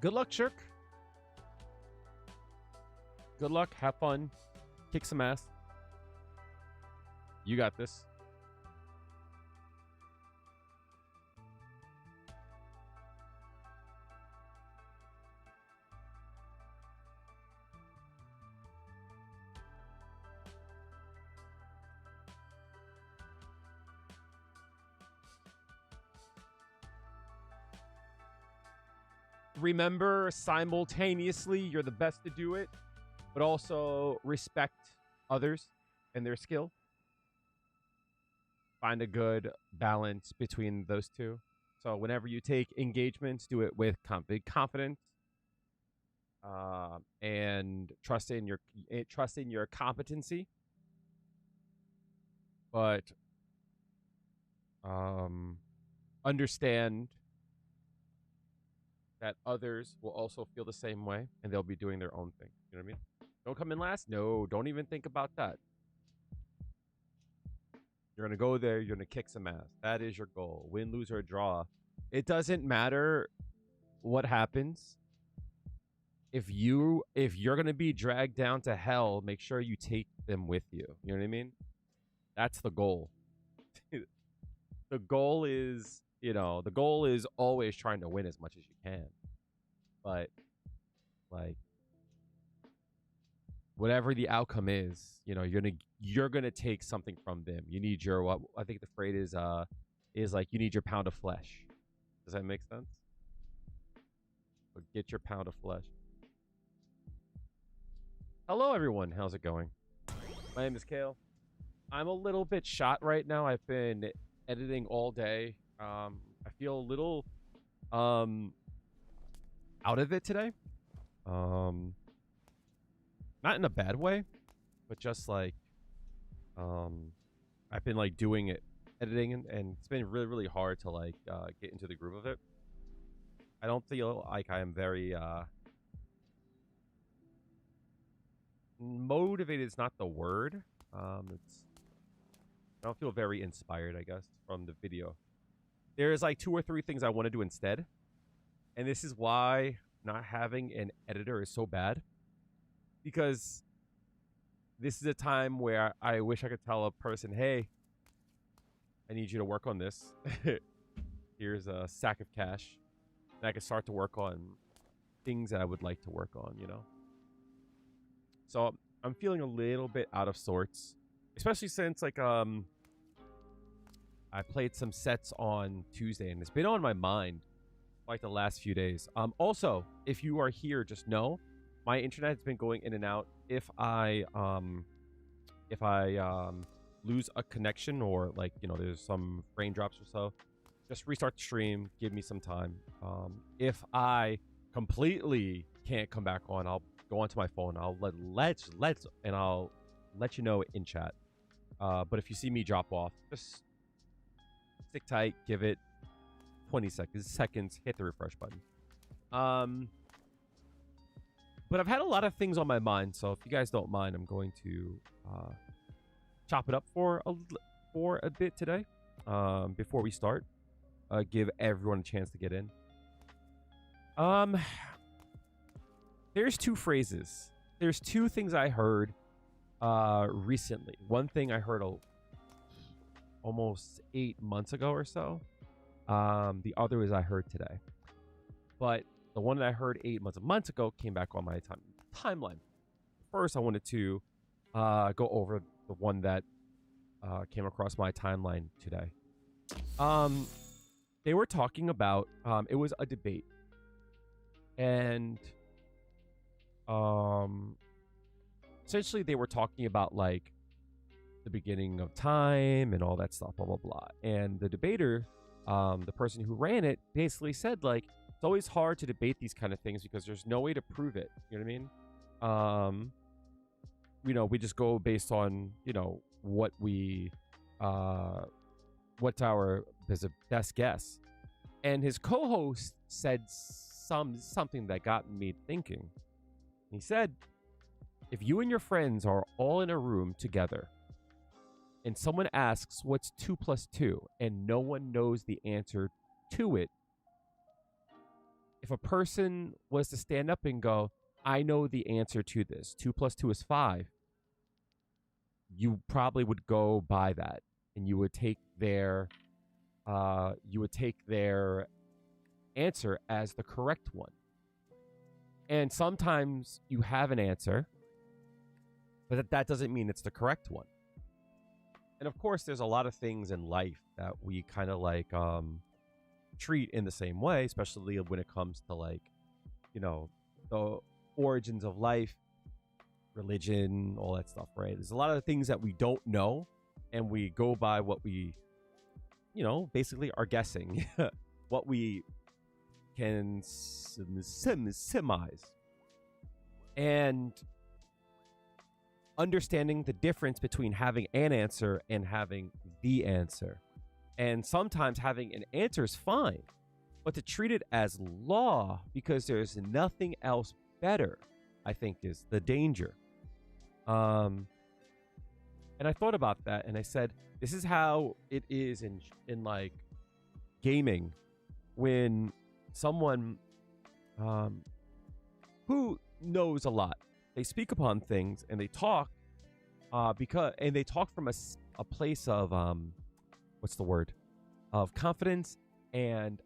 Good luck, Shirk. Good luck. Have fun. Kick some ass. You got this. Remember, simultaneously, you're the best to do it, but also respect others and their skill. Find a good balance between those two. So whenever you take engagements, do it with big confidence and trust in your competency. But understand that others will also feel the same way, and they'll be doing their own thing. You know what I mean? Don't come in last? No, don't even think about that. You're going to go there. You're going to kick some ass. That is your goal. Win, lose, or draw. It doesn't matter what happens. If you're going to be dragged down to hell, make sure you take them with you. You know what I mean? That's the goal. The goal is, the goal is always trying to win as much as you can. But, like, whatever the outcome is, you're gonna take something from them. You need your, what I think the phrase is like, you need your pound of flesh. Does that make sense? But get your pound of flesh. Hello, everyone. How's it going? My name is Kale. I'm a little bit shot right now. I've been editing all day. I feel a little out of it today. Not in a bad way, but just like I've been like doing it, editing, and it's been really, really hard to like get into the groove of it. I don't feel like I am very motivated. Is not the word. I don't feel very inspired, I guess, from the video. There's like 2 or 3 things I want to do instead. And this is why not having an editor is so bad. Because this is a time where I wish I could tell a person, hey, I need you to work on this. Here's a sack of cash. And I can start to work on things that I would like to work on, So I'm feeling a little bit out of sorts. Especially since, like, I played some sets on Tuesday, and it's been on my mind like the last few days. Also, if you are here, just know my internet has been going in and out. If I lose a connection or like there's some frame drops or so, just restart the stream. Give me some time. If I completely can't come back on, I'll go onto my phone. I'll let you know in chat. But if you see me drop off, just stick tight, give it 20 seconds, hit the refresh button. But I've had a lot of things on my mind, so if you guys don't mind, I'm going to chop it up for a bit today. Before we start, give everyone a chance to get in. There's 2 phrases. There's 2 things I heard recently. One thing I heard almost 8 months ago or so. The other is I heard today. But the one that I heard 8 months ago came back on my timeline. First, I wanted to go over the one that came across my timeline today. They were talking about, it was a debate. And essentially they were talking about like the beginning of time and all that stuff, blah, blah, blah. And the debater, the person who ran it, basically said like, it's always hard to debate these kind of things because there's no way to prove it. You know what I mean? We just go based on, what what's our best guess. And his co-host said something that got me thinking. He said, if you and your friends are all in a room together and someone asks what's 2 + 2 and no one knows the answer to it, if if a person was to stand up and go, I know the answer to this, 2 plus 2 is 5, you probably would go by that, and you would take their answer as the correct one. And sometimes you have an answer, but that doesn't mean it's the correct one. And of course, there's a lot of things in life that we kind of like treat in the same way, especially when it comes to like, you know, the origins of life, religion, all that stuff, right? There's a lot of things that we don't know, and we go by what we, you know, basically are guessing, what we can surmise. And understanding the difference between having an answer and having the answer. And sometimes having an answer is fine, but to treat it as law because there's nothing else better, I think is the danger. And I thought about that, and I said, this is how it is in like gaming, when someone who knows a lot, they speak upon things and they talk they talk from a place of what's the word, of confidence and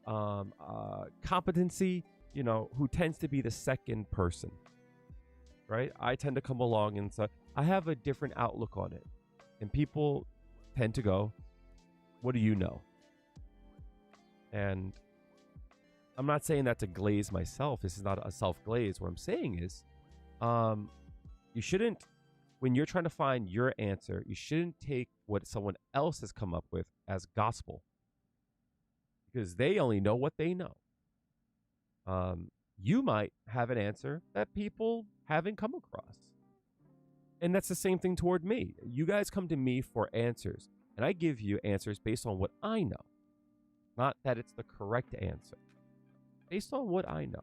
competency, you know, who tends to be the second person, right? I tend to come along and say, I have a different outlook on it, and people tend to go, what do you know? And I'm not saying that to glaze myself. This is not a self-glaze. What I'm saying is, you shouldn't, when you're trying to find your answer, you shouldn't take what someone else has come up with as gospel, because they only know what they know. You might have an answer that people haven't come across. And that's the same thing toward me. You guys come to me for answers, and I give you answers based on what I know. Not that it's the correct answer. Based on what I know.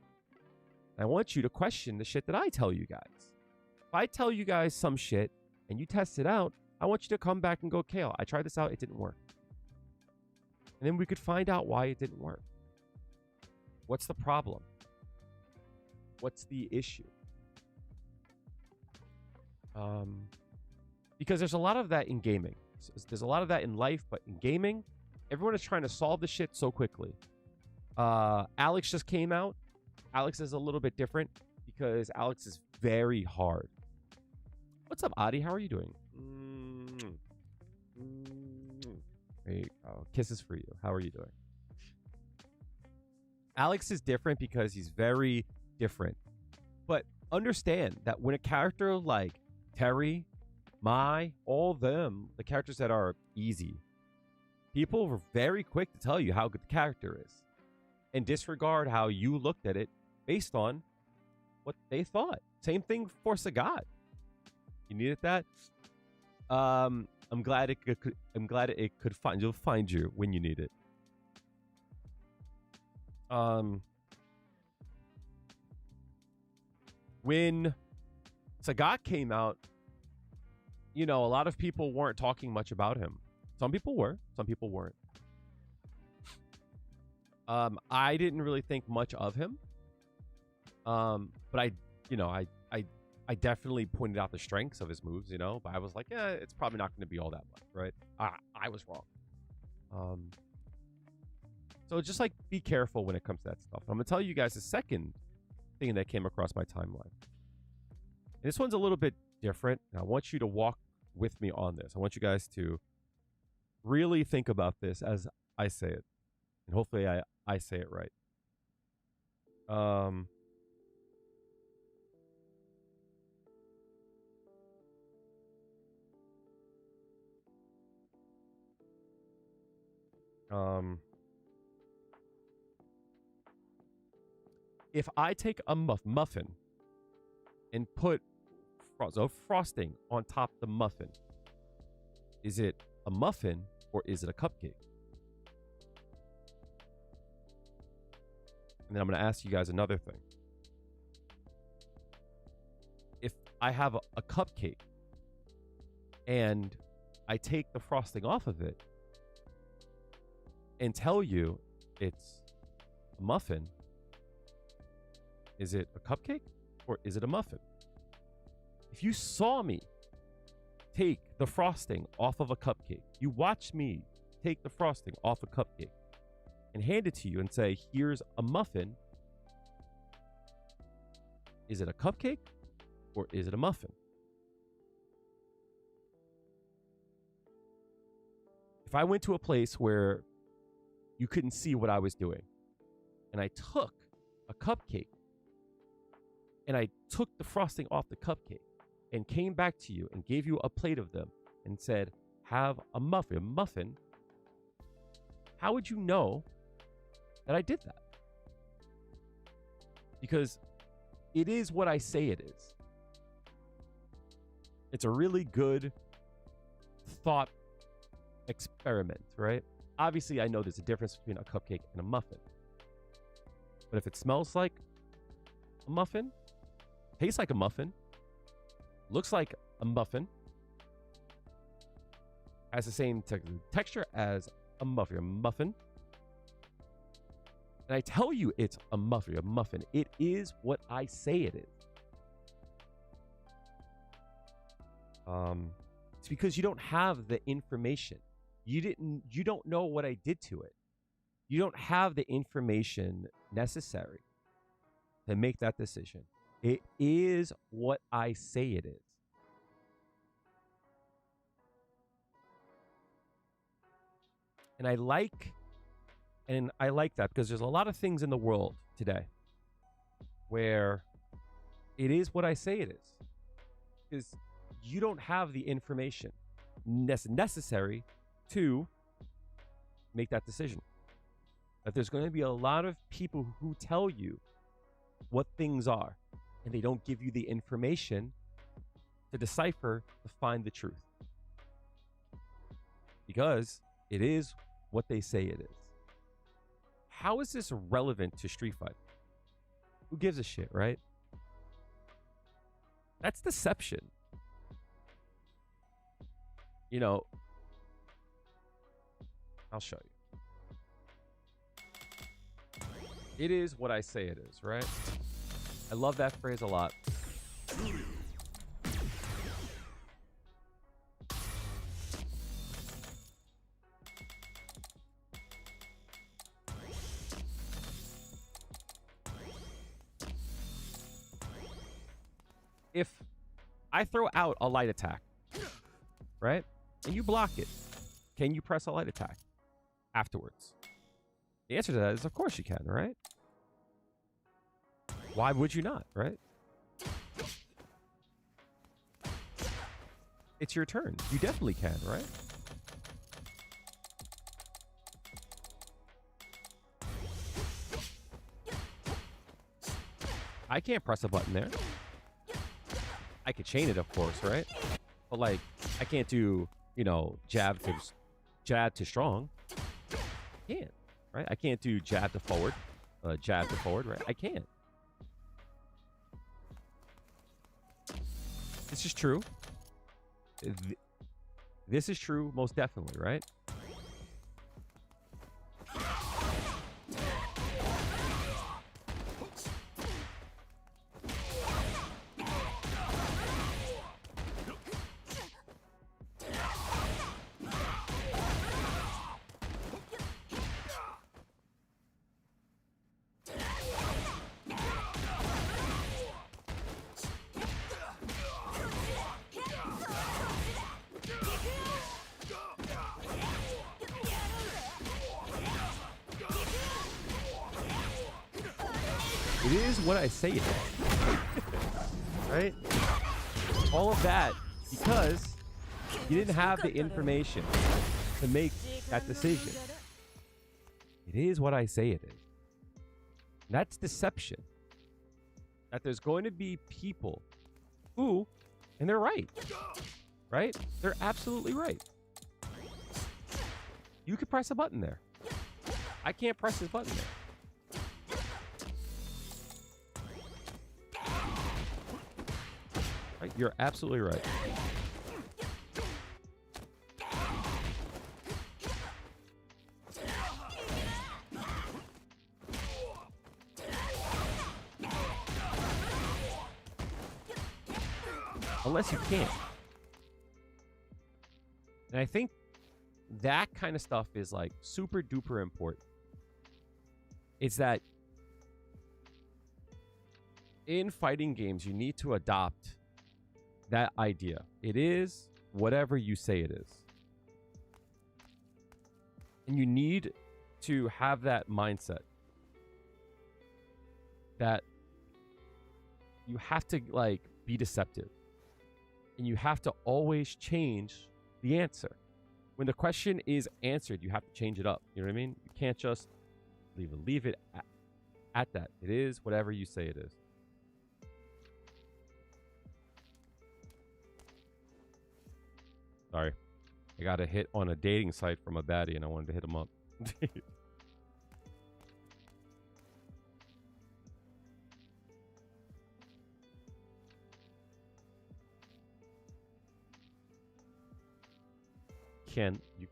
I want you to question the shit that I tell you guys. If I tell you guys some shit and you test it out, I want you to come back and go, Kale, I tried this out, it didn't work. And then we could find out why it didn't work. What's the problem? What's the issue? Because there's a lot of that in gaming. There's a lot of that in life, but in gaming, everyone is trying to solve the shit so quickly. Alex just came out. Alex is a little bit different because Alex is very hard. What's up, Adi? How are you doing? Hey, kisses for you. How are you doing? Alex is different because he's very different. But understand that when a character like Terry, Mai, all them, the characters that are easy, people were very quick to tell you how good the character is and disregard how you looked at it based on what they thought. Same thing for Sagat. You needed that. I'm glad it could find. You'll find you when you need it. When Sagat came out, you know, a lot of people weren't talking much about him. Some people were, some people weren't. I didn't really think much of him. But I definitely pointed out the strengths of his moves, you know, but I was like, yeah, it's probably not going to be all that much, right? I was wrong. So just like be careful when it comes to that stuff. I'm going to tell you guys the second thing that came across my timeline. And this one's a little bit different. And I want you to walk with me on this. I want you guys to really think about this as I say it. And hopefully I say it right. If I take a muffin and put frosting on top of the muffin, is it a muffin or is it a cupcake? And then I'm going to ask you guys another thing. If I have a cupcake and I take the frosting off of it and tell you it's a muffin, Is it a cupcake or is it a muffin? If you saw me take the frosting off of a cupcake, you watched me take the frosting off a cupcake and hand it to you and say, here's a muffin. Is it a cupcake or is it a muffin? If I went to a place where you couldn't see what I was doing and I took a cupcake and I took the frosting off the cupcake and came back to you and gave you a plate of them and said, have a muffin, how would you know that I did that? Because it is what I say it is. It's a really good thought experiment, right? Obviously, I know there's a difference between a cupcake and a muffin. But if it smells like a muffin, tastes like a muffin, looks like a muffin, has the same texture as a muffin, and I tell you it's a muffin, it is what I say it is. It's because you don't have the information. You don't know what I did to it. You don't have the information necessary to make that decision. It is what I say it is. And I like that because there's a lot of things in the world today where it is what I say it is. Because you don't have the information necessary to make that decision. That there's going to be a lot of people who tell you what things are, and they don't give you the information to decipher, to find the truth. Because it is what they say it is. How is this relevant to Street Fighter? Who gives a shit, right? That's deception. You know, I'll show you. It is what I say it is, right? I love that phrase a lot. If I throw out a light attack, right, and you block it, can you press a light attack afterwards? The answer to that is, of course you can, right? Why would you not, right? It's your turn. You definitely can, right? I can't press a button there. I could chain it, of course, right? But like, I can't do, you know, jab to strong. I can't, right? I can't do jab to forward, right? I can't. This is true. This is true, most definitely, right? It is what I say it is. Right? All of that because you didn't have the information to make that decision. It is what I say it is. And that's deception. That there's going to be people who, and they're right. Right? They're absolutely right. You could press a button there. I can't press this button there. Right? You're absolutely right. unless you can't. And I think that kind of stuff is like super duper important. It's that in fighting games, you need to adopt that idea. It is whatever you say it is. And you need to have that mindset that you have to like be deceptive. And you have to always change the answer. When the question is answered, you have to change it up. You know what I mean? You can't just leave it at that. It is whatever you say it is. Sorry. I got a hit on a dating site from a baddie and I wanted to hit him up. Can you,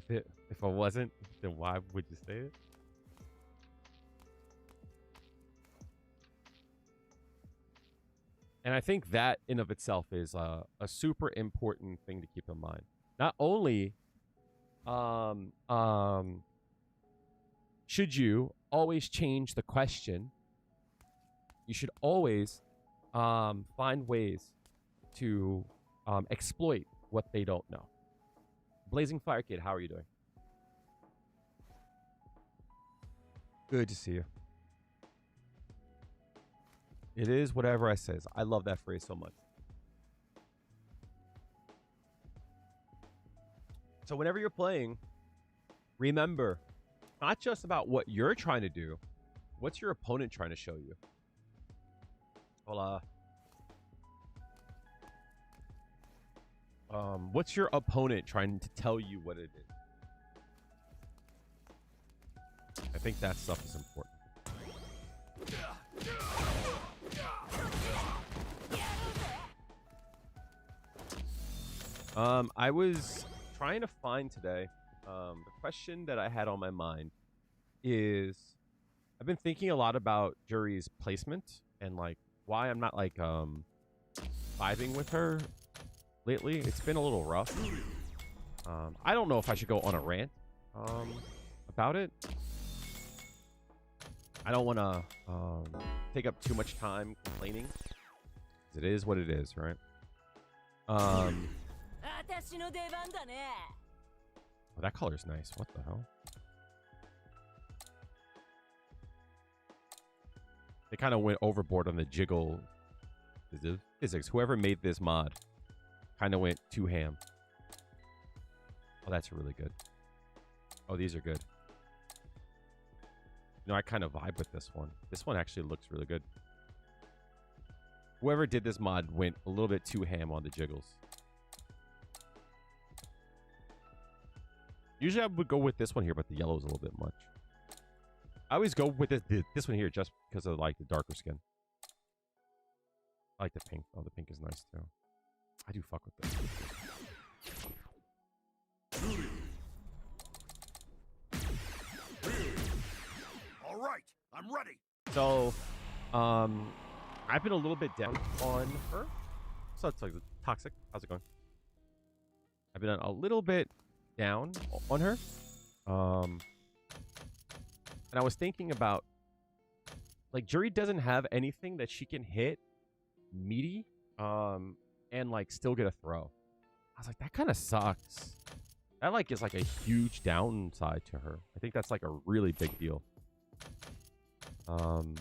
if I wasn't, then why would you say it? And I think that in of itself is a super important thing to keep in mind. Not only should you always change the question, you should always find ways to exploit what they don't know. Blazing Fire Kid, how are you doing? Good to see you. It is whatever I says. I love that phrase so much. So whenever you're playing, remember, not just about what you're trying to do. What's your opponent trying to show you? Well, what's your opponent trying to tell you what it is? I think that stuff is important. I was trying to find today, the question that I had on my mind is, I've been thinking a lot about Juri's placement and like why I'm not like vibing with her lately. It's been a little rough. I don't know if I should go on a rant about it. I don't want to take up too much time complaining. It is what it is, right? Oh, that color's nice. What the hell? They kind of went overboard on the jiggle physics. Whoever made this mod kind of went too ham. Oh, that's really good. Oh, these are good. No, I kind of vibe with this one. This one actually looks really good. Whoever did this mod went a little bit too ham on the jiggles. Usually I would go with this one here, but the yellow is a little bit much. I always go with this one here just because of like the darker skin. I like the pink. Oh, the pink is nice too. I do fuck with this. All right, I'm ready. So, I've been a little bit down on her. So it's like toxic. How's it going? I've been a little bit down on her. And I was thinking about, like, Juri doesn't have anything that she can hit meaty, and like still get a throw. I was like, that kind of sucks. That like is like a huge downside to her. I think that's like a really big deal. Because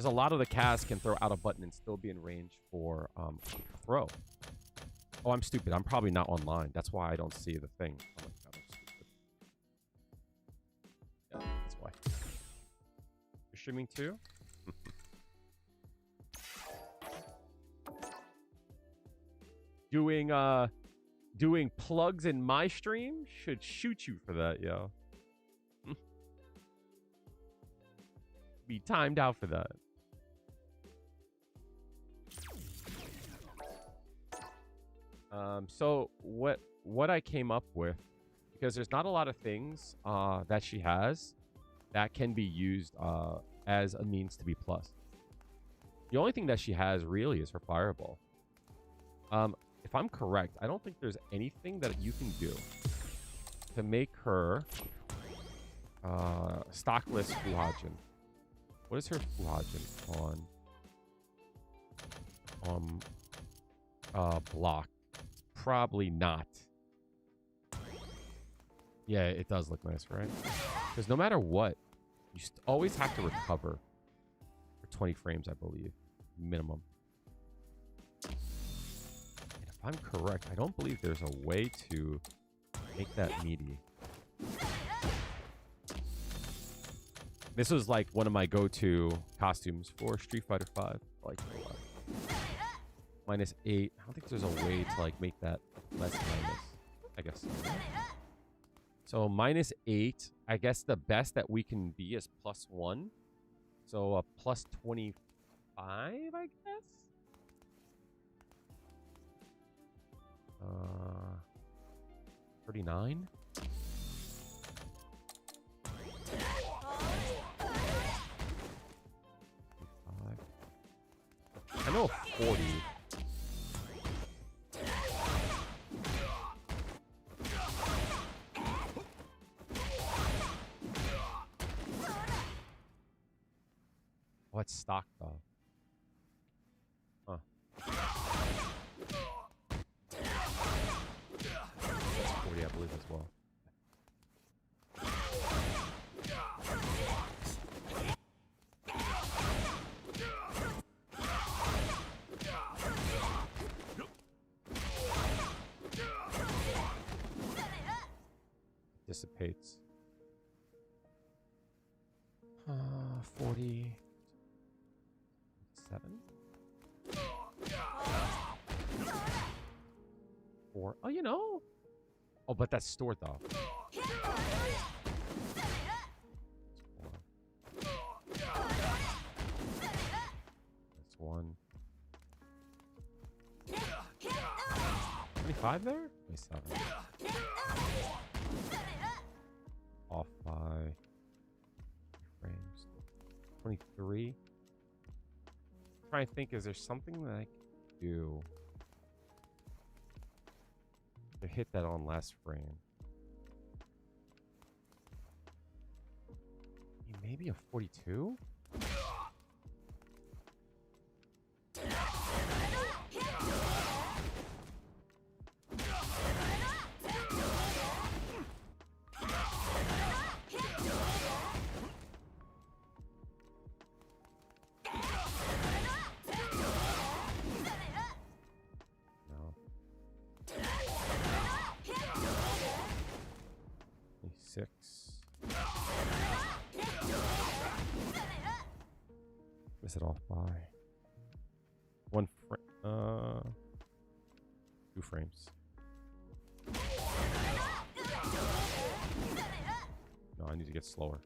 a lot of the casts can throw out a button and still be in range for throw. Oh, I'm stupid. I'm probably not online. That's why I don't see the thing. Oh my god, I'm stupid. Yeah, that's why. You're streaming too? Doing plugs in my stream should shoot you for that, yo. Be timed out for that. So what I came up with, because there's not a lot of things that she has that can be used as a means to be plus. The only thing that she has really is her fireball. If I'm correct, I don't think there's anything that you can do to make her stockless Fuhajin. What is her Fuhajin on block? Probably not. Yeah, it does look nice, right? Because no matter what, you always have to recover for 20 frames, I believe, minimum. And if I'm correct, I don't believe there's a way to make that meaty. This was like one of my go-to costumes for Street Fighter V. I like it a lot. -8. I don't think there's a way to like make that less minus. I guess so. So -8. I guess the best that we can be is +1. So a +25, I guess. 39. I know 40. What's stock though? Huh. That's 40, I believe, as well. Dissipates. 47. Oh, you know. Oh, but that's stored though. That's 1. 25 there? 27. Off by frames. 23. I'm trying to think, is there something that I can do to hit that on last frame? Maybe a 42? No. 26. Miss it off by 1 frame. 2 frames. No, I need to get slower.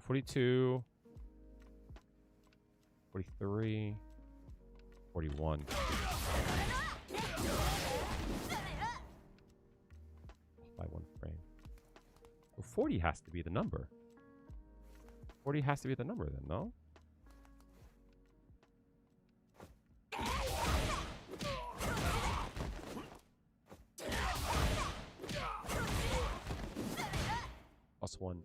42, 43, 41. By 1 frame. Well, 40 has to be the number. 40 has to be the number then, no? +1.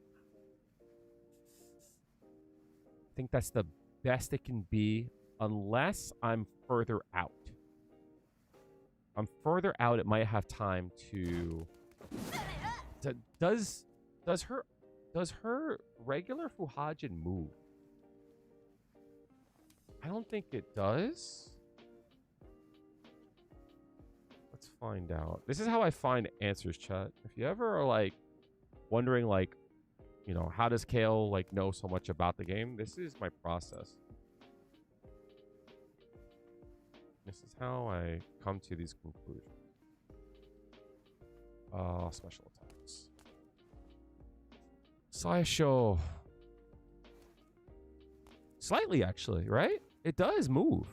I think that's the best it can be unless I'm further out. If I'm further out, it might have time to... Does her regular Fuhajin move? I don't think it does. Let's find out. This is how I find answers, chat. If you ever are like wondering, like, you know, how does Kale like know so much about the game? This is my process. This is how I come to these conclusions. Special attacks. Sideshow. Slightly, actually, right? It does move.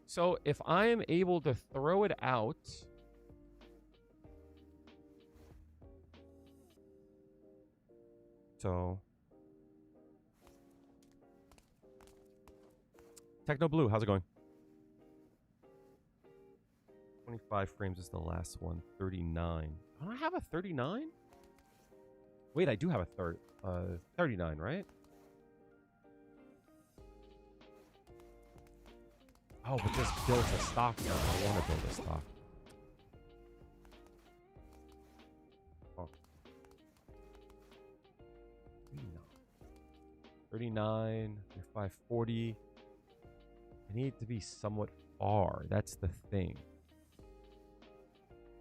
So if I am able to throw it out... So Techno Blue, how's it going? 25 frames is the last one. 39. Don't I have a 39? Wait, I do have a 39, right? Oh, but this builds a stock now. I want to build a stock. Oh. 39, 540. I need to be somewhat far. That's the thing.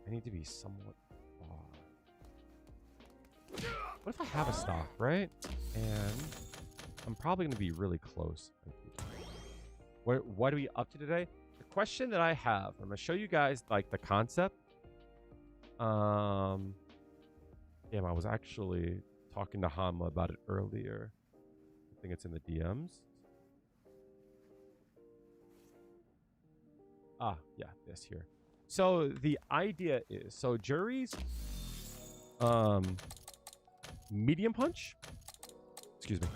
I need to be somewhat far. What if I have a stock, right? And I'm probably going to be really close. What are we up to today? The question that I have, I'm going to show you guys like the concept. Damn, I was actually talking to Hama about it earlier. I think it's in the DMs. Ah, yeah, this here. So the idea is, so Juri's medium punch, excuse me,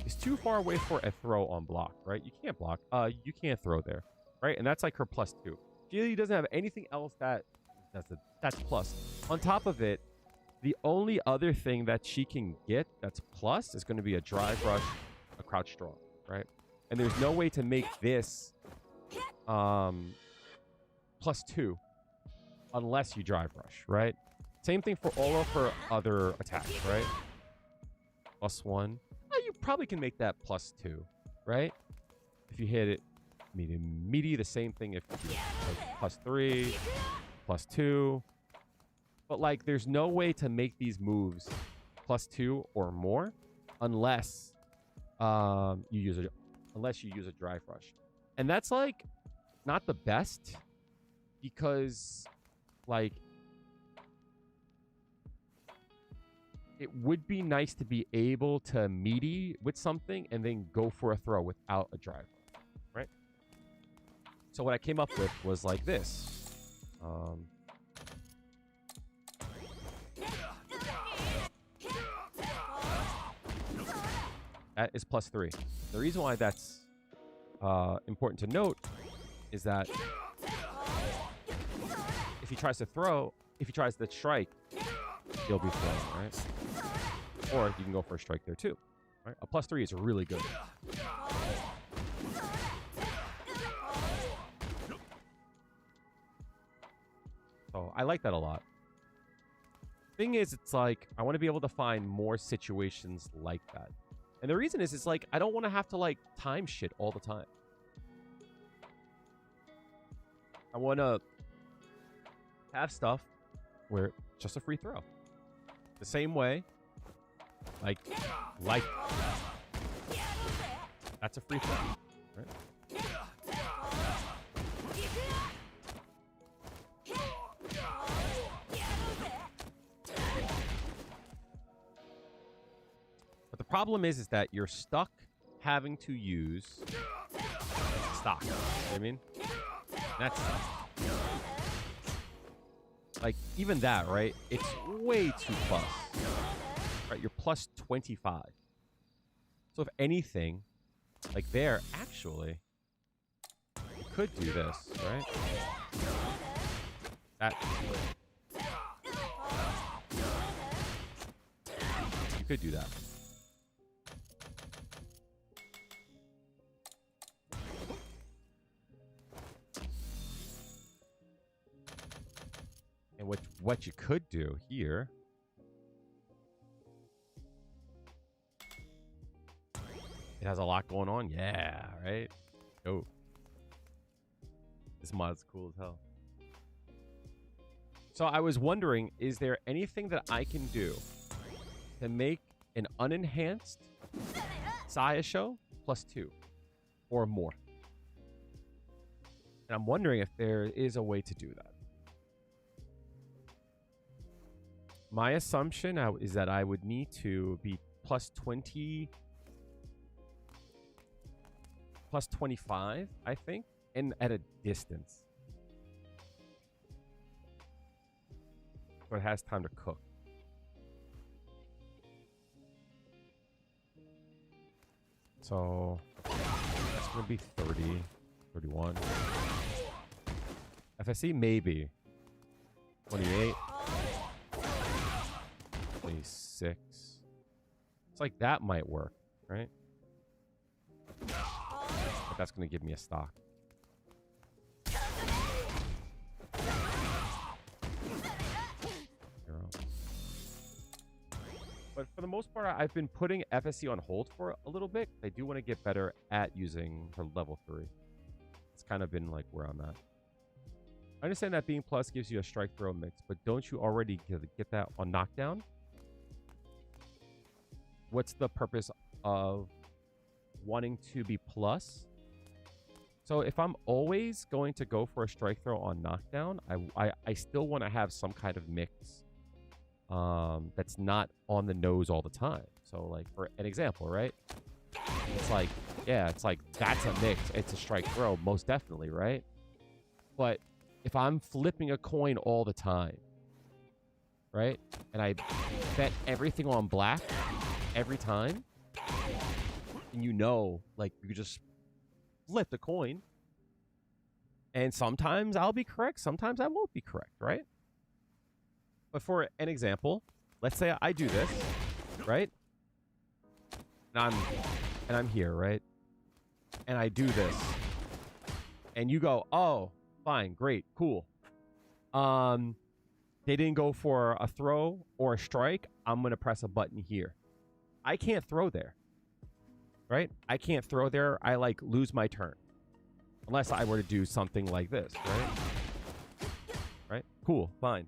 is too far away for a throw on block, right? You can't block. You can't throw there, right? And that's like her +2. She doesn't have anything else that's plus. On top of it, the only other thing that she can get that's plus is going to be a drive rush, a crouch strong, right? And there's no way to make this +2 unless you drive rush, right? Same thing for all of her other attacks, right? +1. You probably can make that +2, right? If you hit it meaty, the same thing if you do like +3, +2. But like there's no way to make these moves +2 or more unless you use a drive rush. And that's like not the best because like it would be nice to be able to meaty with something and then go for a throw without a drive, right? So what I came up with was like this. That is +3. The reason why that's important to note is that if he tries to strike, he'll be thrown, right? Or you can go for a strike there too, right? A +3 is really good. So I like that a lot. Thing is, it's like I want to be able to find more situations like that. And the reason is, it's like I don't want to have to like time shit all the time. I want to have stuff where it's just a free throw. The same way, like that's a free throw, right? But the problem is that you're stuck having to use stock. You know what I mean? That's like even that, right? It's way too plus. Right, you're +25. So if anything, like there, actually, you could do this, right? That. You could do that. And what you could do here it has a lot going on. Yeah, right? Oh. This mod's cool as hell. So I was wondering, is there anything that I can do to make an unenhanced Saya show +2 or more? And I'm wondering if there is a way to do that. My assumption is that I would need to be +20, +25, I think, and at a distance. So it has time to cook. So that's going to be 30, 31. FSC, maybe. 28. 26. It's like that might work, right? But that's going to give me a stock. But for the most part, I've been putting FSC on hold for a little bit. I do want to get better at using her level 3. It's kind of been like where I'm at. I understand that being plus gives you a strike throw mix, but don't you already get that on knockdown? What's the purpose of wanting to be plus? So if I'm always going to go for a strike throw on knockdown, I still want to have some kind of mix that's not on the nose all the time. So like for an example, right? It's like, yeah, it's like that's a mix. It's a strike throw, most definitely, right? But if I'm flipping a coin all the time, right? And I bet everything on black every time, and you know, like you just flip the coin. And sometimes I'll be correct, sometimes I won't be correct, right? But for an example, let's say I do this, right? And I'm here, right? And I do this. And you go, "Oh, fine, great, cool. They didn't go for a throw or a strike. I'm going to press a button here." I can't throw there. Right? I can't throw there. I like lose my turn. Unless I were to do something like this, right? Right? Cool, fine.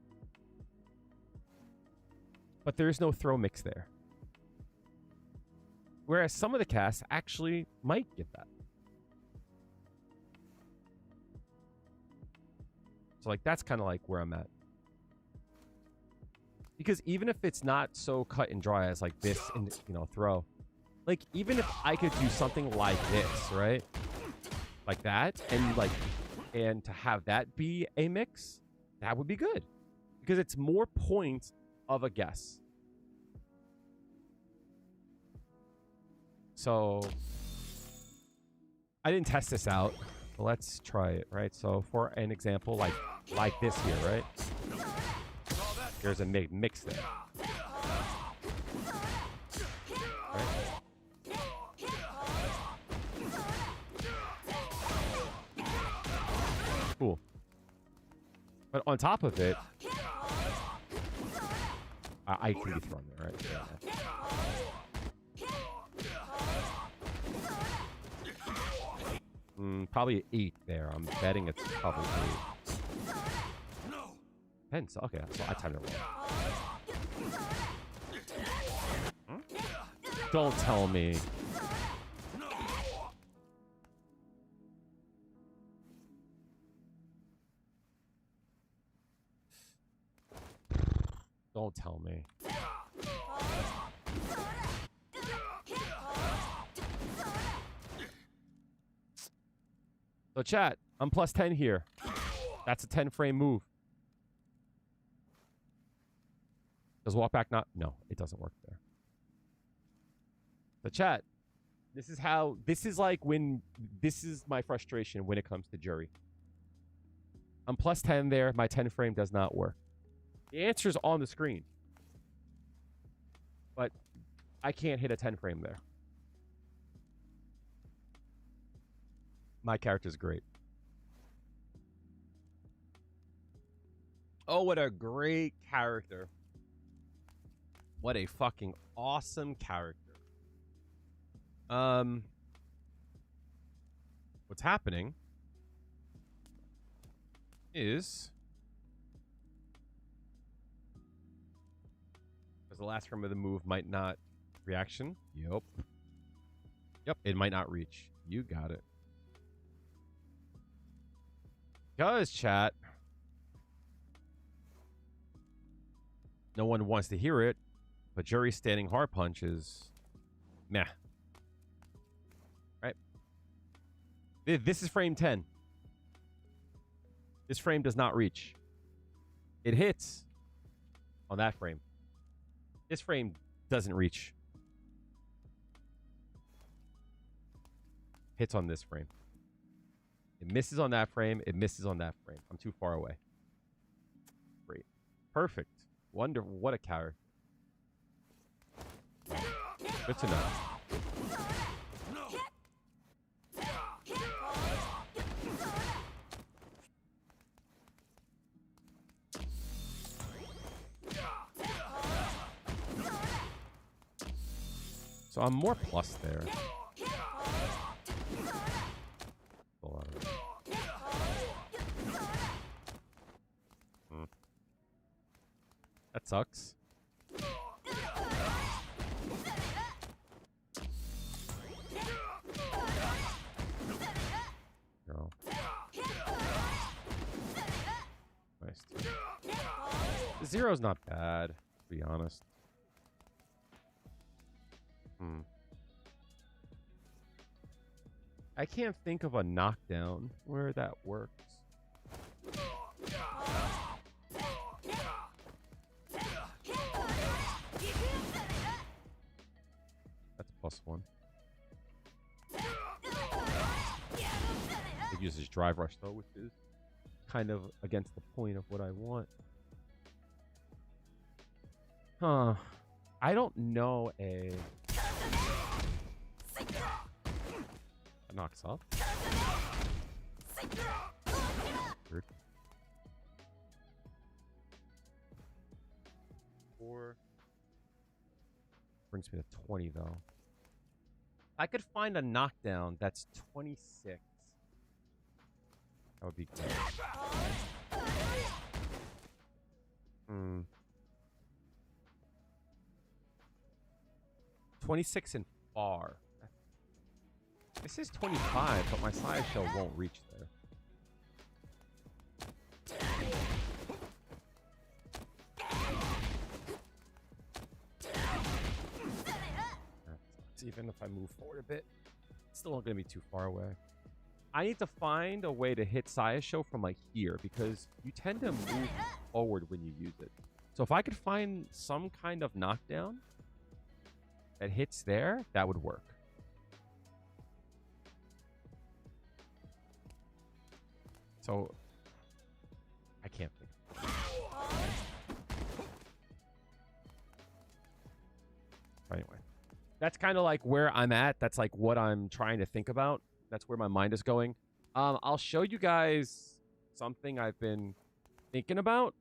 But there's no throw mix there. Whereas some of the casts actually might get that. So like that's kind of like where I'm at. Because even if it's not so cut and dry as like this and, you know, throw. Like even if I could do something like this, right? Like that, and to have that be a mix, that would be good. Because it's more points of a guess. So I didn't test this out, but let's try it, right? So for an example, like this here, right? There's a mix there. Right? Cool. But on top of it, I can be thrown there, right? Yeah. Probably 8 there. I'm betting it's probably 8. 10, so okay, so I timed it wrong. Don't tell me. Don't tell me. So chat, I'm plus 10 here. That's a 10 frame move. Does walk back not? No, it doesn't work there. The chat, this is like when, this is my frustration when it comes to Juri. I'm plus 10 there. My 10 frame does not work. The answer's on the screen. But I can't hit a 10 frame there. My character's great. Oh, what a great character. What a fucking awesome character. What's happening is, because the last frame of the move might not reaction. Yep. Yep, it might not reach. You got it. Because, chat, no one wants to hear it, but Juri's standing hard punch is meh. Right? This is frame 10. This frame does not reach. It hits on that frame. This frame doesn't reach. hits on this frame. It misses on that frame. It misses on that frame. I'm too far away. Great. Perfect. Wonderful. What a carry. Good to know. So I'm more plus there. That sucks. No. Nice. The zero's not bad, to be honest. I can't think of a knockdown where that works. That's +1. It uses drive rush though, which is kind of against the point of what I want. Huh. I don't know a... That knocks off. Weird. 4. Brings me to 20 though. I could find a knockdown that's 26. That would be good. 26 and far. This is 25, but my side shell won't reach there. Even if I move forward a bit, it's still not going to be too far away. I need to find a way to hit Sayasho from like here because you tend to move forward when you use it. So if I could find some kind of knockdown that hits there, that would work. So I can't think. Anyway, that's kind of like where I'm at. That's like what I'm trying to think about. That's where my mind is going. I'll show you guys something I've been thinking about.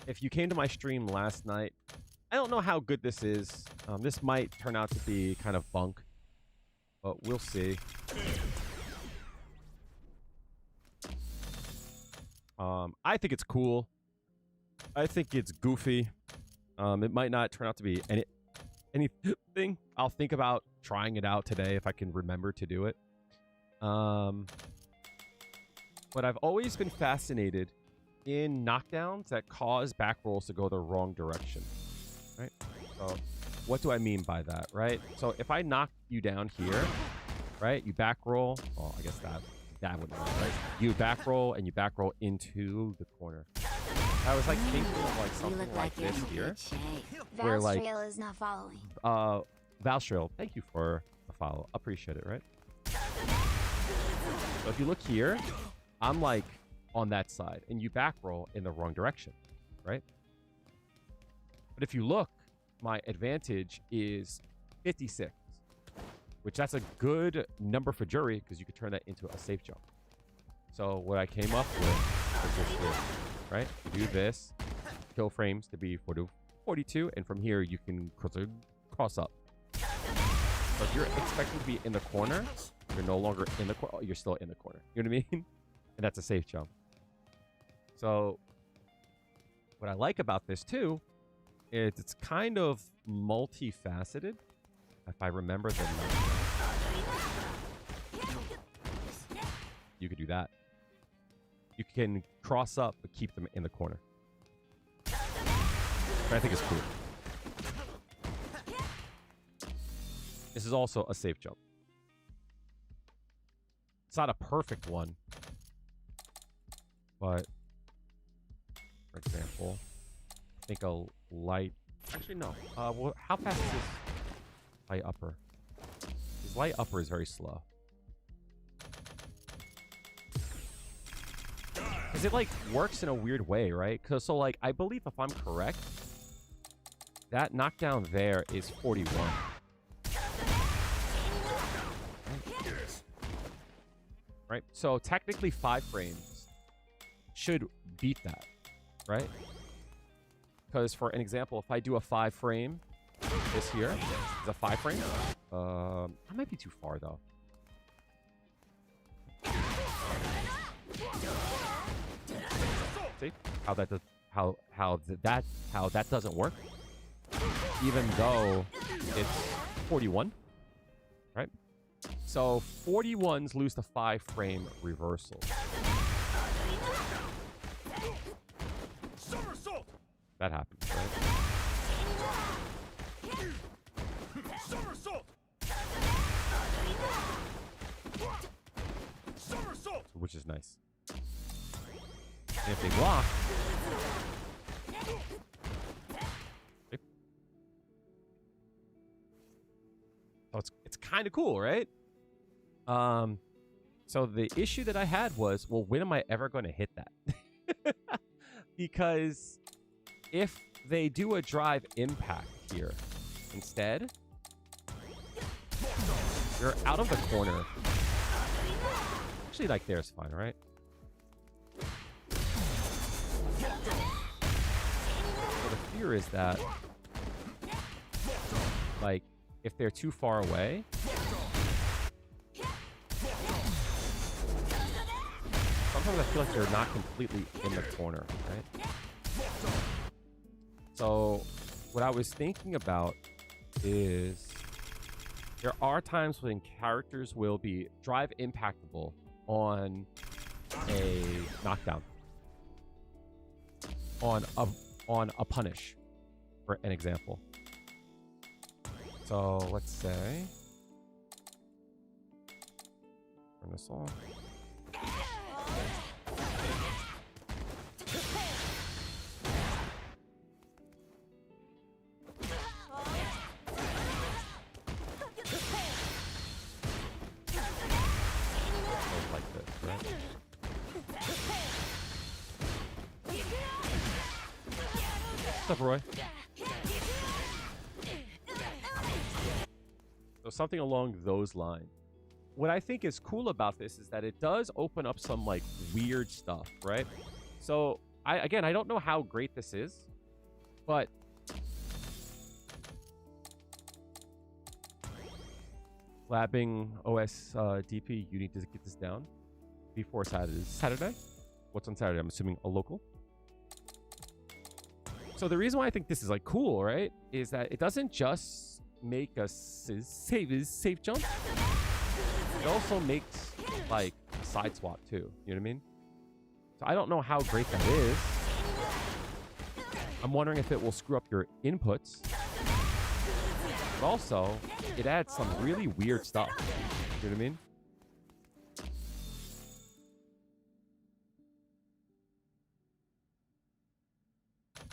If you came to my stream last night, I don't know how good this is. This might turn out to be kind of bunk, but we'll see. I think it's cool. I think it's goofy. It might not turn out to be anything. I'll think about trying it out today if I can remember to do it. But I've always been fascinated in knockdowns that cause back rolls to go the wrong direction. Right? So what do I mean by that, right? So if I knock you down here, right? You back roll. Well, I guess that wouldn't work, right? You back roll and you back roll into the corner. I was like thinking of like something like this here, where like is not following. Valstrail, thank you for the follow. Appreciate it, right? So if you look here, I'm like on that side, and you back roll in the wrong direction, right? But if you look, my advantage is 56, which that's a good number for Juri because you could turn that into a safe jump. So what I came up with is this here, right? You do this, kill frames to be 42, and from here you can cross up. So if you're expecting to be in the corner, you're no longer in the corner. You're still in the corner. You know what I mean? And that's a safe jump. So what I like about this too is it's kind of multifaceted. If I remember the number. You could do that. You can cross up but keep them in the corner. But I think it's cool. This is also a safe jump. It's not a perfect one. But, for example, I think a light... Actually, no. Well, how fast is this light upper? His light upper is very slow. Because it, like, works in a weird way, right? Because, so, like, I believe if I'm correct, that knockdown there is 41. Right? So, technically, 5 frames should beat that, right? Because, for an example, if I do a 5 frame, this here is a 5 frame. That might be too far, though. See how that does how that doesn't work, even though it's 41, right? So 41s lose the 5 frame reversal. That happens, right? Which is nice. And if they block, so it's kind of cool, right? So the issue that I had was, well, when am I ever going to hit that? Because if they do a drive impact here instead, you're out of the corner. Actually, like there's fine, right? So the fear is that, like, if they're too far away, sometimes I feel like they're not completely in the corner, right? So what I was thinking about is there are times when characters will be drive impactable on a knockdown, on a punish, for an example. So let's say, turn this off. Like this, right? What's up, Roy? So something along those lines. What I think is cool about this is that it does open up some, like, weird stuff, right? So I don't know how great this is, but labbing OS DP, you need to get this down before Saturday. What's on Saturday? I'm assuming a local. So the reason why I think this is, like, cool, right, is that it doesn't just make a safe jump. It also makes, like, a side swap too. You know what I mean? So I don't know how great that is. I'm wondering if it will screw up your inputs. But also, it adds some really weird stuff. You know what I mean?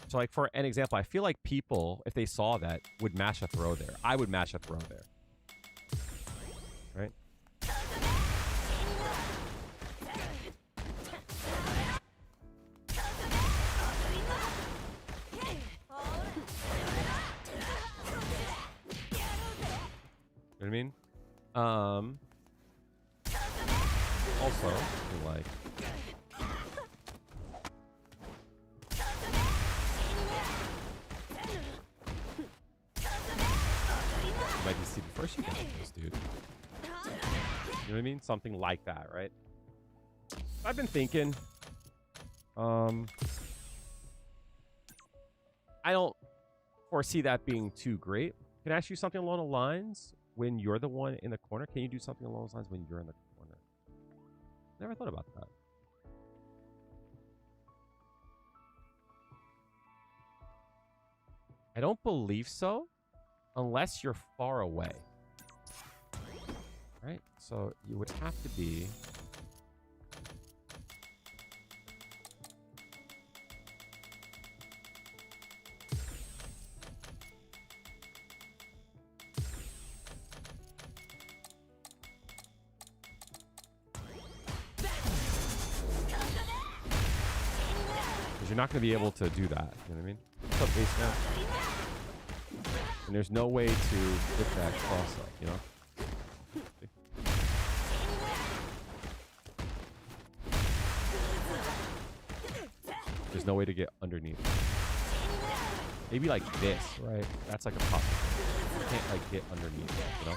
So, like, for an example, I feel like people, if they saw that, would mash a throw there. I would mash a throw there. Right? You know what I mean? Also, like, might be see before she gets this, dude. You know what I mean? Something like that, right? I've been thinking. I don't foresee that being too great. Can I ask you something along the lines when you're the one in the corner? Can you do something along those lines when you're in the corner? Never thought about that. I don't believe so, unless you're far away. Right? So you would have to be... you're not going to be able to do that. You know what I mean? What's up, base man? And there's no way to get that cross up, you know? There's no way to get underneath. Maybe like this, right? That's like a possibility. You can't like get underneath, you know?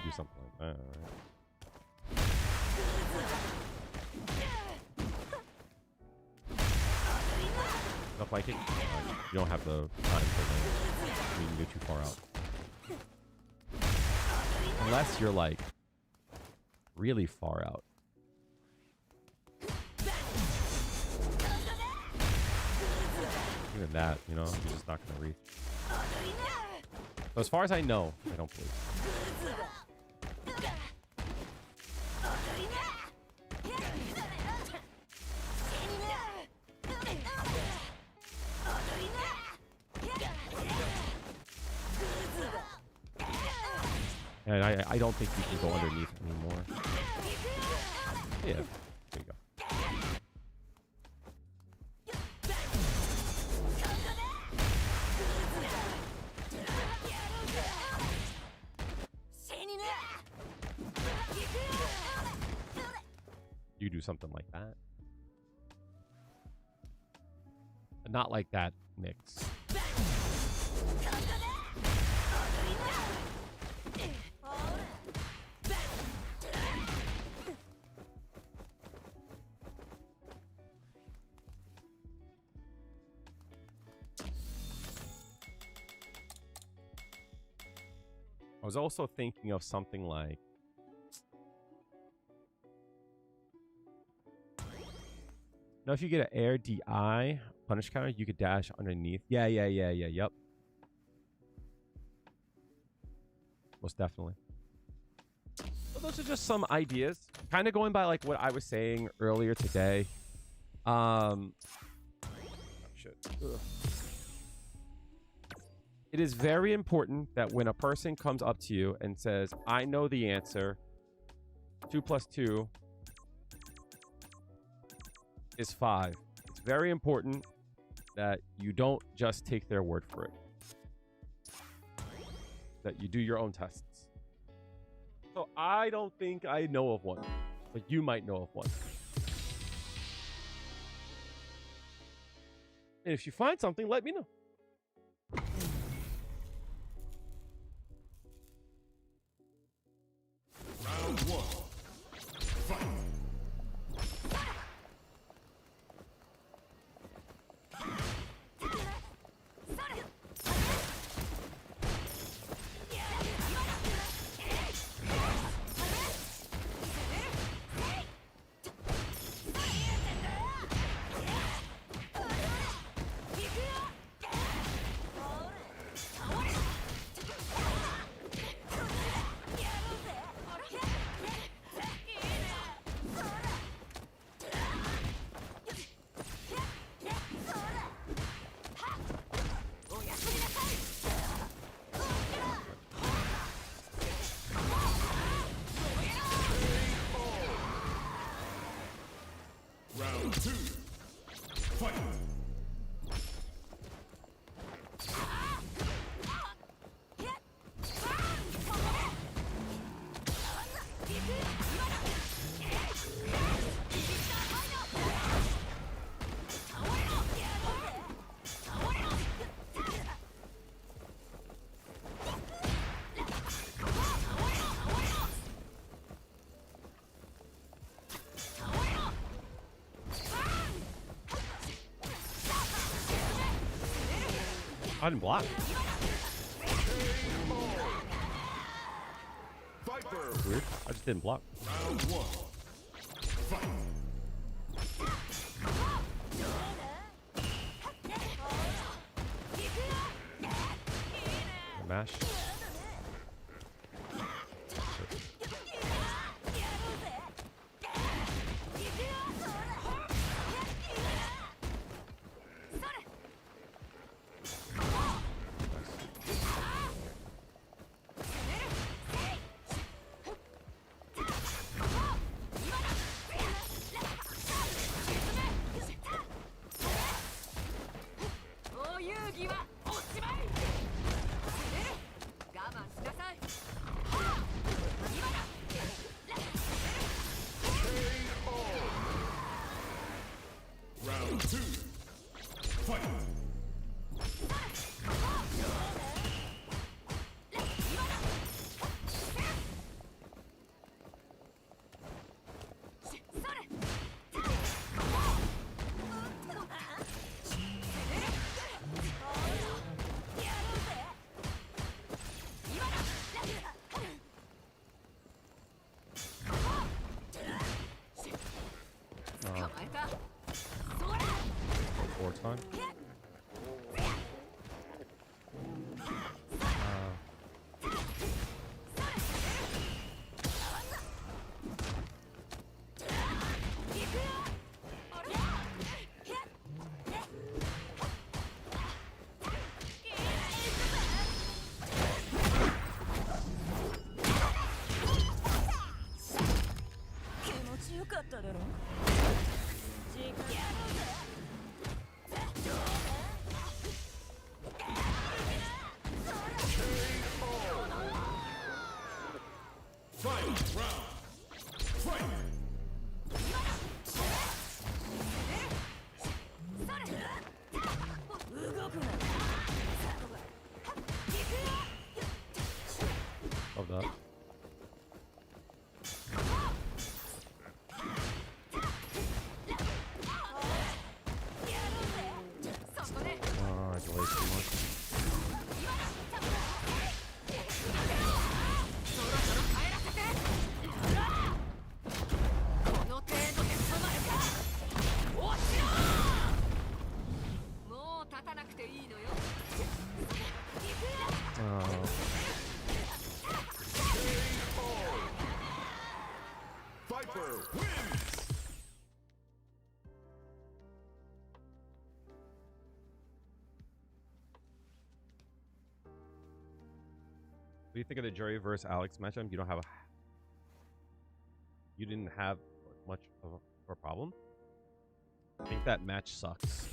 Do something like that, right? Stuff like it. You don't have the time to land. You can get too far out. Unless you're like really far out. Even that, you know, you're just not gonna reach. So as far as I know, I don't believe. And I don't think you can go underneath anymore. Yeah, there you go. You do something like that. But not like that mix. I was also thinking of something like now if you get an air DI punish counter, you could dash underneath. Yep. Most definitely. So those are just some ideas. Kind of going by like what I was saying earlier today. Oh, shit. Ugh. It is very important that when a person comes up to you and says, I know the answer, 2 + 2 is 5. It's very important that you don't just take their word for it. That you do your own tests. So I don't think I know of one, but you might know of one. And if you find something, let me know. Round 1. Fight. Round 2. Fight. I didn't block. Weird. I just didn't block. Round 1. Fight. Mash. Round two. Fight. Four time. Final round. Fight. Love that. Oh, I delayed too much. Viper wins. What do you think of the Juri versus Alex matchup? You didn't have much of a problem. I think that match sucks.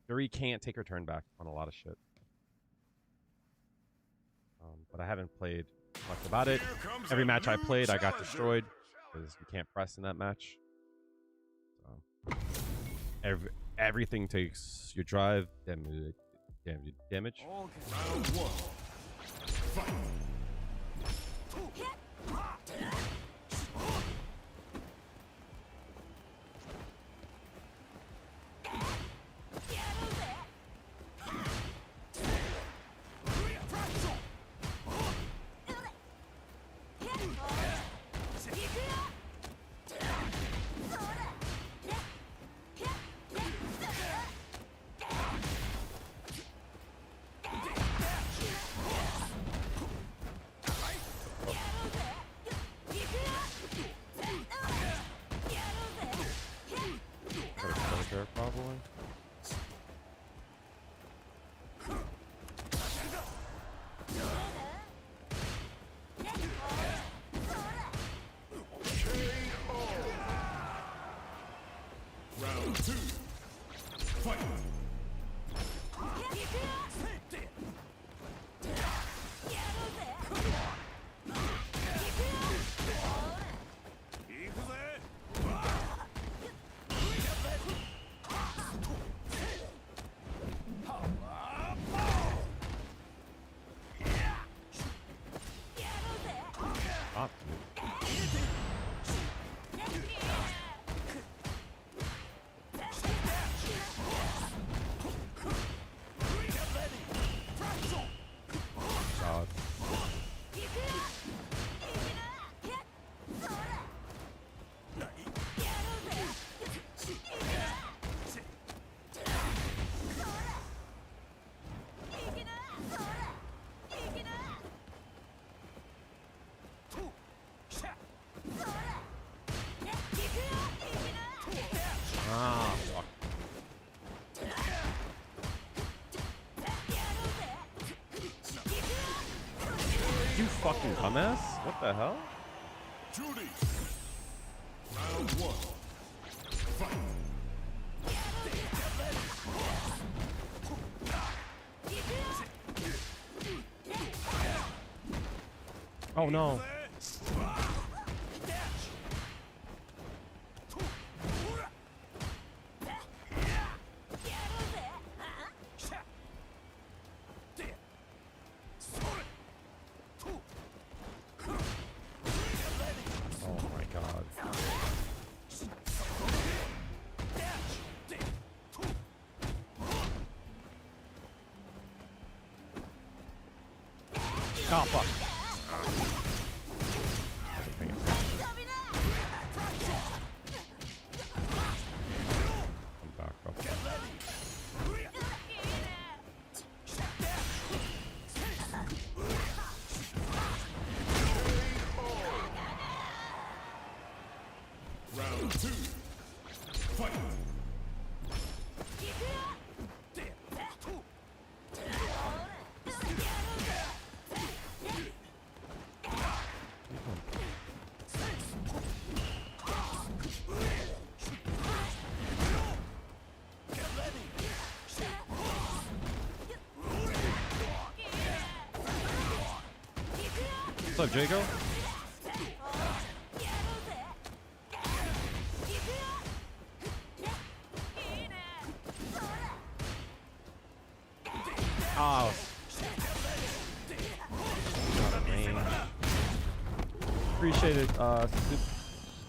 Juri can't take her turn back on a lot of shit. But I haven't played much about it. Every match I played, I got destroyed because you can't press in that match. So, everything takes your drive, damage. Round one. Fight. Probably. Round two. Fight. Stop. God. Ah, fuck. You fucking dumbass? What the hell? Juri. Round one. Fight. Oh no. Oh, fuck. I'm back up. Round 2. Fight. What's up, Jago? Oh. Appreciate it,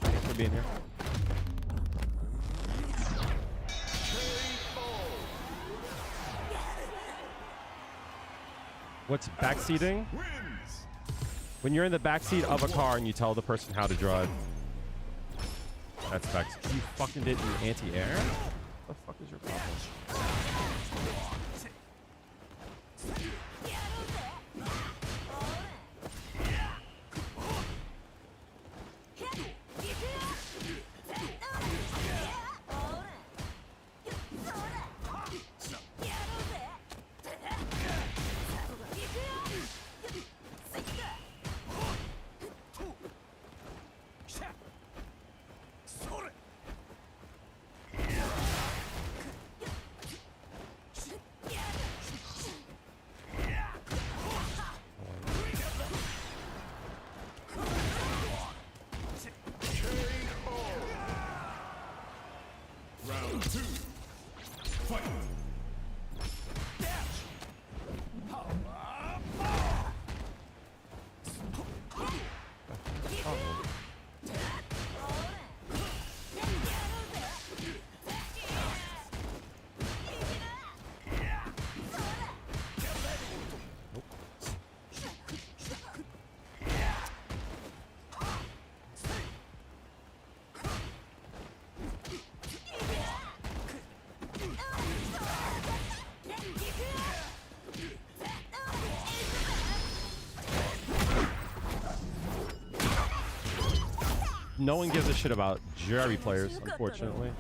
thanks for being here. What's backseating? When you're in the backseat of a car and you tell the person how to drive. That's backseat. You fucking did in anti-air? What the fuck is your problem? Round 2. Fight. No one gives a shit about Juri players, unfortunately.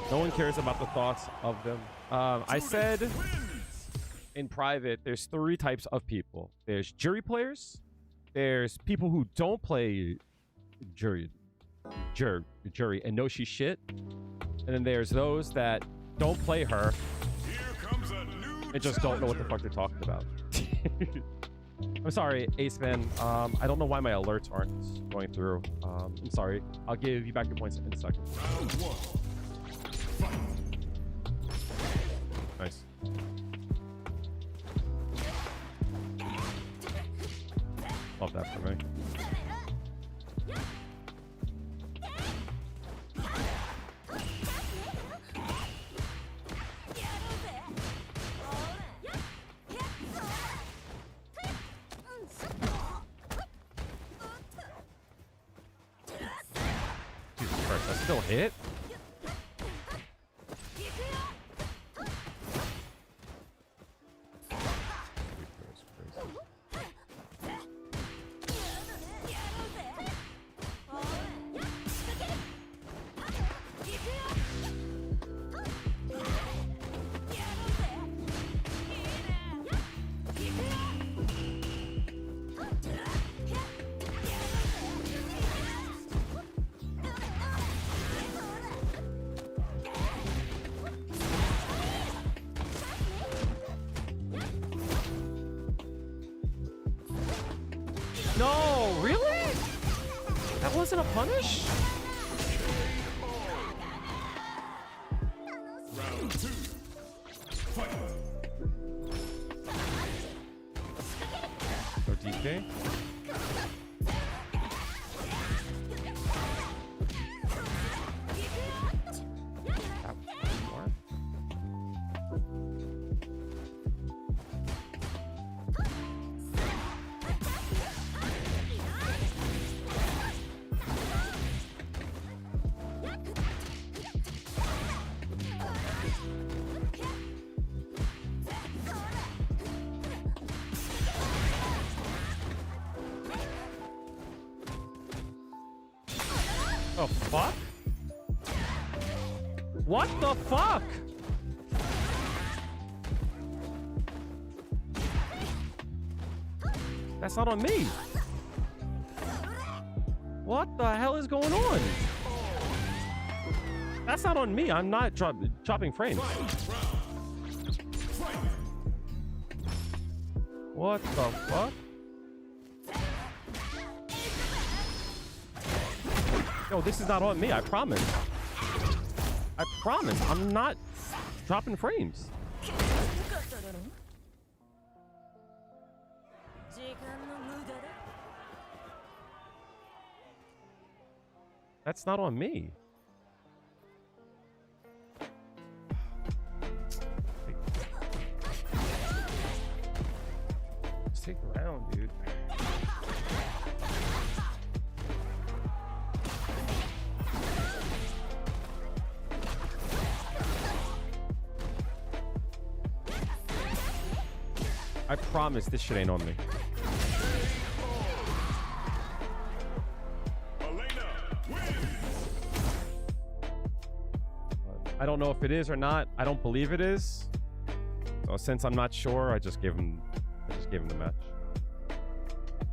No one cares about the thoughts of them. I said in private, there's 3 types of people. There's Juri players. There's people who don't play Juri and know she's shit. And then there's those that don't play her and just don't know what the fuck they're talking about. I'm sorry, Ace Man. I don't know why my alerts aren't going through. I'm sorry. I'll give you back your points in a second. Round 1. Fight. Nice. Love that for me. Jesus Christ, I still hit? No, really? That wasn't a punish? Round 2. Fight. No DK? Oh, fuck? What the fuck? That's not on me. What the hell is going on? That's not on me. I'm not dropping frames. What the fuck? Yo, this is not on me. I promise. I promise. I'm not dropping frames. That's not on me. Stick around, dude. I promise this shit ain't on me. I don't know if it is or not. I don't believe it is. So since I'm not sure, I just gave him the match.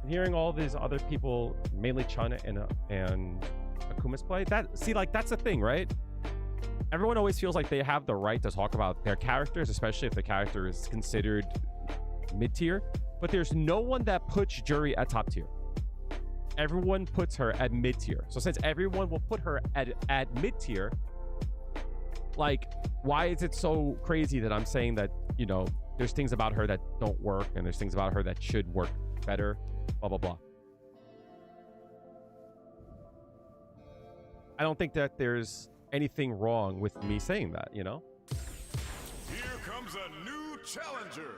And hearing all these other people, mainly Chun and Akuma's play, that's the thing, right? Everyone always feels like they have the right to talk about their characters, especially if the character is considered mid-tier. But there's no one that puts Juri at top tier. Everyone puts her at mid-tier. So since everyone will put her at mid-tier, like, why is it so crazy that I'm saying that, you know, there's things about her that don't work and there's things about her that should work better, blah, blah, blah. I don't think that there's anything wrong with me saying that, you know? Here comes a new challenger.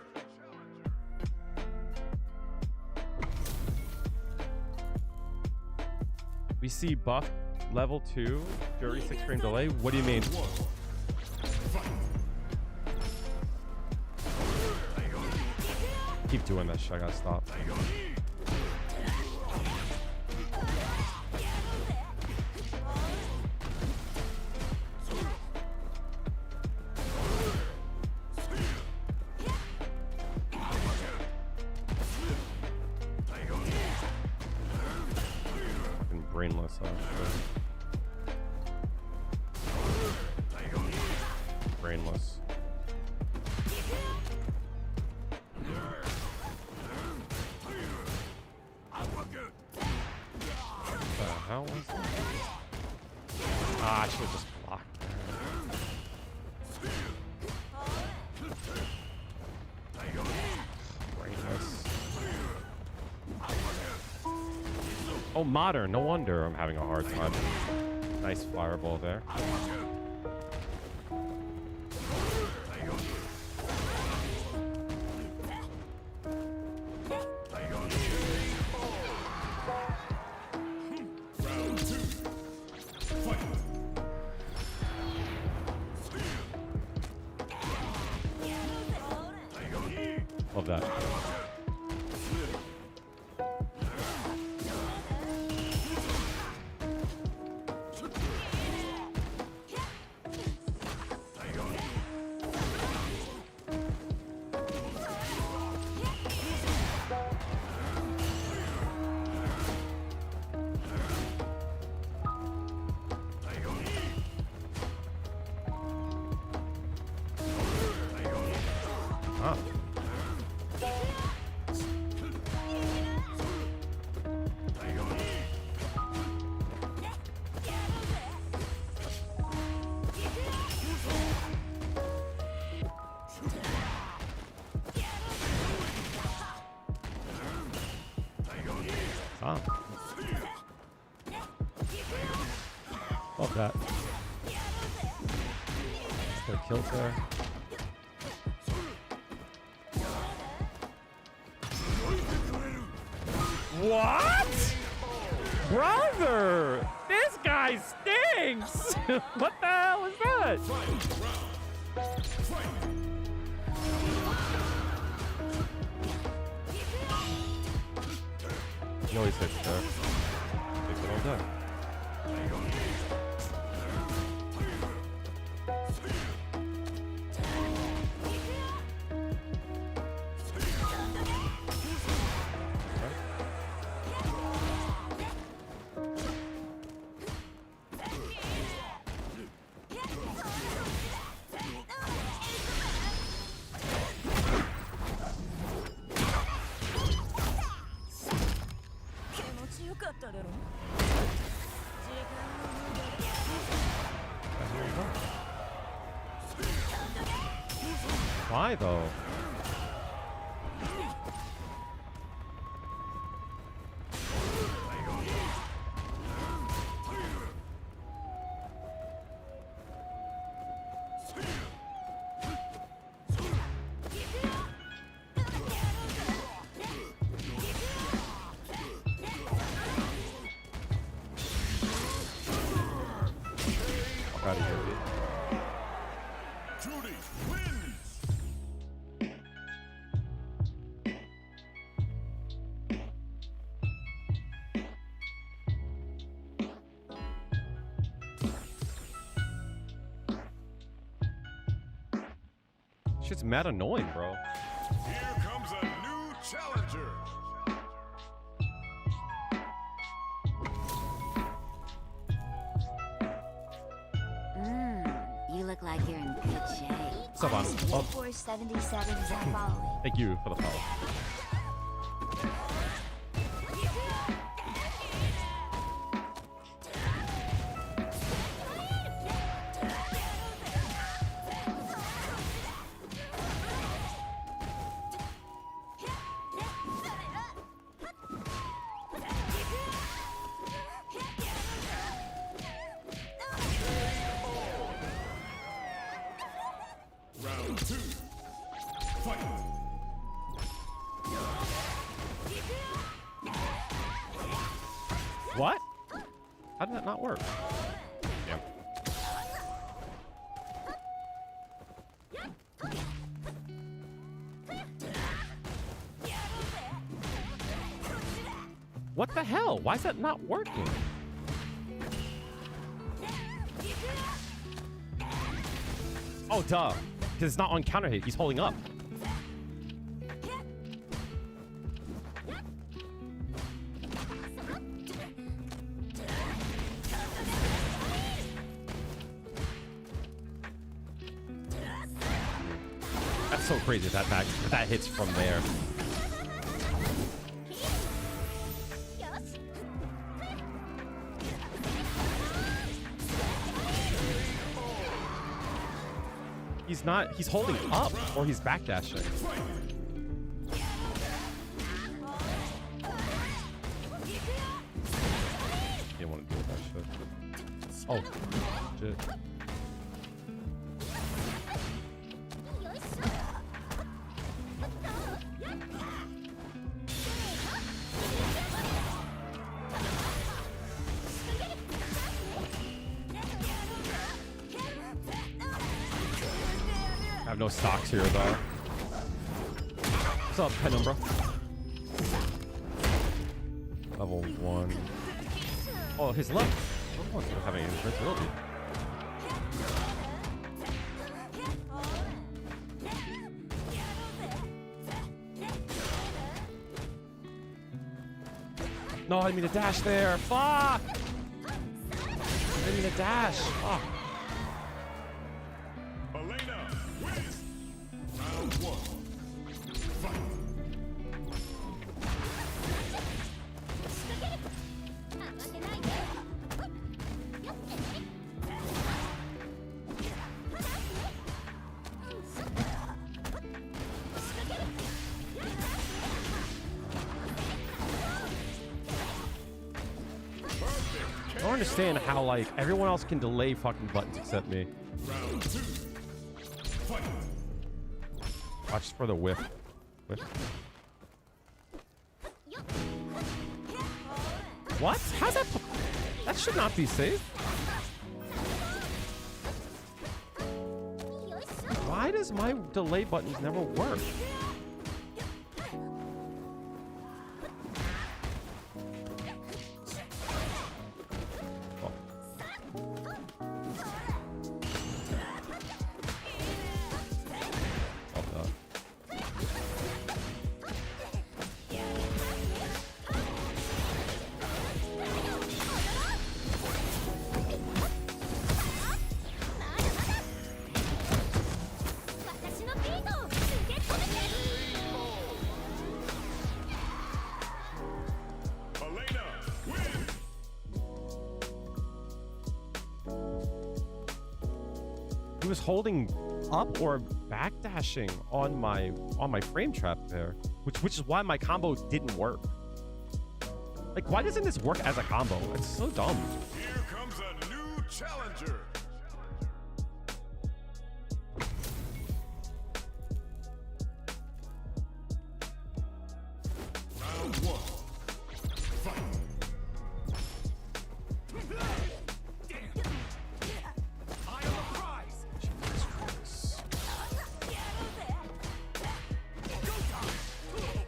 We see buff level 2, Juri 6 frame delay. What do you mean? Keep doing that shit. I gotta stop. Fucking brainless. Brainless. How was that? Ah, I should have just blocked there. Brainless. Oh, modern. No wonder I'm having a hard time. Nice fireball there. Love that. Ah. Ah. Love that. Just got killed there. What? Brother! This guy stinks! What the hell is that? He always hits there. Takes it all day. Why though? Out of here, dude. Juri wins. Shit's mad annoying, bro. Here comes a new challenger. You look like you're in good shape. What's up, Anna? Oh, 477 is that following? thank you for the follow. Round 2. Fight. What? How did that not work? Yeah. What the hell? Why is that not working? Oh, duh. Because it's not on counter hit. He's holding up. That's so crazy that hits from there. He's holding up or he's backdashing. Didn't want to deal with that shit. Oh, shit. I have no stocks here though. What's up, Penumbra? Level 1. Oh, his level 1 doesn't have any invincibility. No, I didn't mean to dash there. Fuck! I didn't mean to dash. Fuck. Round 1. Fight. I don't understand how, like, everyone else can delay fucking buttons except me. Round 2. Fight. Watch for the whiff. Whiff. What? How's that? That should not be safe. Why does my delay buttons never work? Oh. He was holding up or backdashing on my frame trap there, which is why my combo didn't work. Like, why doesn't this work as a combo? It's so dumb. Here comes a new challenger. Round one. Fight.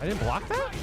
I didn't block that?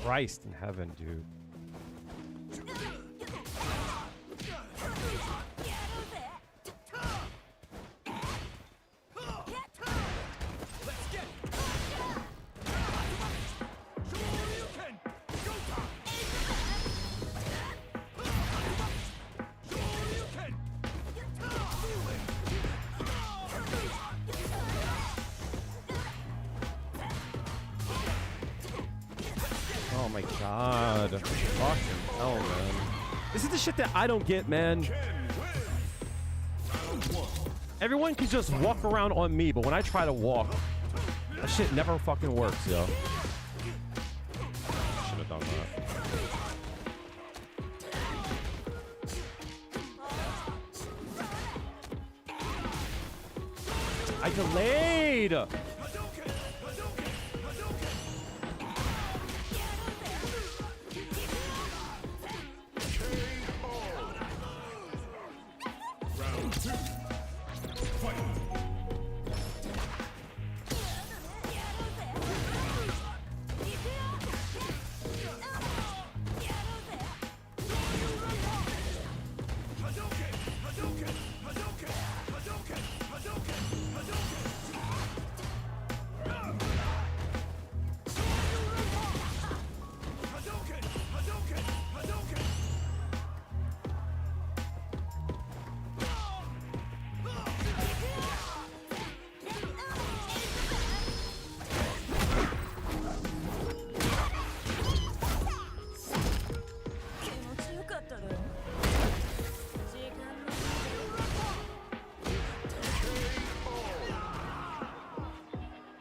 Christ in heaven, dude. Oh my god. Fucking hell, man. This is the shit that I don't get, man. Everyone can just walk around on me, but when I try to walk, that shit never fucking works, yo. Should have done that. I delayed!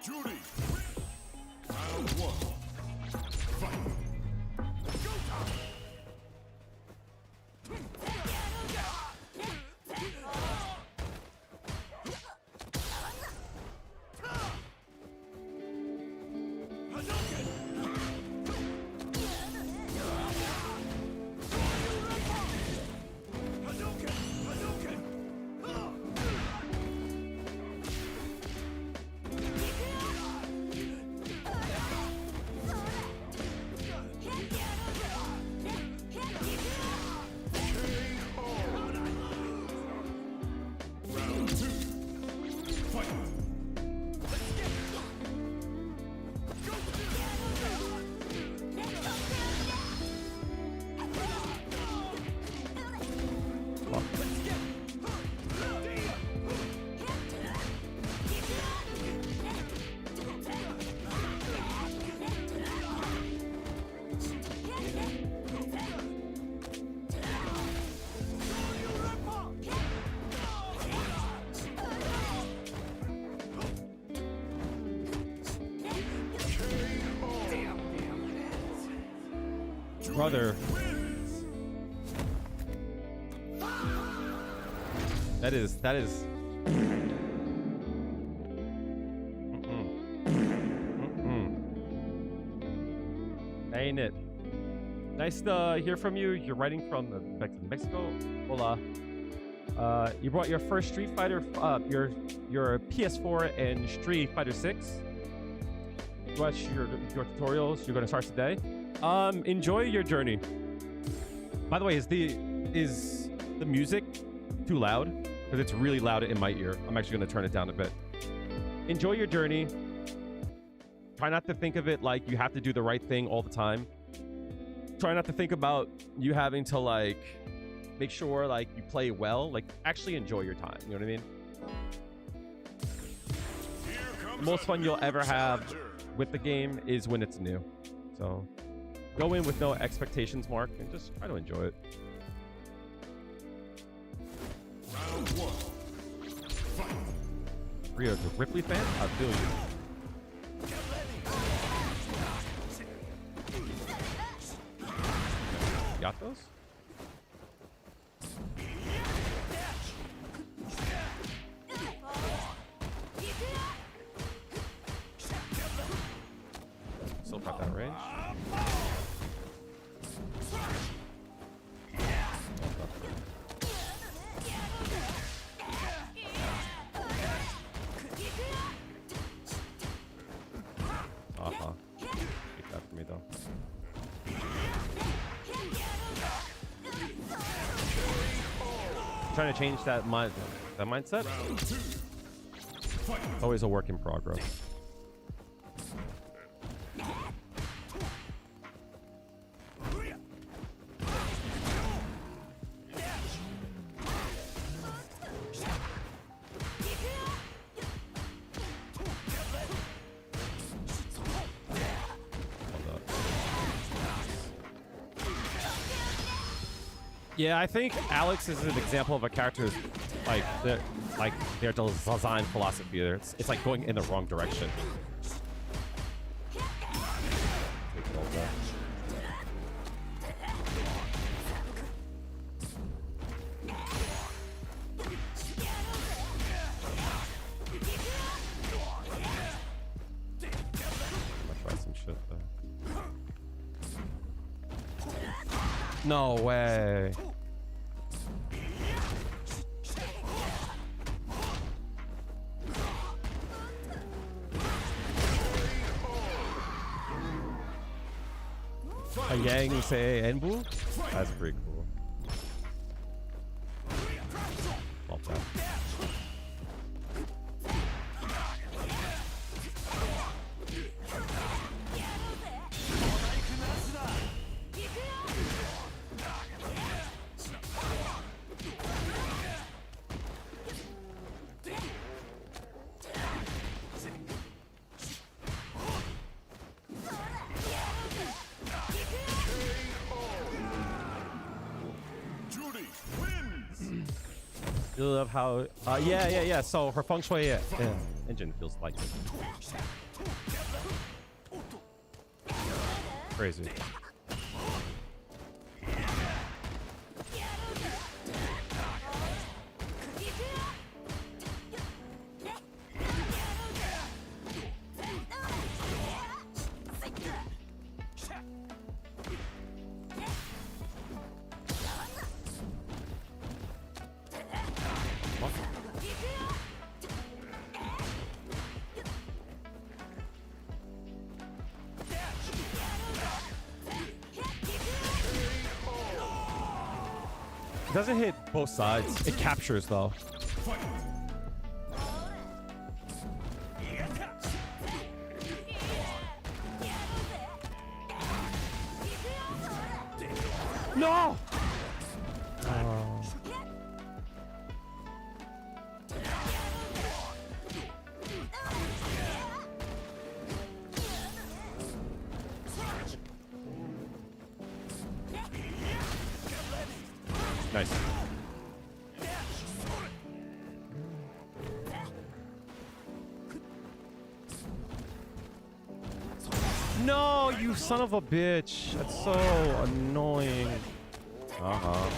Juri. Round one. Fight. Go time. Brother. That is. Ain't it? Nice to hear from you. You're writing from Mexico. Hola. You brought your first Street Fighter, your PS4 and Street Fighter 6. You watch your tutorials. You're gonna start today. Enjoy your journey. By the way, is the music too loud? Because it's really loud in my ear. I'm actually gonna turn it down a bit. Enjoy your journey. Try not to think of it like you have to do the right thing all the time. Try not to think about you having to like make sure like you play well. Like actually enjoy your time. You know what I mean? The most fun you'll ever have with the game is when it's new. So go in with no expectations, Mark, and just try to enjoy it. Round one. Fight. Rio's a Ripley fan? I feel you. Got those? Still got that range. Take that for me though. Trying to change that mindset. Always a work in progress. Yeah, I think Alex is an example of a character like their design philosophy. It's like going in the wrong direction. Try some shit though. No way. A Yang say Enbu? That's pretty cool. Love that. You love how, yeah. So her feng shui, yeah. Engine feels like it. Crazy. It doesn't hit both sides. It captures though. No! Oh. Nice. No, you son of a bitch. That's so annoying. Uh-huh.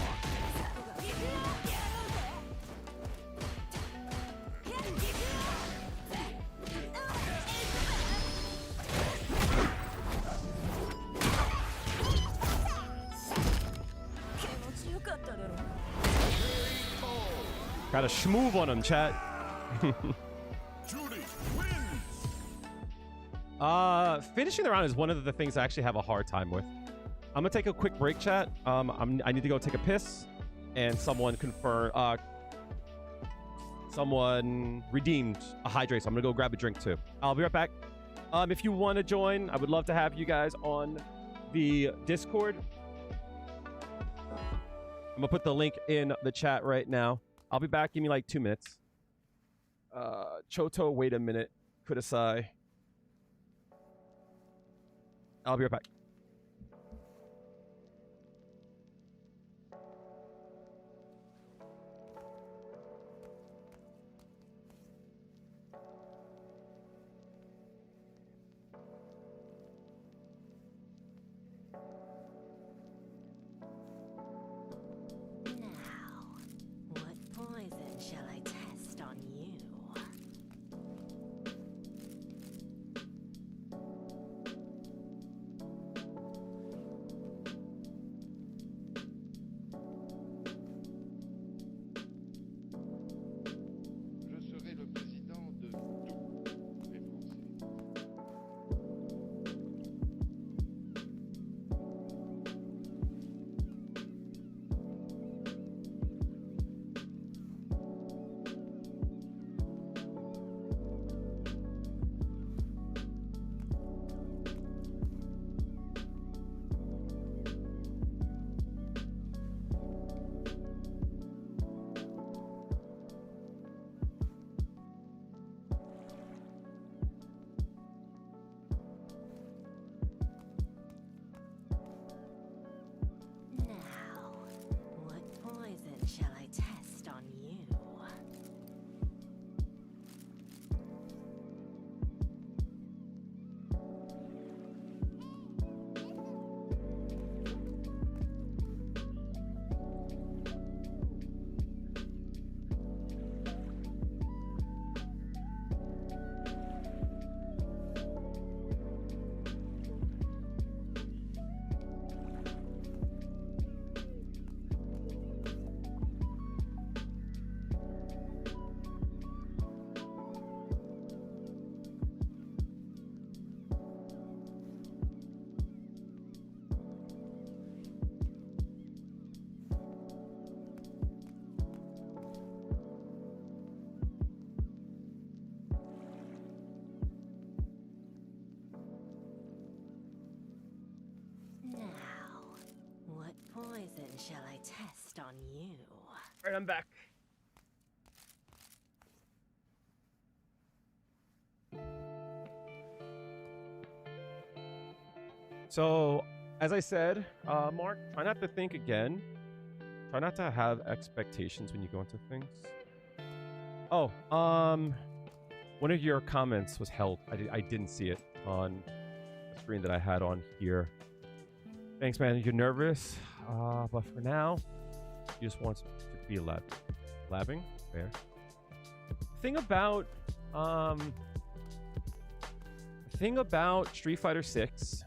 Got a schmoove on him, chat. Juri wins. Finishing the round is one of the things I actually have a hard time with. I'm gonna take a quick break, chat. I need to go take a piss, and someone someone redeemed a hydrate, so I'm gonna go grab a drink too. I'll be right back. If you want to join, I would love to have you guys on the Discord. I'm gonna put the link in the chat right now. I'll be back. Give me like 2 minutes. Choto, wait a minute. Kudasai. I'll be right back. Poison shall I test on you? All right, I'm back. So, as I said, Mark, try not to think again. Try not to have expectations when you go into things. Oh, one of your comments was held. I didn't see it on the screen that I had on here. Thanks, man. You're nervous, but for now, you just want to be a lab. Labbing? Fair. Thing about Street Fighter 6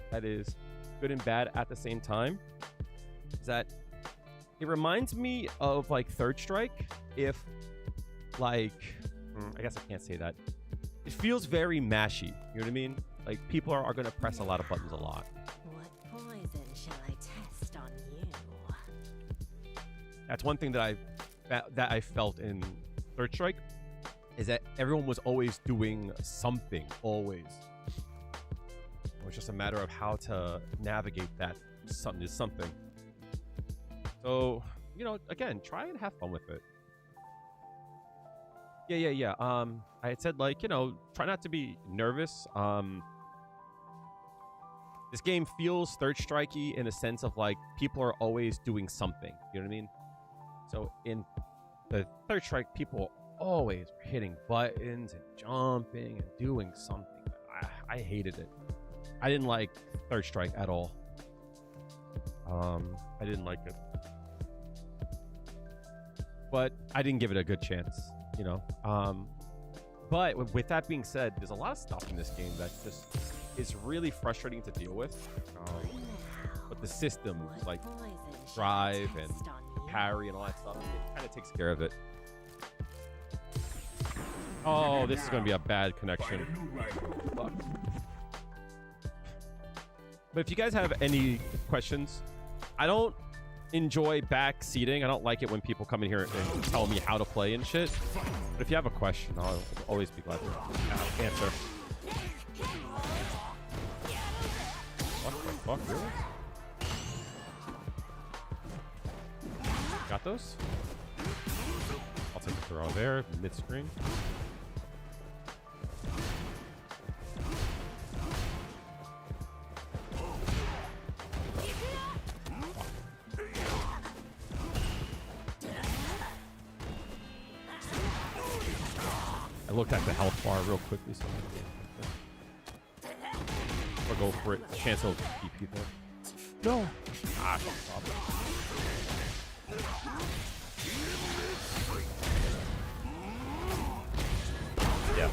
that is good and bad at the same time is that it reminds me of like Third Strike. If like, I guess I can't say that. It feels very mashy. You know what I mean? Like people are going to press a lot of buttons a lot. Poison shall I test on you? That's one thing that I felt in Third Strike is that everyone was always doing something, always. It was just a matter of how to navigate that something is something. So, you know, again, try and have fun with it. Yeah. I had said, like, you know, try not to be nervous. This game feels Third Strike-y in a sense of like people are always doing something. You know what I mean? So in the Third Strike, people always were hitting buttons and jumping and doing something. I hated it. I didn't like Third Strike at all. I didn't like it. But I didn't give it a good chance, you know? But with that being said, there's a lot of stuff in this game that just is really frustrating to deal with. But the systems like drive and parry and all that stuff, it kind of takes care of it. Oh, this is going to be a bad connection. Fuck. But if you guys have any questions, I don't enjoy backseating. I don't like it when people come in here and tell me how to play and shit. But if you have a question, I'll always be glad to answer. What the fuck, really? Got those? I'll take the throw there, mid-screen. I looked at the health bar real quickly, so or go for it. Chance of DP there. No. Ah, stop. Yeah.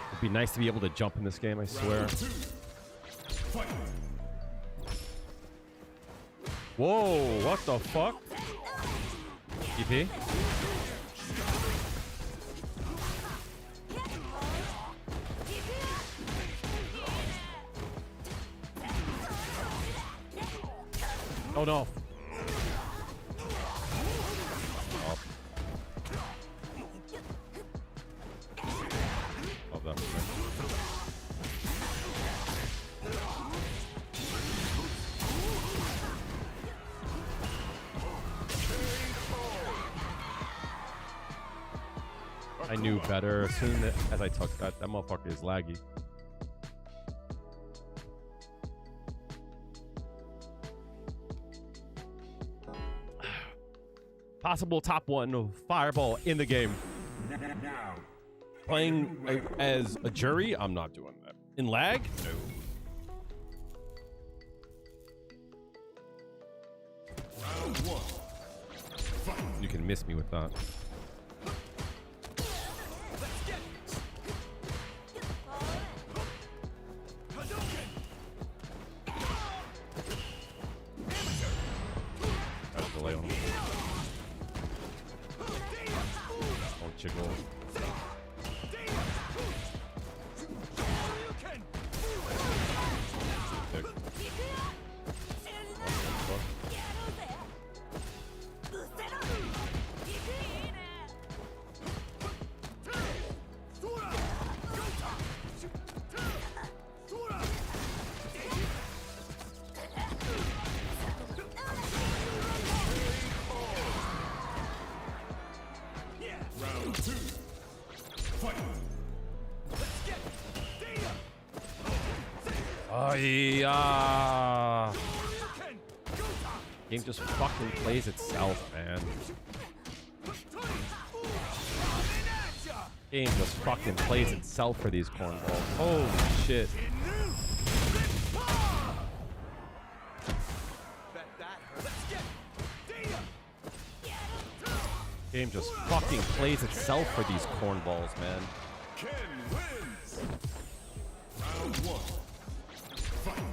It'd be nice to be able to jump in this game, I swear. Whoa, what the fuck? EP? Oh no. Oh. Love that. I knew better as soon as I took that. That motherfucker is laggy. Possible top one fireball in the game. Playing as a Juri, I'm not doing that. In lag? No. You can miss me with that. That's delay on. Don't jiggle. Oh yeah. Game just fucking plays itself, man. Game just fucking plays itself for these cornballs. Holy shit. Game just fucking plays itself for these cornballs, man. Ken wins. Round one. Fight.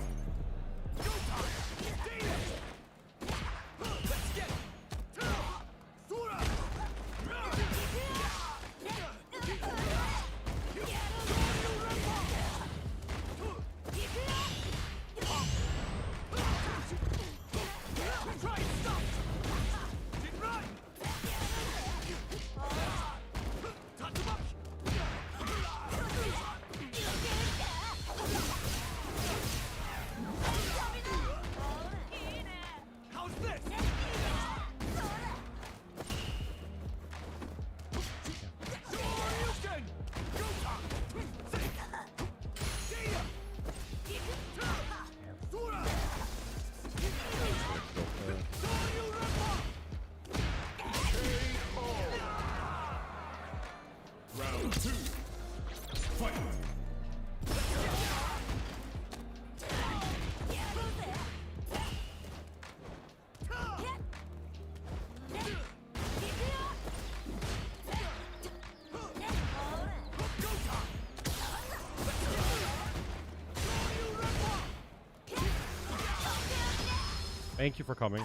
Thank you for coming.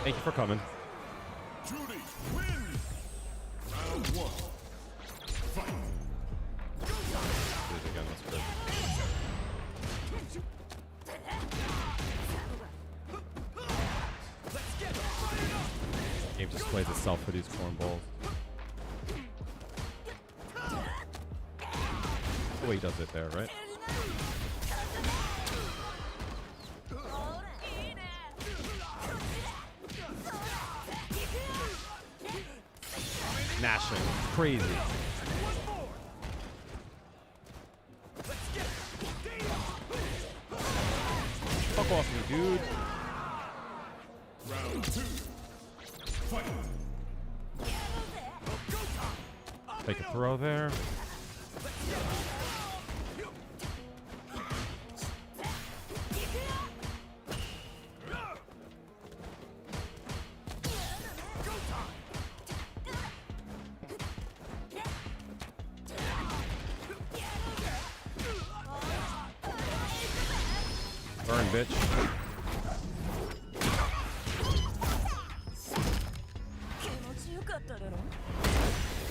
Thank you for coming. Juri wins. Round 1. Fight. Do it again. That's good. Game just plays itself for these cornballs. The way he does it there, right? Gnashing. Crazy. Fuck off me, dude. Round 2. Fight. Take a throw there. Burn, bitch.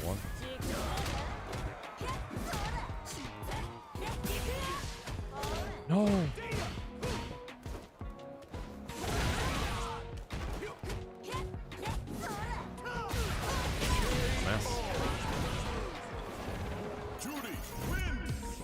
One. No. Mess. Juri wins.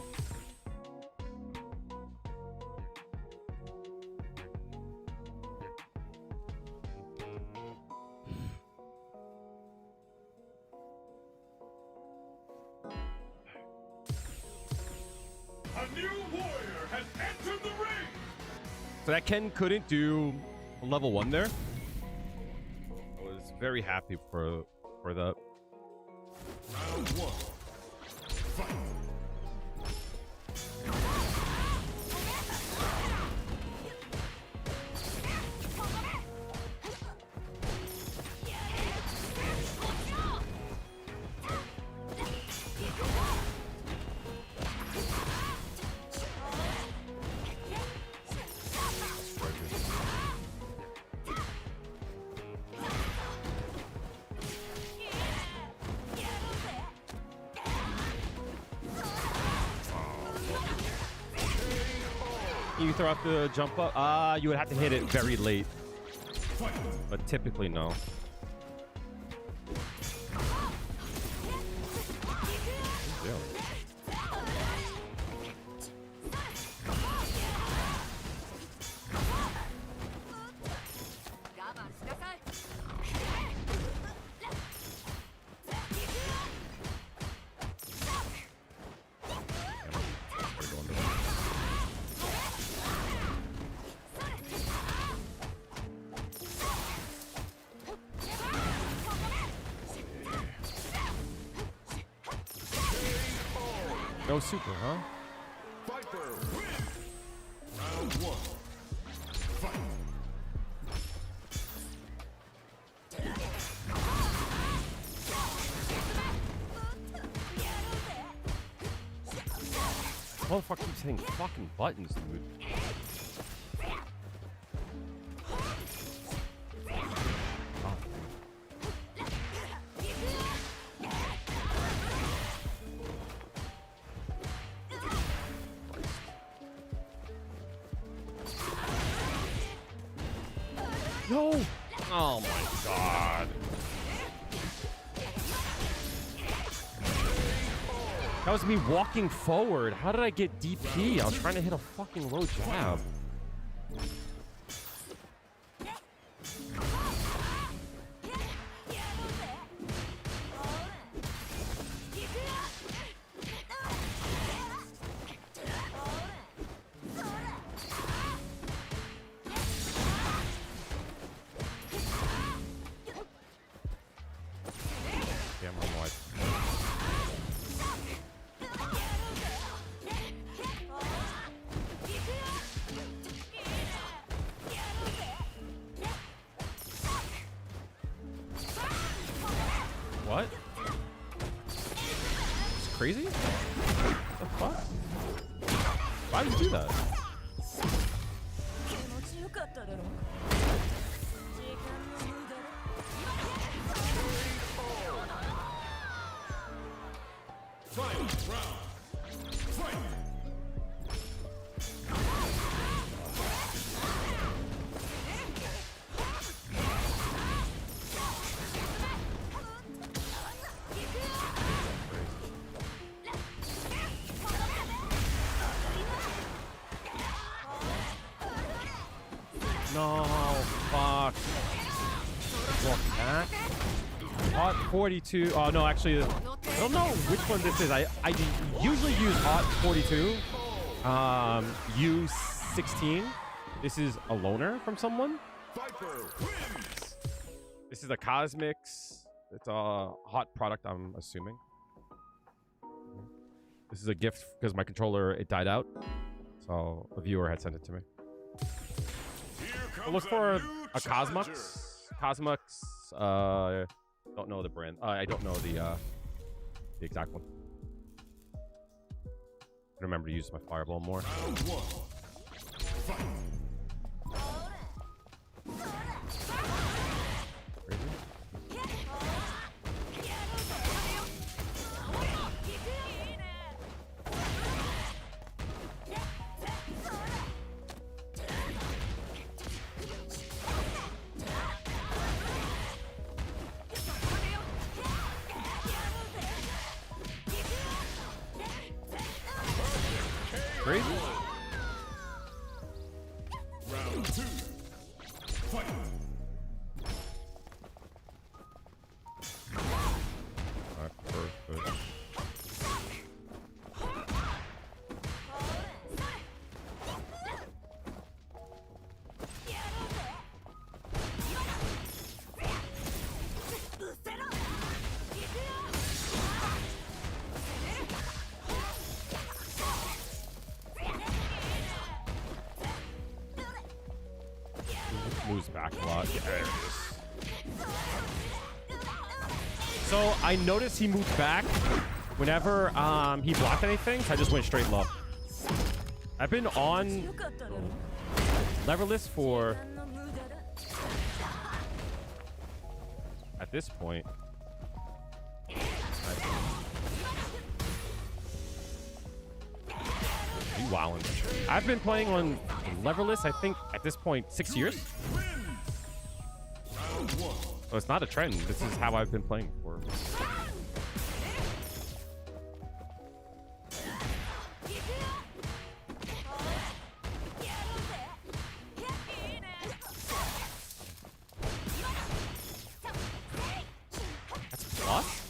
A new warrior has entered the ring. So that Ken couldn't do level 1 there. I was very happy for that. Round 1. Fight. You throw out the jump up? You would have to hit it very late. But typically, no. No super, huh? Viper wins. Round 1. Fight. Motherfucker keeps hitting fucking buttons, dude. No! Oh my god. That was me walking forward. How did I get DP? I was trying to hit a fucking low jab. Damn, I'm wide. What? It's crazy? What the fuck? Why would you do that? Final round. Fight. No, fuck. Walk back. Hot 42. Oh no, actually, I don't know which one this is. I usually use Hot 42. U16. This is a loner from someone. Viper wins. This is a Cosmix. It's a hot product, I'm assuming. This is a gift because my controller, it died out. So a viewer had sent it to me. I'll look for a Cosmux. Cosmux. Don't know the brand. I don't know the exact one. I remember to use my fireball more. Round one. Fight. Crazy. Round two. Fight. Alright, perfect. Moves back a lot. Yeah, there it is. So I noticed he moved back whenever he blocked anything, so I just went straight low. I've been on leverless for, at this point, you wowing. I've been playing on leverless, I think, at this point, 6 years. So it's not a trend. This is how I've been playing for. That's plus?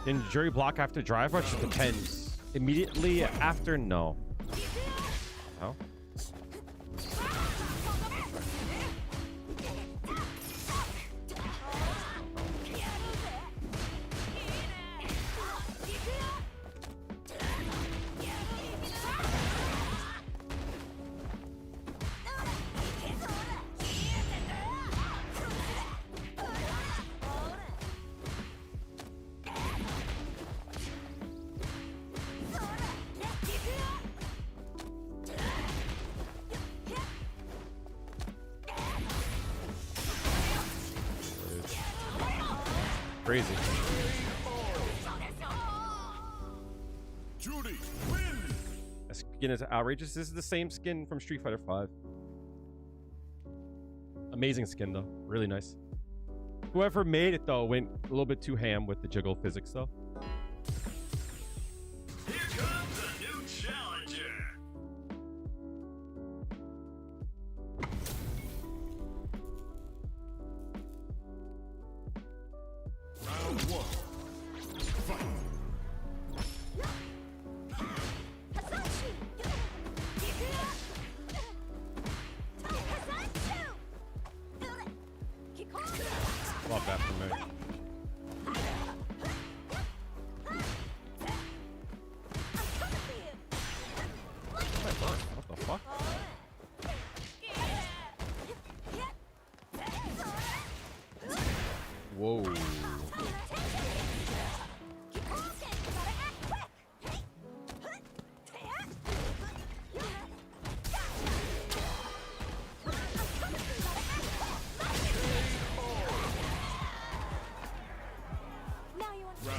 Can Juri block after drive rush? It depends. Immediately after, no. No? Crazy. Juri wins. That skin is outrageous. This is the same skin from Street Fighter 5. Amazing skin though. Really nice. Whoever made it though went a little bit too ham with the jiggle physics though. Here comes a new challenger. Round one. Fight. Love that for me. What the fuck?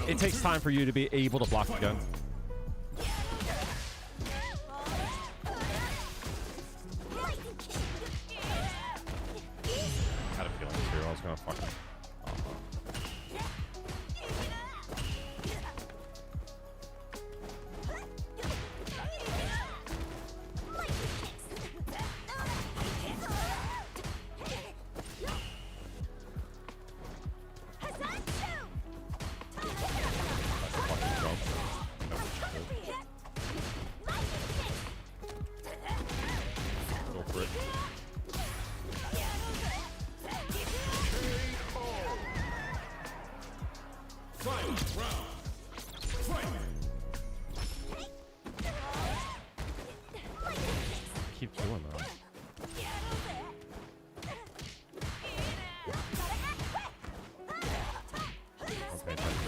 it takes time for you to be able to block again. Had a feeling too. I was gonna fucking. Go for it. Keep doing that. Okay, fine.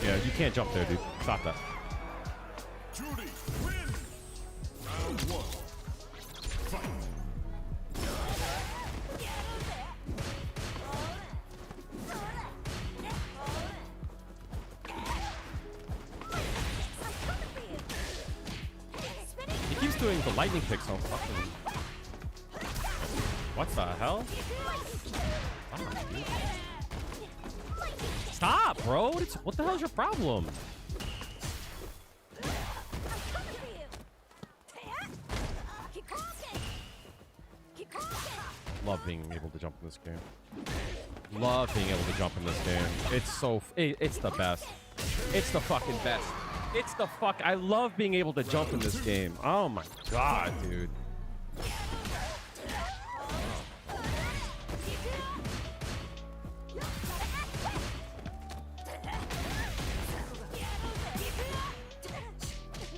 Yeah, you can't jump there, dude. Stop that. Juri wins. Round 1. Fight. He keeps doing the lightning kick so fucking. What the hell? Stop, dude. Stop, bro. What the hell's your problem? Love being able to jump in this game. Love being able to jump in this game. It's so. It's the best. It's the fucking best. It's the fuck. I love being able to jump in this game. Oh my god, dude.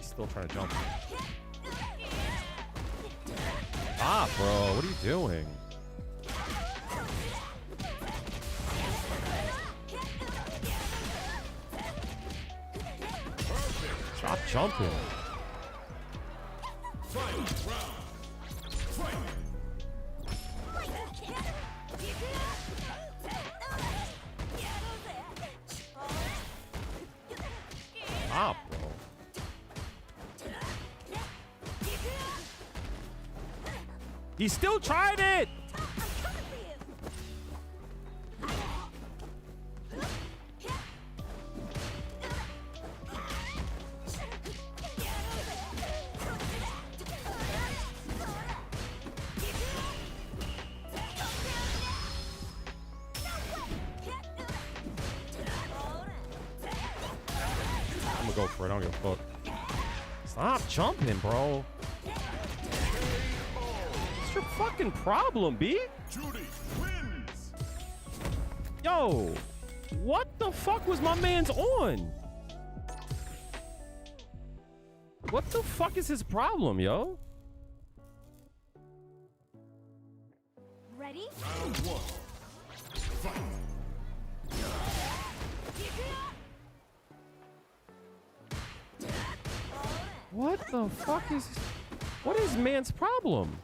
Still trying to jump. Ah, bro. What are you doing? Stop jumping. Stop, bro. He still tried it. I'm gonna go for it. I don't give a fuck. Stop jumping, bro. What's your fucking problem, B? Juri wins. Yo, what the fuck was my man's on? What the fuck is his problem, yo? Ready? Round 1. Fight. What the fuck is... What is man's problem?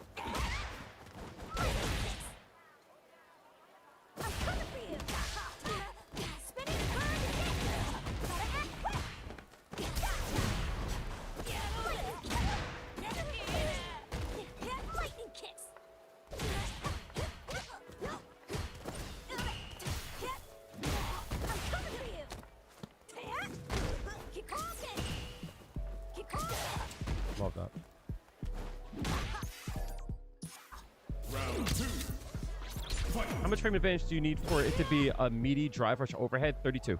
Love that. Round 2. Fight. How much frame advantage do you need for it to be a meaty drive rush overhead? 32.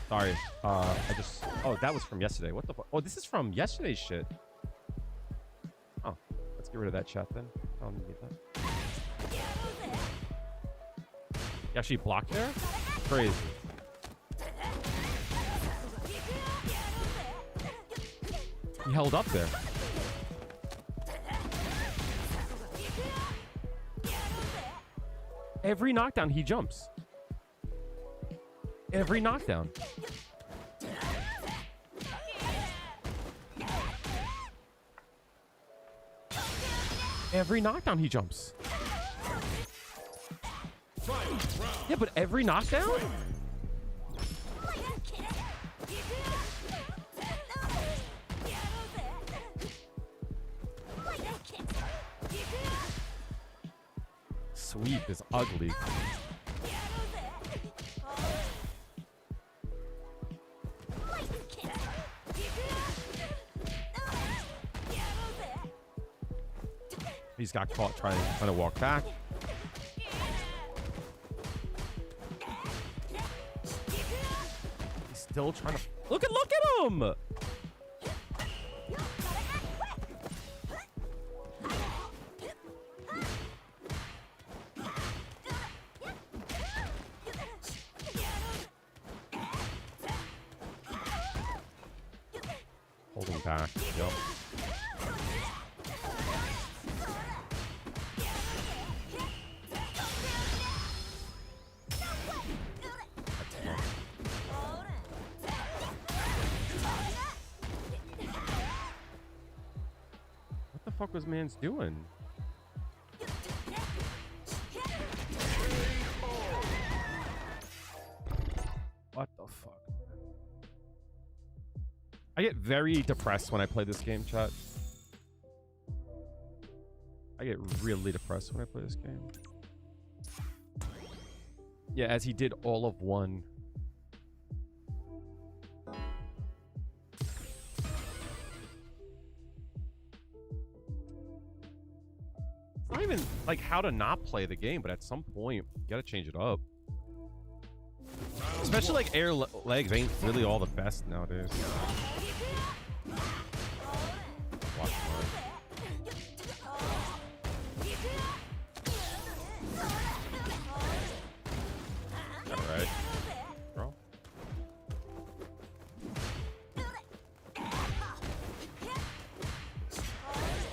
Sorry. I just... Oh, that was from yesterday. What the fuck? Oh, this is from yesterday's shit. Oh, let's get rid of that chat then. I don't need that. You actually blocked there? Crazy. He held up there. Every knockdown, he jumps. Every knockdown. Every knockdown, he jumps. Yeah, but every knockdown? Sweep is ugly. He's got caught trying to walk back. He's still trying to look at him. Holding back. Yep. What the fuck was man's doing? What the fuck? I get very depressed when I play this game, chat. I get really depressed when I play this game. Yeah, as he did all of one. It's not even like how to not play the game, but at some point, you gotta change it up. Especially like air legs ain't really all the best nowadays. Watch mine. Alright. Bro.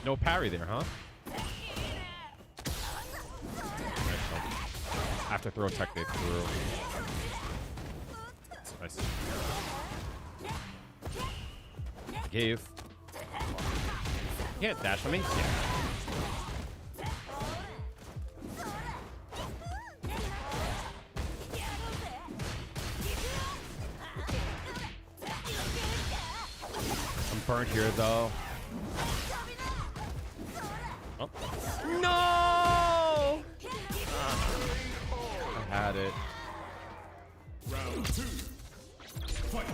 No parry there, huh? I have to throw technique through. Nice. I gave. You can't dash on me? Yeah. I'm burnt here, though. Oh. No! I had it. Round 2. Fight.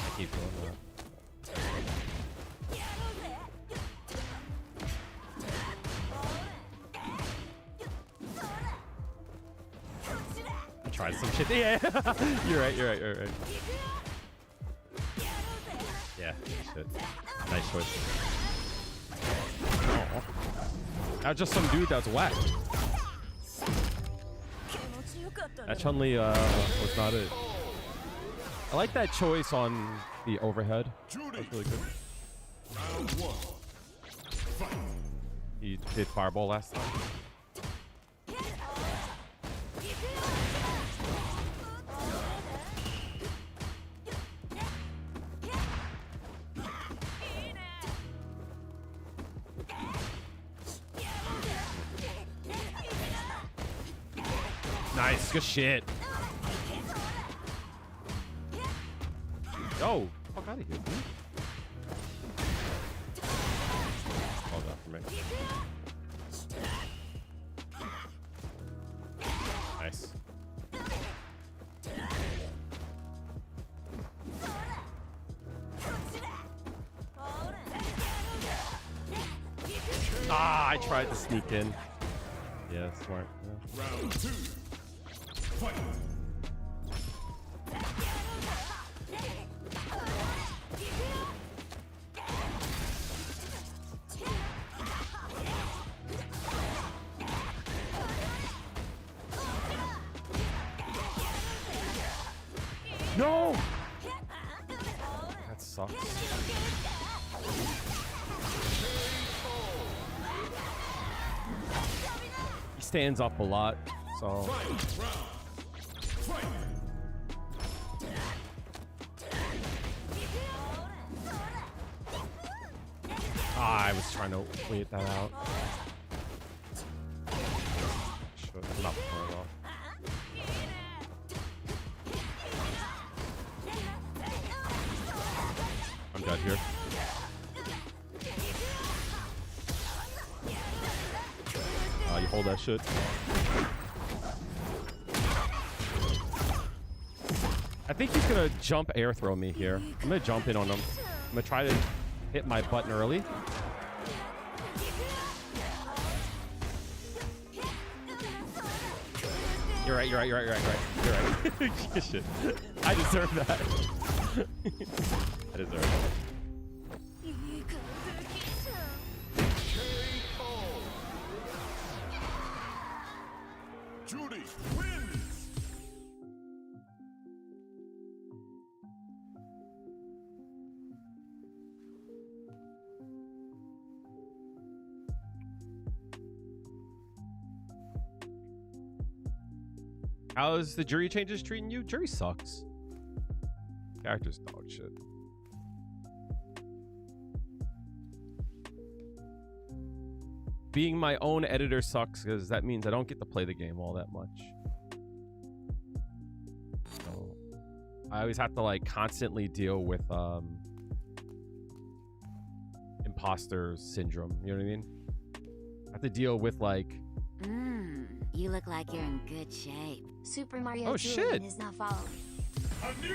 I keep doing that. Tried some shit. Yeah, you're right. Yeah, shit. Nice choice. Oh. That was just some dude that's whack. That Chun-Li was not it. I like that choice on the overhead. That's really good. Round 1. Fight. He did fireball last time. Nice, good shit. Yo, fuck out of here, dude. Hold that for me. Nice. Ah, I tried to sneak in. Yeah, smart. Yeah. Round 2. Fight. No! That sucks. He stands up a lot, so... I was trying to wait that out. Should not pull it off. I'm dead here. You hold that shit. I think he's gonna jump air throw me here. I'm gonna jump in on him. I'm gonna try to hit my button early. You're right. Shit. I deserve that. I deserve it. Juri wins. How's the Juri changes treating you? Juri sucks. Character's dog shit. Being my own editor sucks because that means I don't get to play the game all that much. So I always have to like constantly deal with imposter syndrome. You know what I mean? I have to deal with like. You look like you're in good shape. Super Mario Oh, Julian shit. is not following.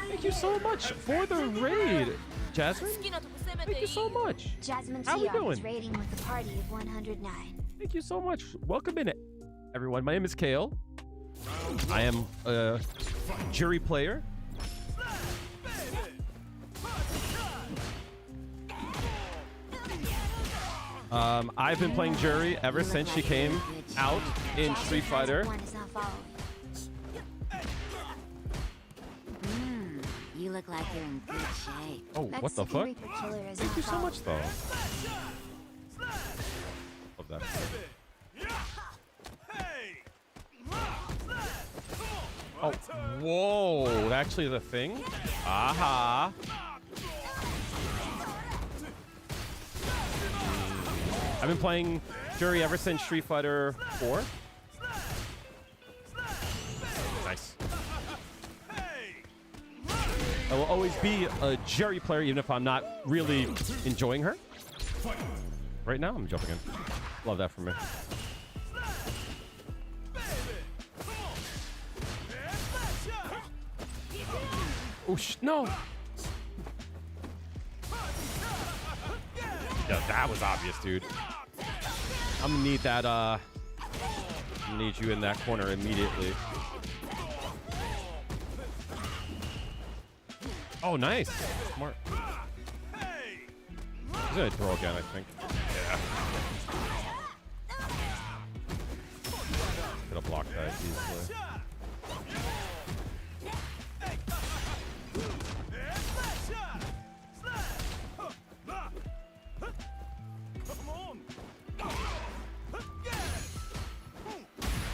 Thank you so much for the raid, Jasmine. Thank you so much. Jasmine How we TR doing? is rating with a party of 109. Thank you so much. Welcome in, everyone. My name is Kale. I am a Juri player. I've been playing Juri ever since she came out in Street Fighter. You look like you're in good shape. Oh, what the fuck? Thank you so much, though. Love that. Oh, whoa! Actually, the thing. Aha! I've been playing Juri ever since Street Fighter 4. Nice. I will always be a Juri player, even if I'm not really enjoying her. Right now, I'm jumping in. Love that for me. Oh, no! Yeah, that was obvious, dude. I'm gonna need that, I'm gonna need you in that corner immediately. Oh, nice. Smart. He's gonna throw again, I think. Yeah. Could have blocked that easily.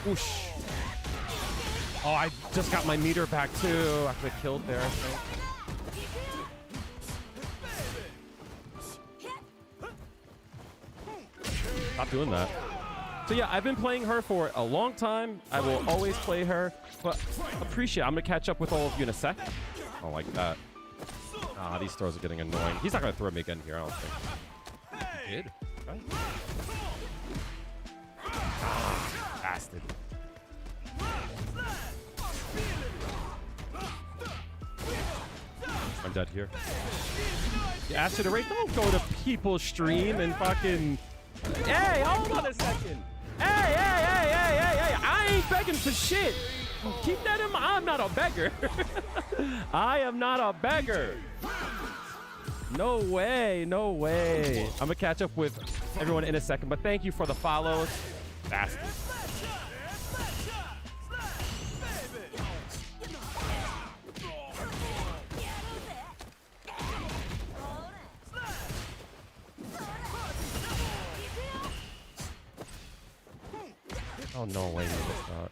Whoosh. Oh, I just got my meter back too. I could have killed there, I think. Stop doing that. So yeah, I've been playing her for a long time. I will always play her, but appreciate it. I'm gonna catch up with all of you in a sec. I don't like that. Ah, these throws are getting annoying. He's not gonna throw me again here, I don't think. He did. Okay. Ah, bastard. I'm dead here. You asked her to rate. Don't go to people's stream and fucking. Hey, hold on a second. Hey. I ain't begging for shit. Keep that in mind. I'm not a beggar. I am not a beggar. No way. I'm gonna catch up with everyone in a second, but thank you for the follows. Bastard. Oh, no way. You missed that.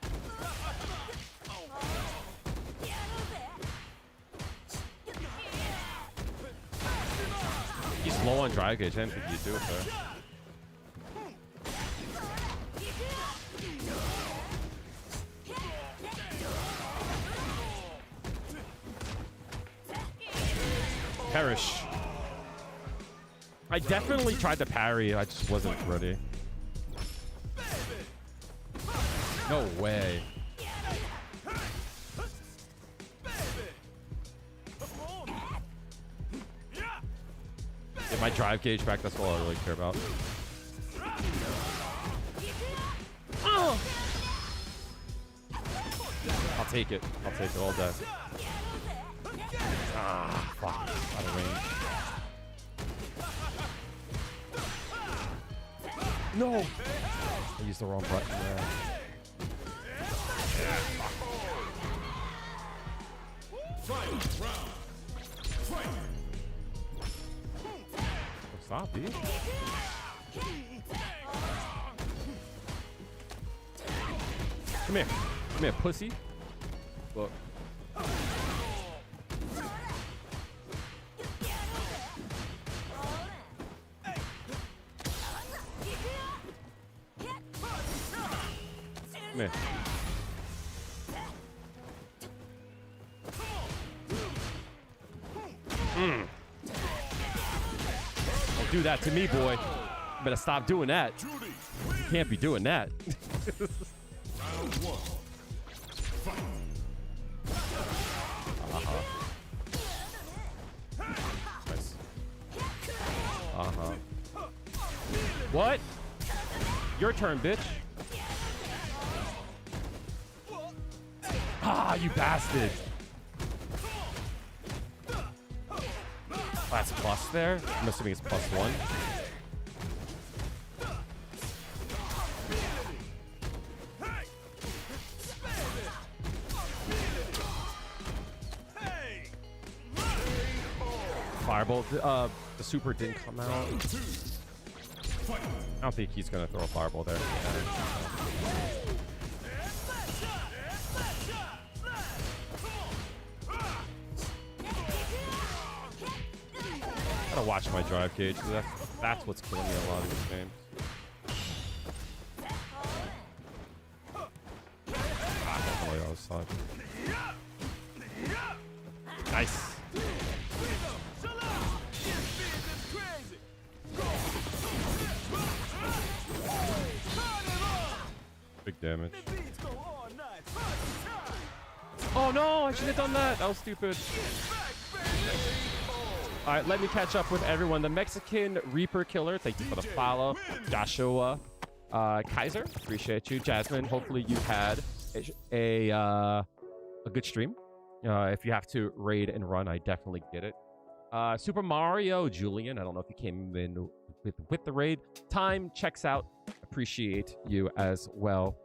He's low on drive gauge. I didn't think you'd do it there. Perish. I definitely tried to parry. I just wasn't ready. No way. Get my drive gauge back. That's all I really care about. Oh! I'll take it. I'll take it all day. Ah, fuck. Out of range. No! I used the wrong button there. Stop, dude. Come here. Come here, pussy. Look. Come here. Don't do that to me, boy. You better stop doing that. You can't be doing that. Nice. What? Your turn, bitch. Ah, you bastard. That's plus there. I'm assuming it's +1. Fireball. The super didn't come out. I don't think he's gonna throw a fireball there. I gotta watch my drive gauge. That's what's killing me a lot of these games. Oh, yeah, I was fine. Nice. Big damage. Oh no, I should have done that. That was stupid. All right, let me catch up with everyone. The Mexican Reaper Killer, thank you for the follow. Joshua Kaiser, appreciate you. Jasmine, hopefully you had a good stream. If you have to raid and run, I definitely get it. Super Mario Julian, I don't know if you came in with the raid. Time checks out. Appreciate you as well.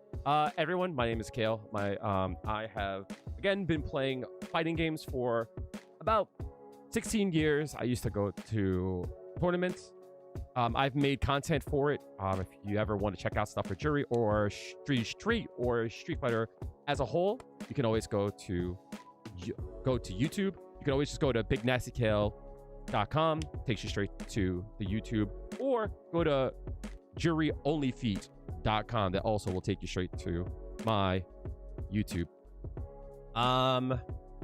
Everyone, my name is Kale. I have again been playing fighting games for about 16 years. I used to go to tournaments. I've made content for it. If you ever want to check out stuff for Juri or Street or Street Fighter as a whole, you can always go to YouTube. You can always just go to bignastykale.com. Takes you straight to the YouTube, or go to JuriOnlyFeet.com. That also will take you straight to my YouTube. And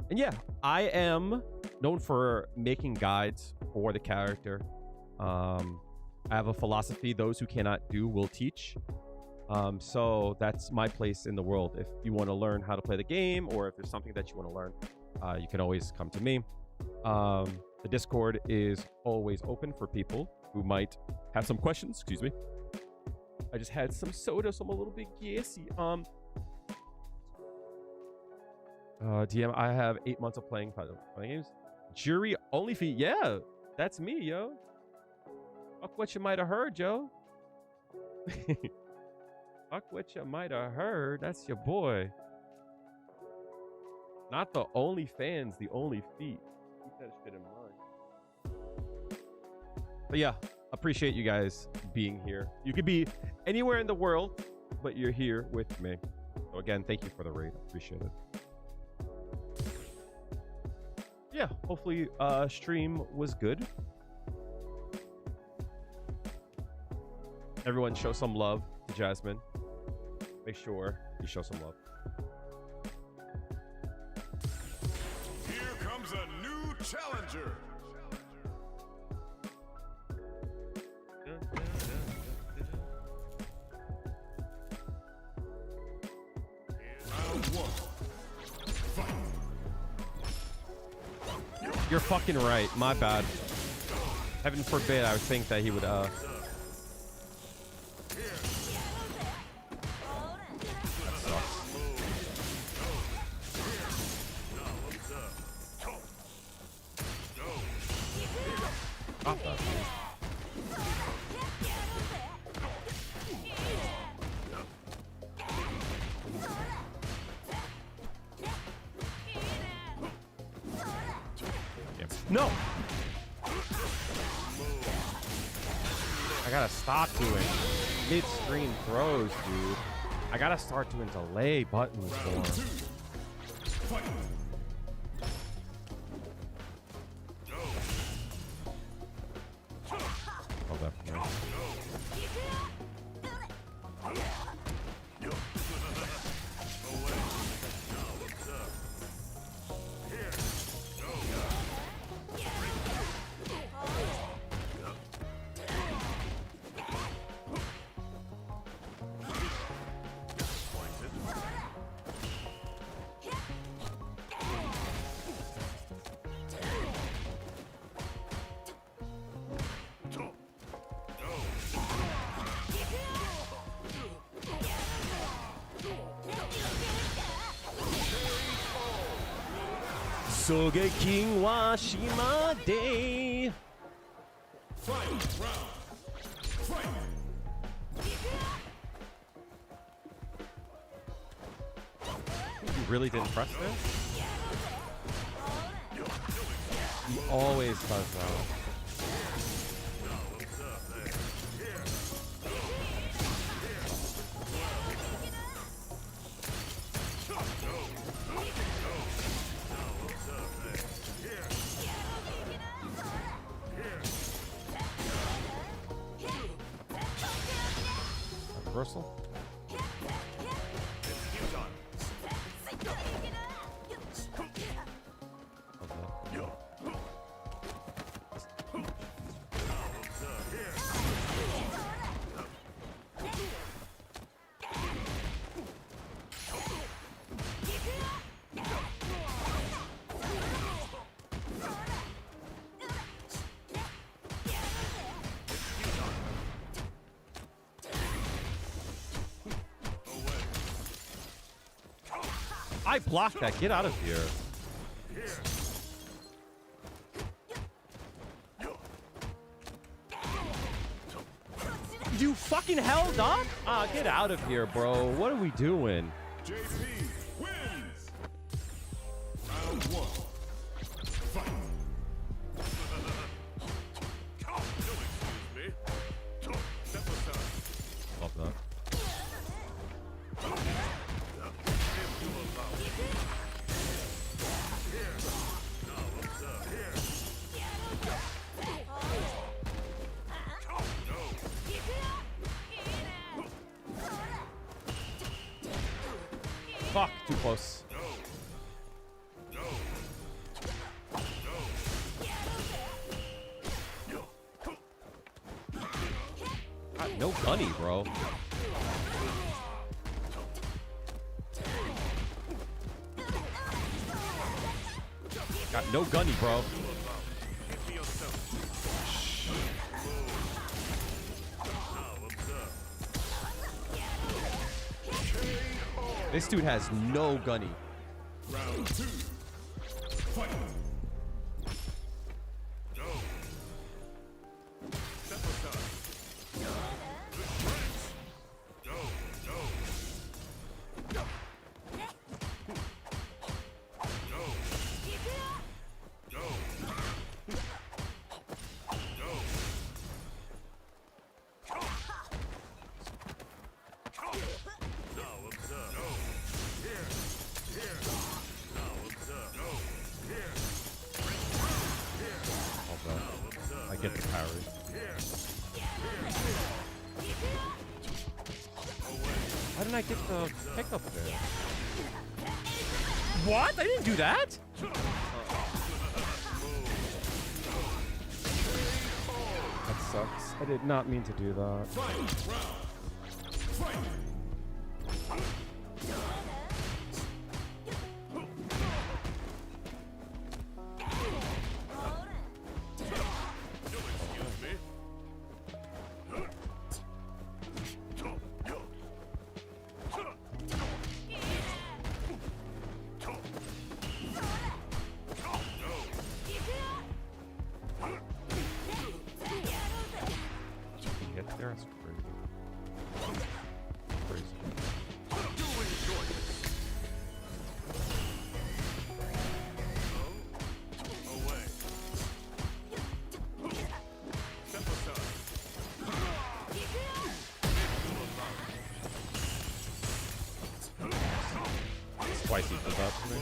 yeah, I am known for making guides for the character. I have a philosophy: those who cannot do will teach. So that's my place in the world. If you want to learn how to play the game, or if there's something that you want to learn, you can always come to me. The Discord is always open for people who might have some questions. Excuse me. I just had some soda, so I'm a little bit gassy. DM, I have 8 months of playing games. Juri OnlyFeet, yeah, that's me, yo. Fuck what you might have heard, yo. Fuck what you might have heard. That's your boy. Not the OnlyFans, the OnlyFeet. Keep that shit in mind. But yeah, appreciate you guys being here. You could be anywhere in the world, but you're here with me. So again, thank you for the raid. Appreciate it. Yeah, hopefully stream was good. Everyone show some love to Jasmine. Make sure you show some love. Here comes a new challenger. Round one. Fight. You're fucking right. My bad. Heaven forbid I would think that he would that sucks. Stop that, please. No! I gotta stop doing mid-screen throws, dude. I gotta start doing delay buttons more. Oh, definitely. Sogeking wa shimade. You really didn't press this? He always does that. Reversal? I blocked that. Get out of here. You fucking held up? Ah, get out of here, bro. What are we doing? JP wins. Round one. Fight. Excuse me. Step aside. Love that. Fuck, too close. God, no gunny, bro. Got no gunny, bro. This dude has no gunny. Round two. Fight. Step aside. Why didn't I get the pickup there? What? I didn't do that? That sucks. I did not mean to do that. There, that's crazy. Crazy. Twice he did that to me.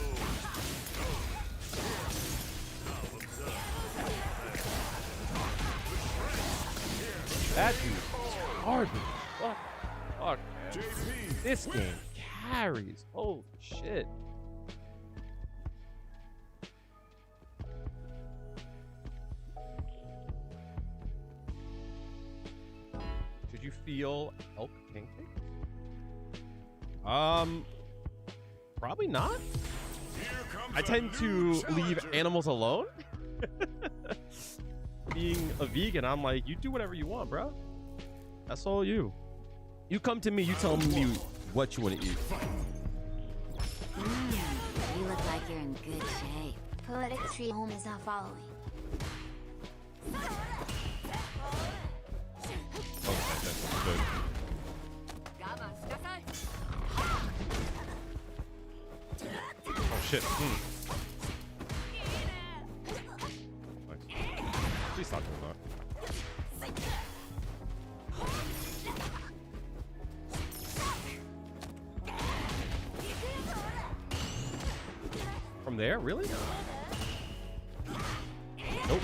That dude is hard. Fuck. This game carries. Holy shit. Did you feel elk pancakes? Probably not. I tend to leave animals alone. Being a vegan, I'm like, you do whatever you want, bro. That's all you. You come to me, you tell me what you want to eat. You look like you're in good shape. Poetic tree home is our following. Okay, that's good. Oh shit. Nice. Please stop doing that. From there? Really? Nope.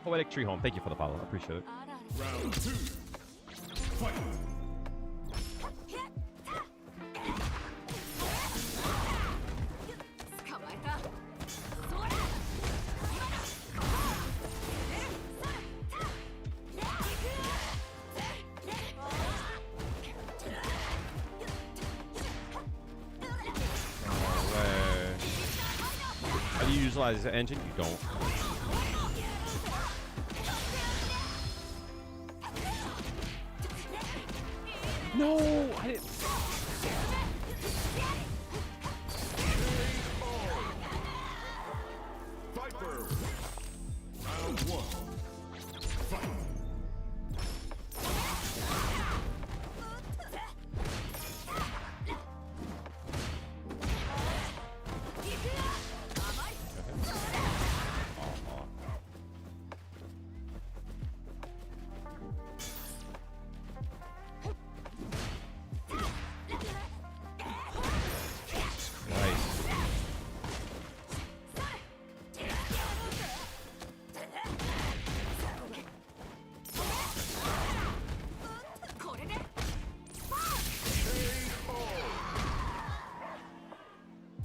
Poetic Tree Home, thank you for the follow. I appreciate it. Round 2. Fight. How do you utilize the engine? You don't. No, I didn't. Viper. Round 1. Fight.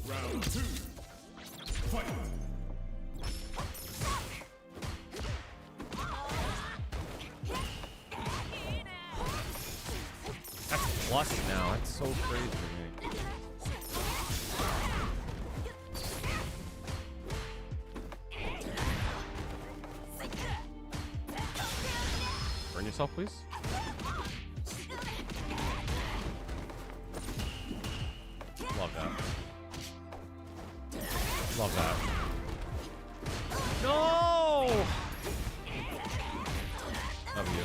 Round 2. Fight. That's plus now. That's so crazy to me. Burn yourself, please. Love that. Love that. No! Love you.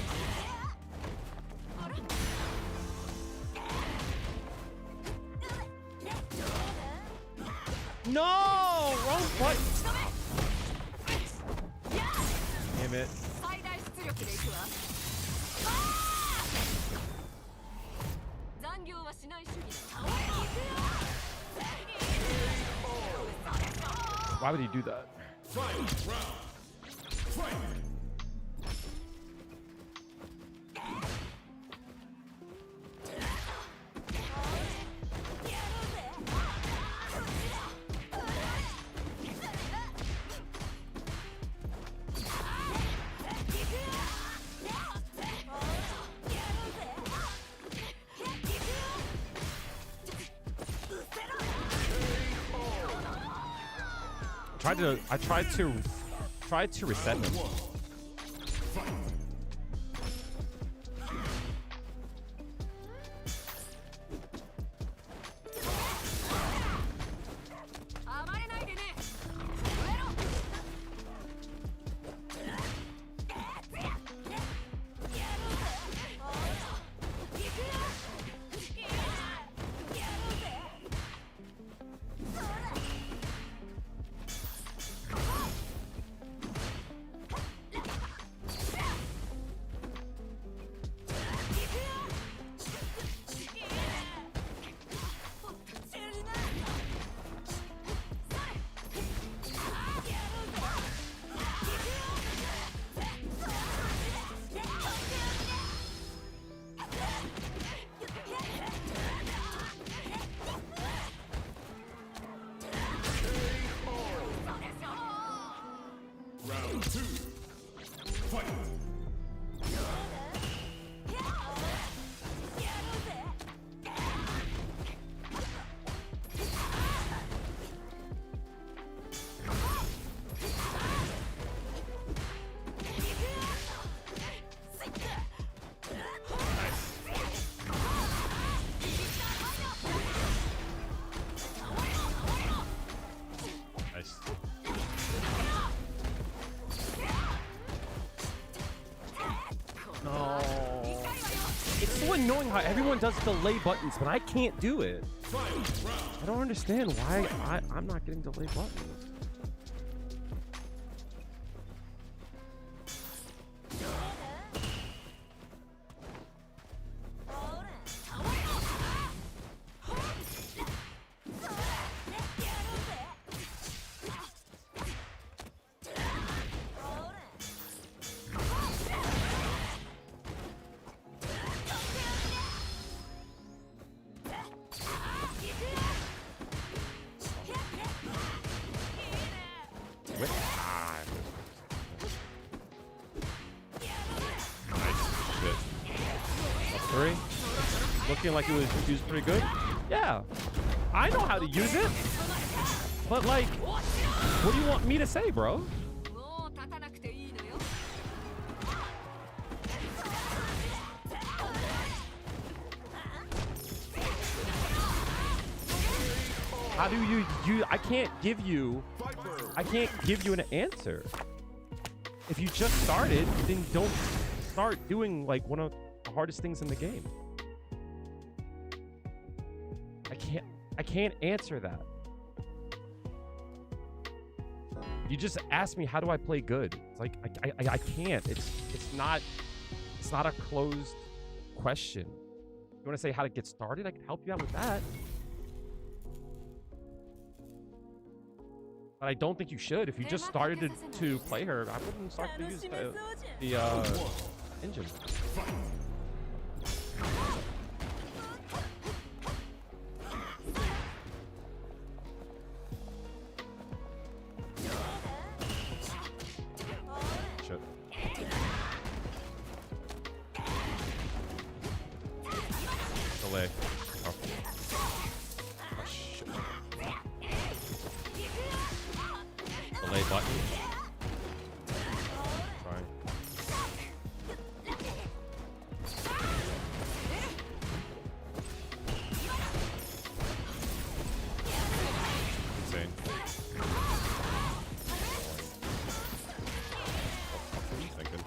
No! Oh, wrong button. Damn it. Why would he do that? I tried to reset him. Annoying how everyone does delay buttons, but I can't do it. I don't understand why I'm not getting delay buttons. Looking like it was used pretty good. Yeah, I know how to use it, but like, what do you want me to say, bro? How do you I can't give you an answer. If you just started, then don't start doing like one of the hardest things in the game. I can't answer that. You just asked me how do I play good. It's like I can't. It's not a closed question. You want to say how to get started? I can help you out with that. But I don't think you should. If you just started to play her, I wouldn't start to use the engine. Delay. Oh. Oh, shit. Delay button. Fine. Insane. What are you thinking?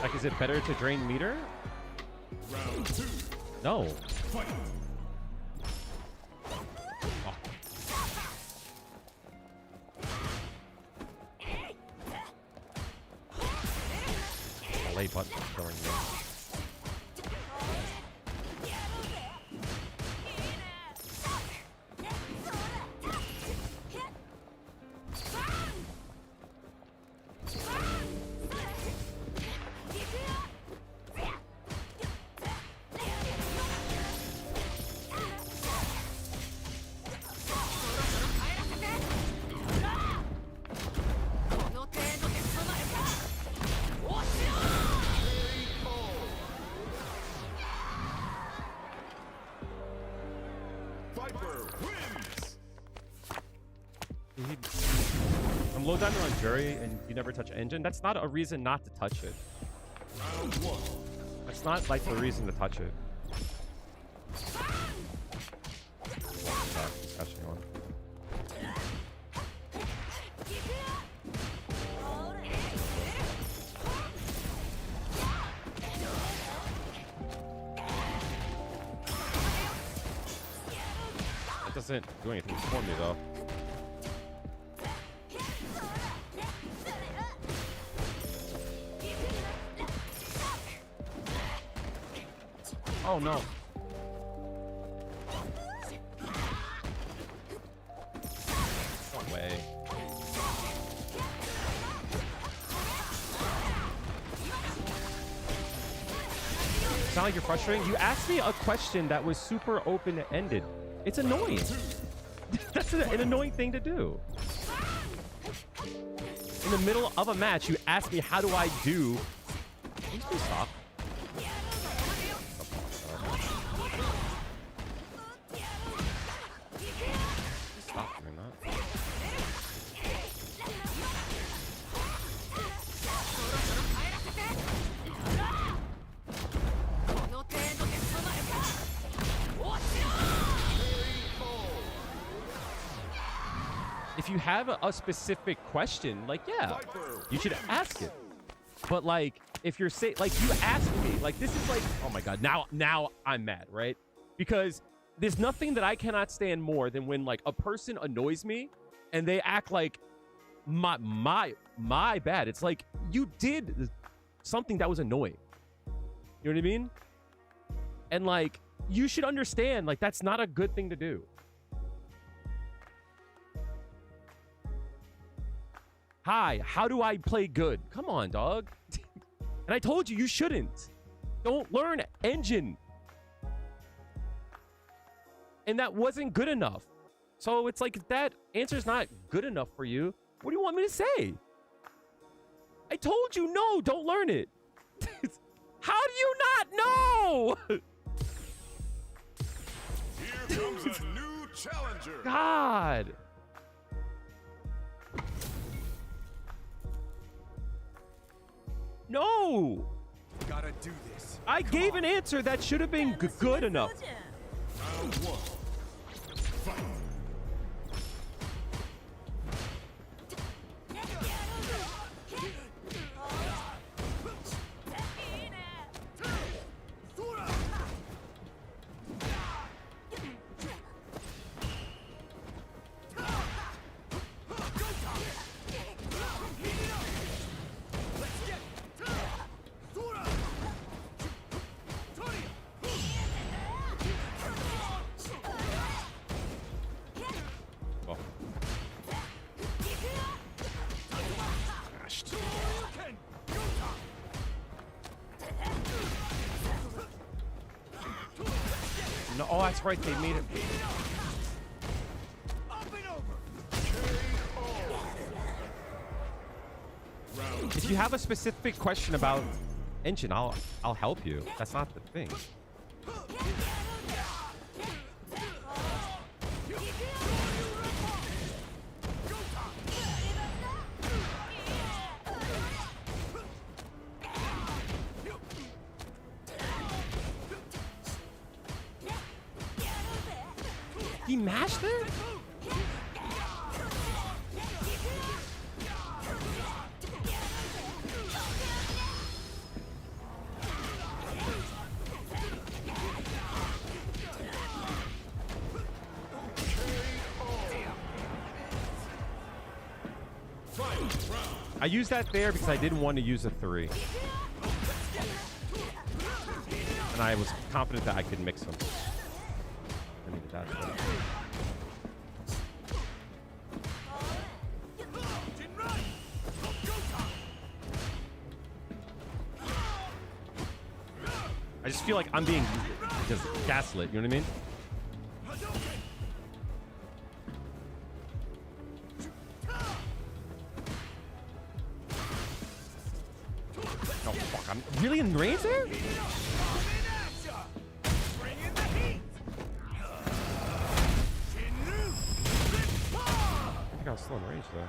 Like, is it better to drain meter? No. Oh, delay button is killing me. I'm low diamond on Juri and you never touch engine. That's not a reason not to touch it. That's not like the reason to touch it. Catching on. That doesn't do anything for me though. Oh no. No way. It's not like you're frustrating. You asked me a question that was super open-ended. It's annoying. That's an annoying thing to do. In the middle of a match, you ask me, how do I do? Can you please stop? Stop doing that. If you have a specific question, like, yeah, you should ask it. But like, if you're saying, like, you ask me, like, this is like, oh my god, now I'm mad, right? Because there's nothing that I cannot stand more than when like a person annoys me and they act like my bad. It's like, you did something that was annoying. You know what I mean? And like, you should understand, like, that's not a good thing to do. Hi, how do I play good? Come on, dog. And I told you, you shouldn't. Don't learn engine. And that wasn't good enough. So it's like, if that answer's not good enough for you, what do you want me to say? I told you, no, don't learn it. How do you not know? Here comes a new challenger. God. No. Gotta do this. I gave an answer that should have been good enough. Round one. Fight. No, oh, that's right. They made it. If you have a specific question about engine, I'll help you. That's not the thing. He mashed it? I used that there because I didn't want to use a 3. And I was confident that I could mix them. I needed that. I just feel like I'm being just gaslit, you know what I mean? Oh, fuck, I'm really in range there? I think I was still in range though.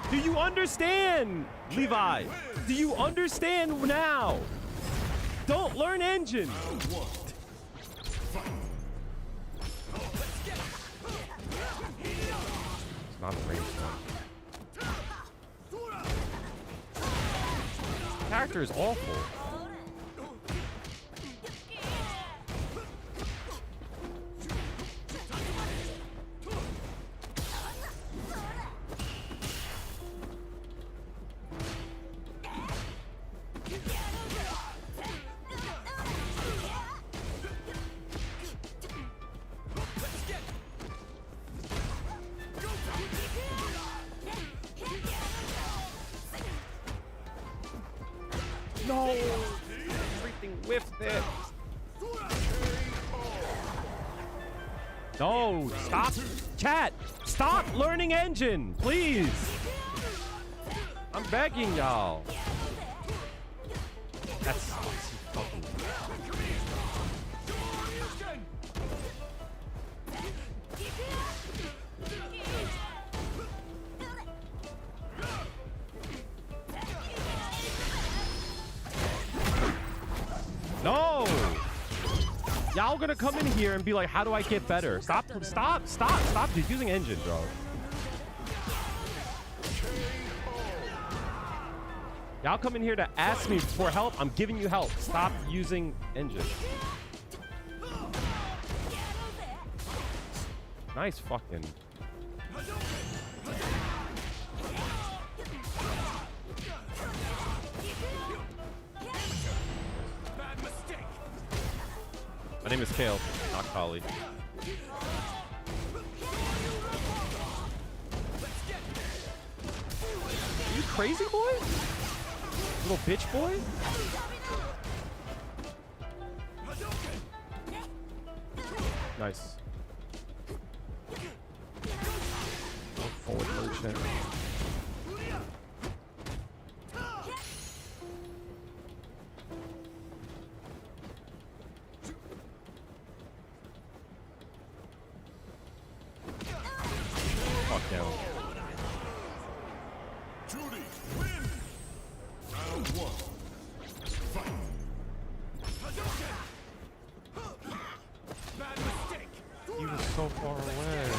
Do you understand, Levi? Do you understand now? Don't learn engine. It's not a range one. Character is awful. No! Everything whiffed it. No! Stop! Chat! Stop learning engine! Please! I'm begging y'all. That's fucking... No! Y'all gonna come in here and be like, how do I get better? Stop just using engine, bro. Y'all come in here to ask me for help. I'm giving you help. Stop using engine. Nice fucking... My name is Kale, not Collie. Are you crazy, boy? Little bitch boy? Nice. Forward motion. Knockdown. Juri, win! Round one. Fight! Bad mistake! He was so far away.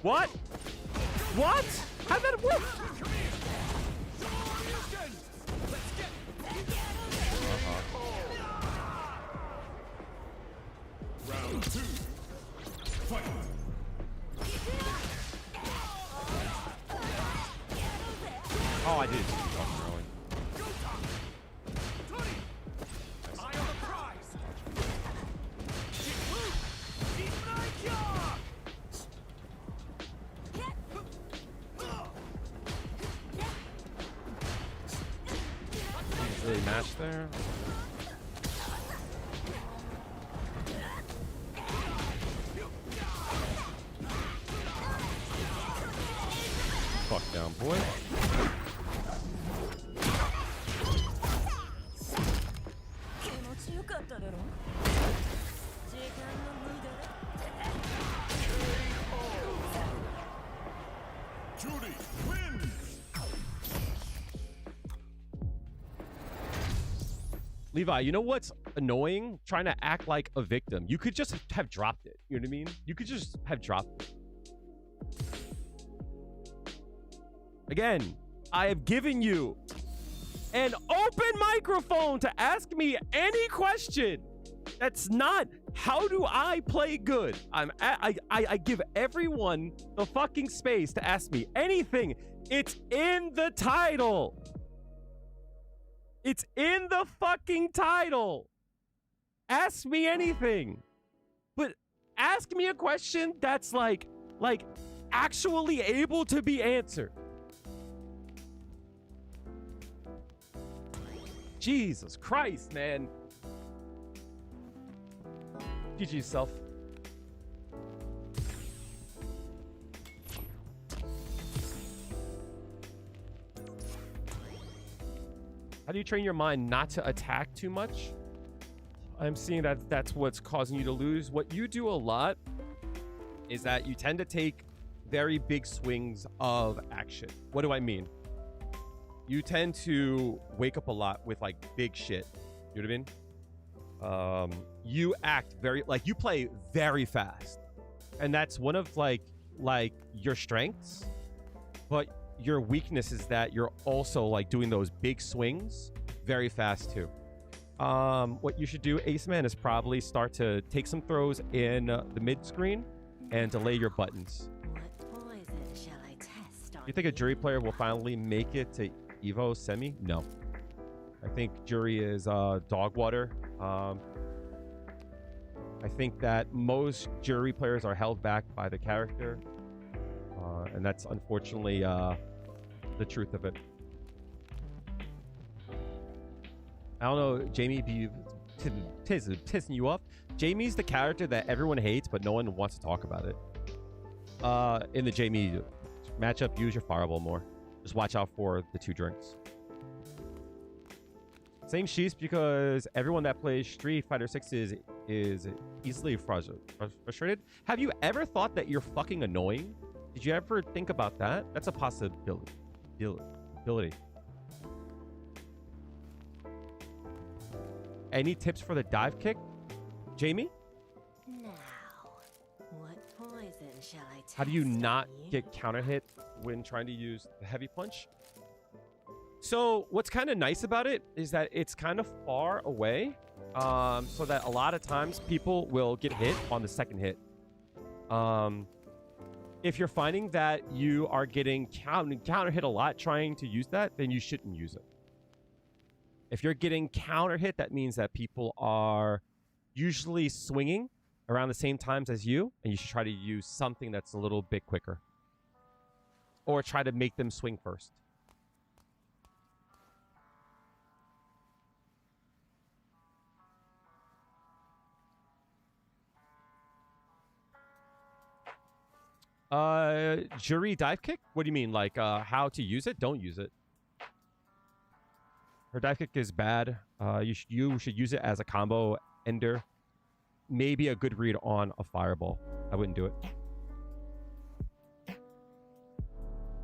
What? What? How'd that work? Round two. Fight! Oh, I did. Fucking rolling. Eye on the prize! Really match there. Levi, you know what's annoying? Trying to act like a victim. You could just have dropped it. You know what I mean? You could just have dropped it. Again, I have given you an open microphone to ask me any question. That's not how do I play good. I give everyone the fucking space to ask me anything. It's in the title. It's in the fucking title. Ask me anything. But ask me a question that's like actually able to be answered. Jesus Christ, man. GG yourself. How do you train your mind not to attack too much? I'm seeing that that's what's causing you to lose. What you do a lot is that you tend to take very big swings of action. What do I mean? You tend to wake up a lot with like big shit. You know what I mean? You act very, like you play very fast. And that's one of like your strengths. But your weakness is that you're also like doing those big swings very fast too. What you should do, Ace Man, is probably start to take some throws in the mid screen and delay your buttons. What poison shall I test on You think a Juri player will finally make it to Evo semi? No. I think Juri is dog water. I think that most Juri players are held back by the character. And that's unfortunately the truth of it. I don't know, Jamie, be pissing you off. Jamie's the character that everyone hates, but no one wants to talk about it. In the Jamie matchup, use your fireball more. Just watch out for the 2 drinks. Same sheets because everyone that plays Street Fighter 6 is easily frustrated. Have you ever thought that you're fucking annoying? Did you ever think about that? That's a possibility. Any tips for the dive kick, Jamie? Now, what poison shall I test How do you not on you? get counter hit when trying to use the heavy punch? So what's kind of nice about it is that it's kind of far away, so that a lot of times people will get hit on the second hit. If you're finding that you are getting counter hit a lot trying to use that, then you shouldn't use it. If you're getting counter hit, that means that people are usually swinging around the same times as you, and you should try to use something that's a little bit quicker. Or try to make them swing first. Juri dive kick? What do you mean? Like, how to use it? Don't use it. Her dive kick is bad. You should use it as a combo ender. Maybe a good read on a fireball. I wouldn't do it.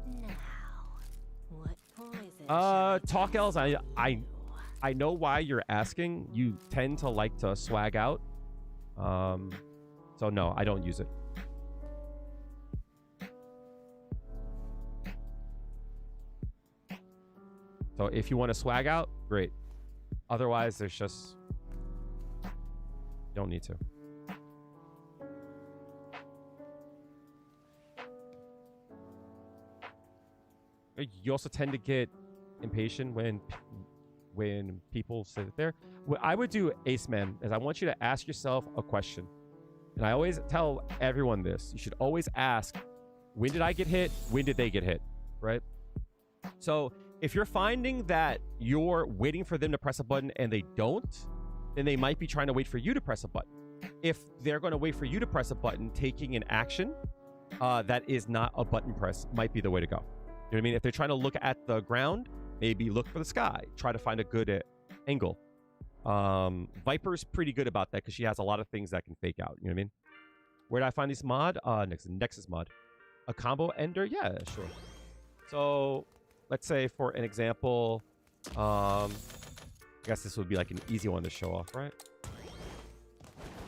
Now, what poison Talk L's, I know why you're asking. You tend to like to swag out. So no, I don't use it. So if you want to swag out, great. Otherwise, there's just... You don't need to. You also tend to get impatient when people sit there. What I would do, Ace Man, is I want you to ask yourself a question. And I always tell everyone this. You should always ask, when did I get hit? When did they get hit? Right? So if you're finding that you're waiting for them to press a button and they don't, then they might be trying to wait for you to press a button. If they're going to wait for you to press a button, taking an action that is not a button press might be the way to go. You know what I mean? If they're trying to look at the ground, maybe look for the sky. Try to find a good angle. Viper's pretty good about that because she has a lot of things that can fake out. You know what I mean? Where did I find this mod? Nexus mod. A combo ender? Yeah, sure. So let's say, for an example, I guess this would be like an easy one to show off, right?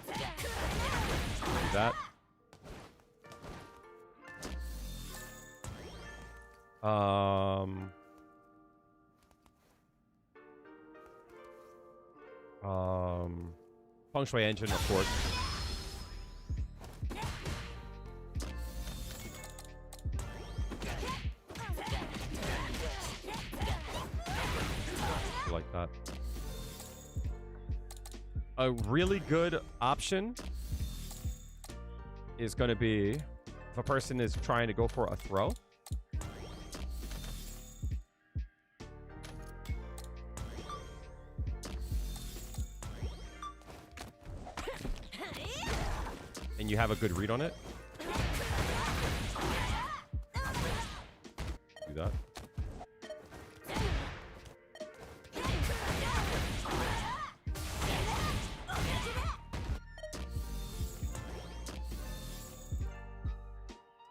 Do that. Feng Shui engine, of course. Like that. A really good option is going to be if a person is trying to go for a throw. And you have a good read on it. Do that.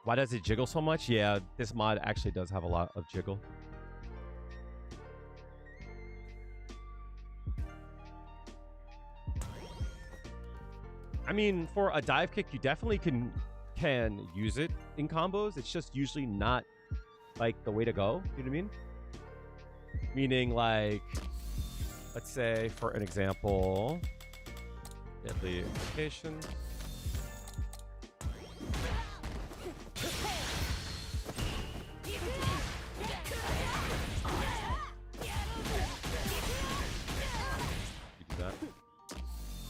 Why does it jiggle so much? Yeah, this mod actually does have a lot of jiggle. I mean, for a dive kick, you definitely can use it in combos. It's just usually not like the way to go. You know what I mean? Meaning, like, let's say for an example, deadly implication.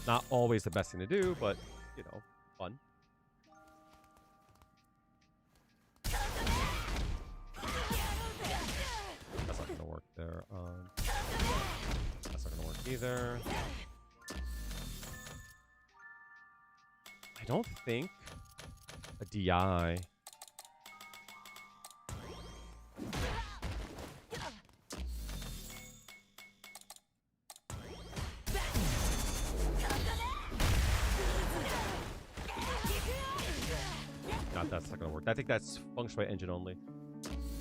Not always the best thing to do, but, you know, fun. That's not going to work there. That's not going to work either. I don't think a DI... That's not gonna work. I think that's Feng Shui engine only.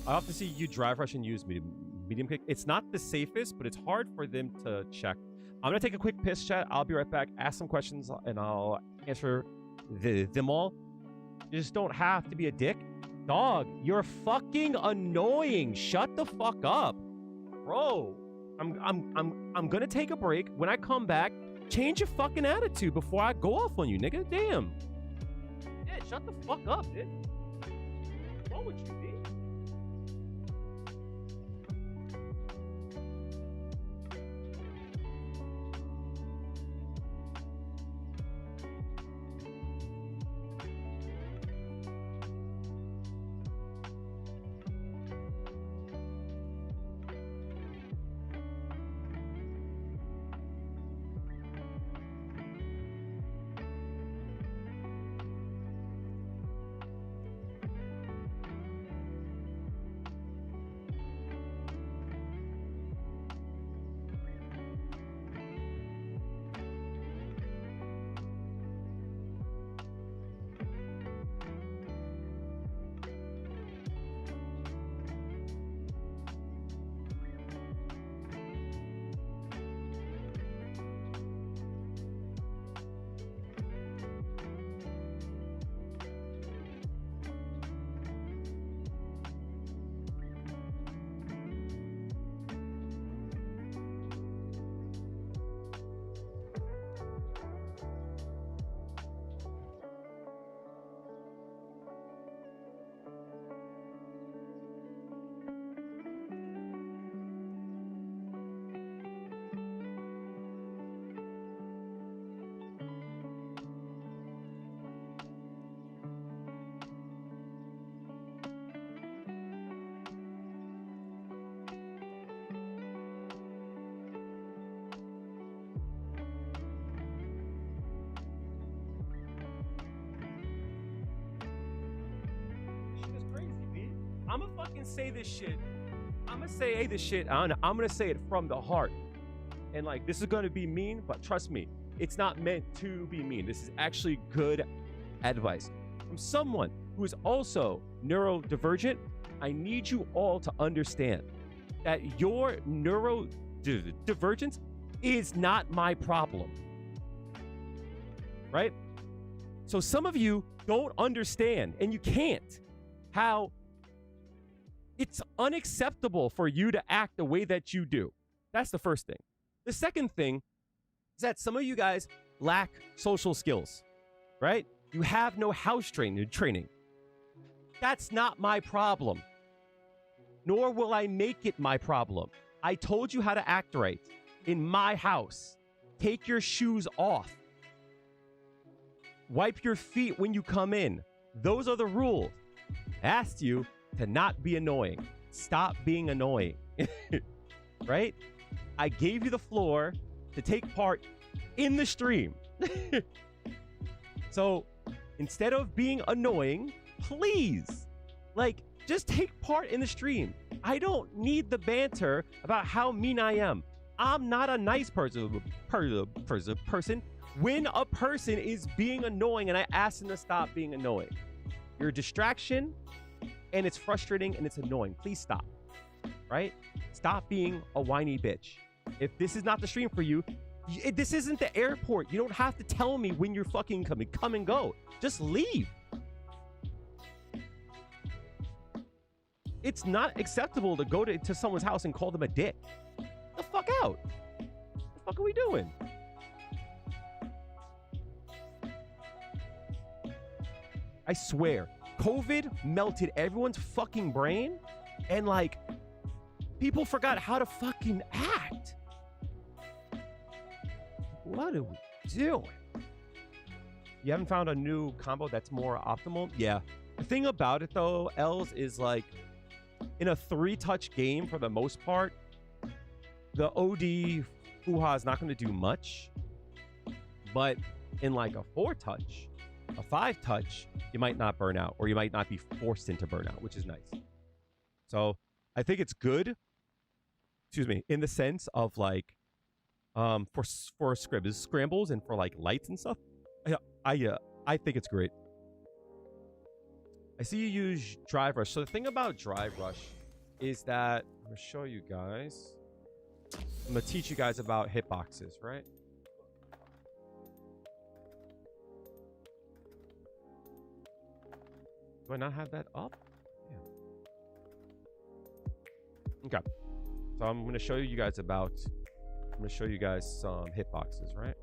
I often see you drive rush and use medium kick. It's not the safest, but it's hard for them to check. I'm gonna take a quick piss, chat. I'll be right back. Ask some questions and I'll answer them all. You just don't have to be a dick. Dog, you're fucking annoying. Shut the fuck up, bro. I'm gonna take a break. When I come back, change your fucking attitude before I go off on you, nigga. Damn. Shut the fuck up, dude. What's wrong with you, dude? I'm gonna fucking say this shit. I'm gonna say this shit. I'm gonna say it from the heart. And like, this is gonna be mean, but trust me, it's not meant to be mean. This is actually good advice from someone who is also neurodivergent. I need you all to understand that your neurodivergence is not my problem. Right? So some of you don't understand, and you can't, how it's unacceptable for you to act the way that you do. That's the first thing. The second thing is that some of you guys lack social skills, right? You have no house training. That's not my problem. Nor will I make it my problem. I told you how to act right in my house. Take your shoes off. Wipe your feet when you come in. Those are the rules. I asked you to not be annoying. Stop being annoying. Right? I gave you the floor to take part in the stream. So instead of being annoying, please, just take part in the stream. I don't need the banter about how mean I am. I'm not a nice person. When a person is being annoying and I ask them to stop being annoying, you're a distraction and it's frustrating and it's annoying. Please stop, right? Stop being a whiny bitch. If this is not the stream for you, this isn't the airport. You don't have to tell me when you're fucking coming. Come and go. Just leave. It's not acceptable to go to someone's house and call them a dick. Get the fuck out. What the fuck are we doing? I swear, COVID melted everyone's fucking brain, and people forgot how to fucking act. What are we doing? You haven't found a new combo that's more optimal? Yeah. The thing about it though, Els, is in a 3-touch game for the most part, the OD Fuha is not going to do much. But in a 4-touch, a 5-touch, you might not burn out, or you might not be forced into burnout, which is nice. So I think it's good, in the sense of for scrambles and for lights and stuff. I think it's great. I see you use Drive Rush. So the thing about Drive Rush is that I'm gonna show you guys. I'm gonna teach you guys about hitboxes, right? Do I not have that up? Yeah. Okay. So I'm gonna show you guys some hitboxes, right?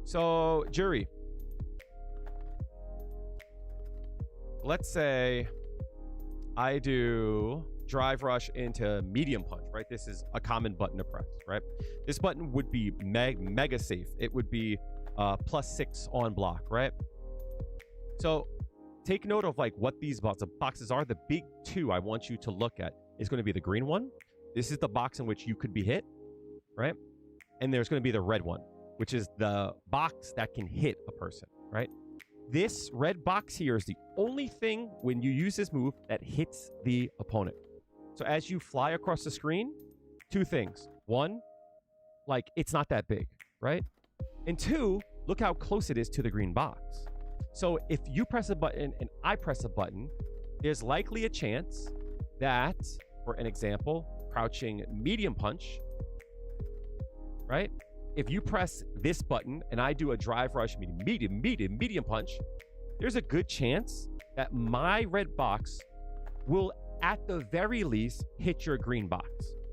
So, Juri, let's say I do Drive Rush into Medium Punch, right? This is a common button to press, right? This button would be mega safe. It would be +6 on block, right? So take note of what these boxes are. The big two I want you to look at is going to be the green one. This is the box in which you could be hit, right? And there's going to be the red one, which is the box that can hit a person, right? This red box here is the only thing when you use this move that hits the opponent. So as you fly across the screen, 2 things. 1, it's not that big, right? And 2, look how close it is to the green box. So if you press a button and I press a button, there's likely a chance that, for an example, crouching medium punch, right? If you press this button and I do a Drive Rush medium punch, there's a good chance that my red box will, at the very least, hit your green box.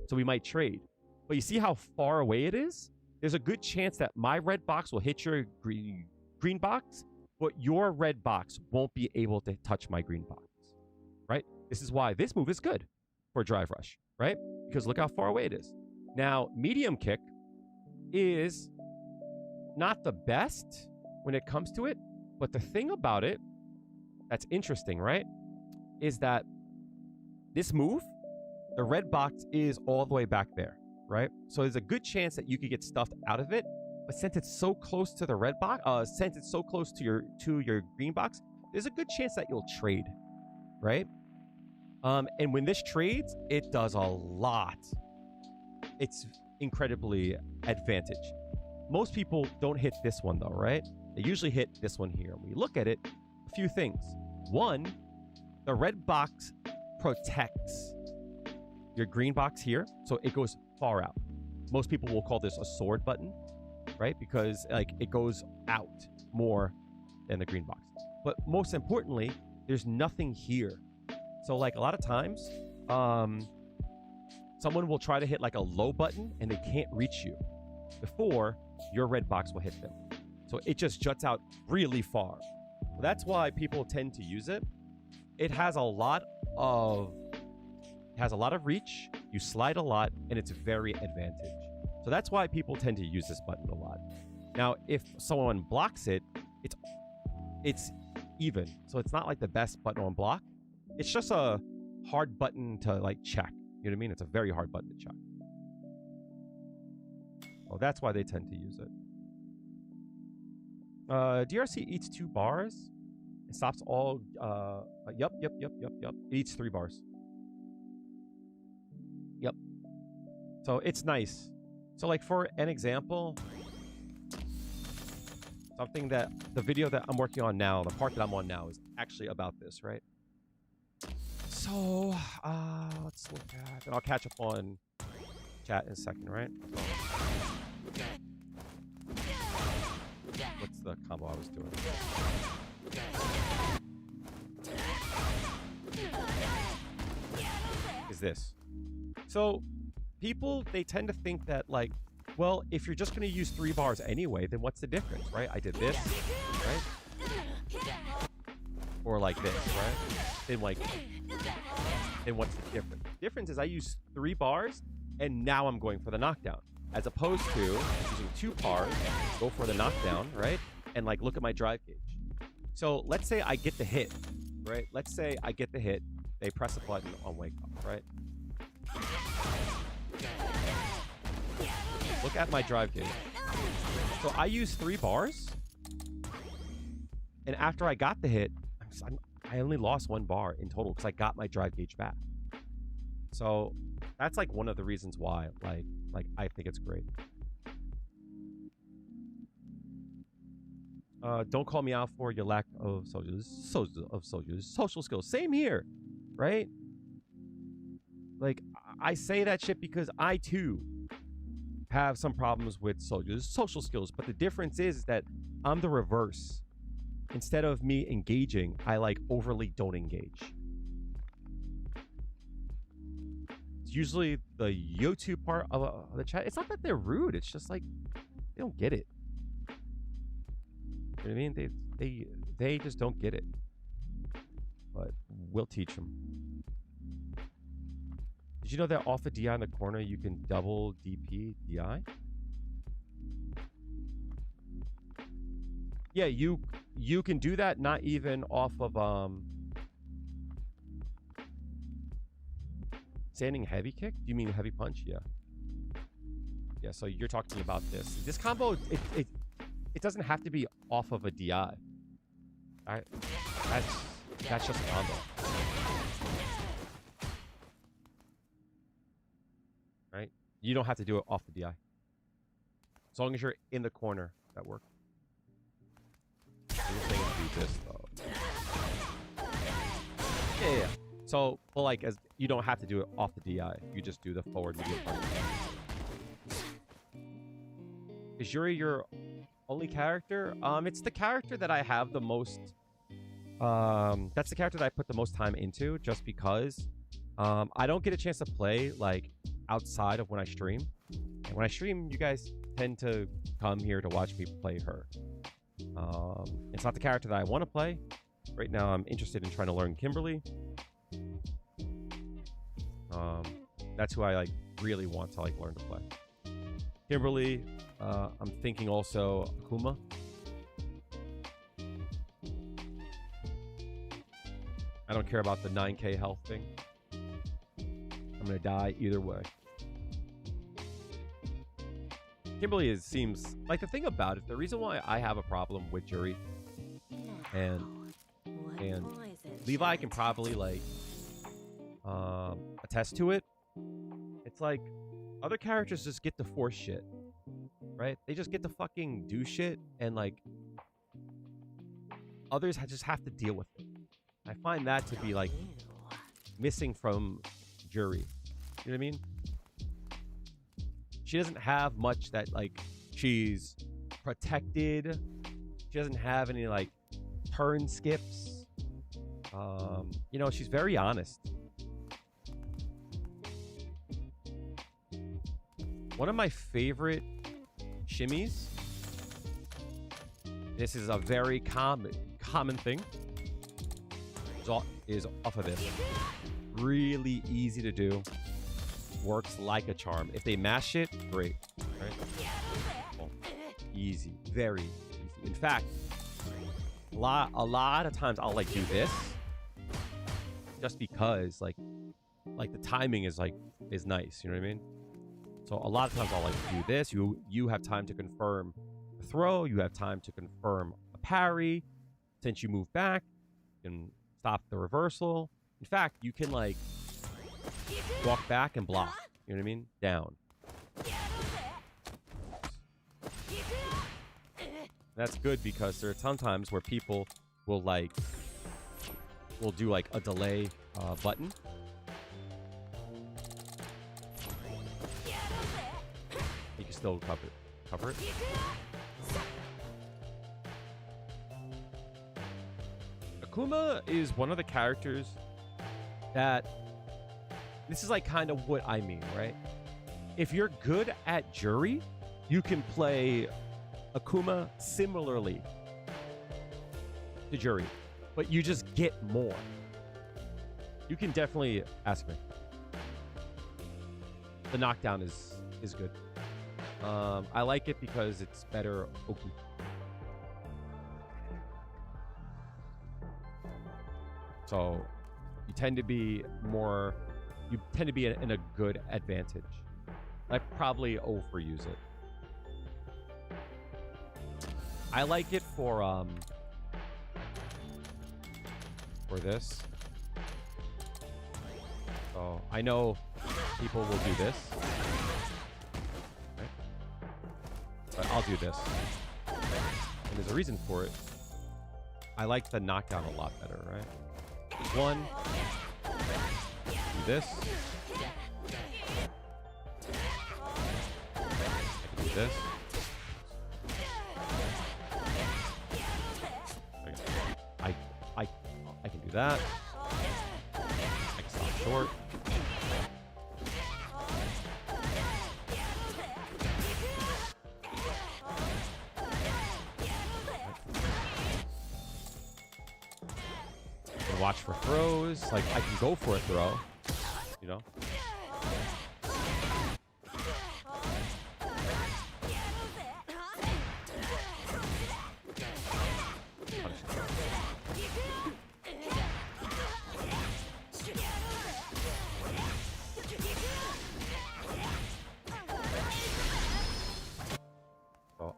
So we might trade. But you see how far away it is? There's a good chance that my red box will hit your green box, but your red box won't be able to touch my green box, right? This is why this move is good for Drive Rush, right? Because look how far away it is. Now, medium kick is not the best when it comes to it, but the thing about it that's interesting, right, is that this move, the red box is all the way back there, right? So there's a good chance that you could get stuffed out of it, but since it's so close to the red box, since it's so close to your green box, there's a good chance that you'll trade, right? And when this trades, it does a lot. It's incredibly advantage. Most people don't hit this one though, right? They usually hit this one here. When you look at it, a few things. 1, the red box protects your green box here, so it goes far out. most people will call this a sword button, right? Because like it goes out more than the green box. But most importantly, there's nothing here. So like a lot of times, someone will try to hit like a low button and they can't reach you before your red box will hit them. So it just juts out really far. That's why people tend to use it. It has a lot of reach, you slide a lot, and it's very advantage. So that's why people tend to use this button a lot. Now, if someone blocks it, it's even. So it's not like the best button on block. It's just a hard button to like check. You know what I mean? It's a very hard button to check. Oh, that's why they tend to use it. DRC eats 2 bars. It stops all. Yep. It eats 3 bars. Yep. So it's nice. So like for an example, something that the video that I'm working on now, the part that I'm on now is actually about this, right? So let's look at, and I'll catch up on chat in a second, right? What's the combo I was doing? Is this. So people, they tend to think that like, well, if you're just going to use 3 bars anyway, then what's the difference, right? I did this, right? Or like this, right? Then like, then what's the difference? The difference is I use 3 bars and now I'm going for the knockdown. As opposed to using 2 bars, go for the knockdown, right? And like, look at my drive gauge. So let's say I get the hit, right? Let's say I get the hit. They press a button on wake up, right? Look at my drive gauge. So I use 3 bars. And after I got the hit, I only lost 1 bar in total because I got my drive gauge back. So that's like one of the reasons why like I think it's great. Don't call me out for your lack of social skills. Same here, right? Like I say that shit because I too have some problems with social skills, but the difference is that I'm the reverse. Instead of me engaging, I like overly don't engage. It's usually the YouTube part of the chat. It's not that they're rude. It's just like they don't get it. You know what I mean? They just don't get it. But we'll teach them. Did you know that off a DI in the corner you can double DP DI? Yeah, you can do that not even off of standing heavy kick? Do you mean heavy punch? Yeah. Yeah, so you're talking about this. This combo it doesn't have to be off of a DI. Alright. That's just a combo. Right? You don't have to do it off the DI. As long as you're in the corner, that works. You're saying do this though. Yeah. So, well, like, as you don't have to do it off the DI. You just do the forward medium punch. Is Juri your only character? It's the character that I have the most. That's the character that I put the most time into, just because I don't get a chance to play like outside of when I stream. And when I stream, you guys tend to come here to watch me play her. It's not the character that I want to play. Right now, I'm interested in trying to learn Kimberly. That's who I like really want to like learn to play. Kimberly. I'm thinking also Akuma. I don't care about the 9k health thing. I'm gonna die either way. Kimberly seems like the thing about it. The reason why I have a problem with Juri and Levi can probably like attest to it. It's like other characters just get to force shit, right? They just get to fucking do shit, and like others just have to deal with it. I find that to be like missing from Juri. You know what I mean? She doesn't have much that, like, she's protected. She doesn't have any, like, turn skips. You know, she's very honest. One of my favorite shimmies, this is a very common thing, is off of this. Really easy to do. Works like a charm. If they mash it, great. Right? Oh, easy. Very easy. In fact, a lot of times I'll like do this just because like the timing is nice. You know what I mean? So a lot of times I'll like do this. You have time to confirm a throw. You have time to confirm a parry. Since you move back, you can stop the reversal. In fact, you can like walk back and block. You know what I mean? Down. That's good because there are sometimes where people will do like a delay button. You can still cover it. Akuma is one of the characters that, this is like kind of what I mean, right? If you're good at Juri, you can play Akuma similarly to Juri, but you just get more. You can definitely ask me. The knockdown is good. I like it because it's better Oki. So you tend to be in a good advantage. I probably overuse it. I like it for this. So I know people will do this. Okay. But I'll do this. And there's a reason for it. I like the knockdown a lot better, right? One. Do this. I can do this. I can do that. I can stop short. And watch for throws. Like, I can go for a throw, you know?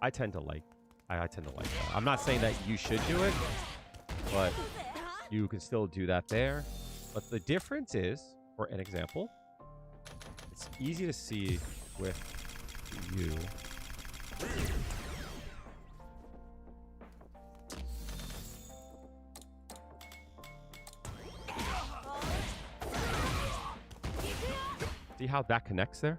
I tend to like that. I'm not saying that you should do it, but you can still do that there. But the difference is, for an example, it's easy to see with you. See how that connects there?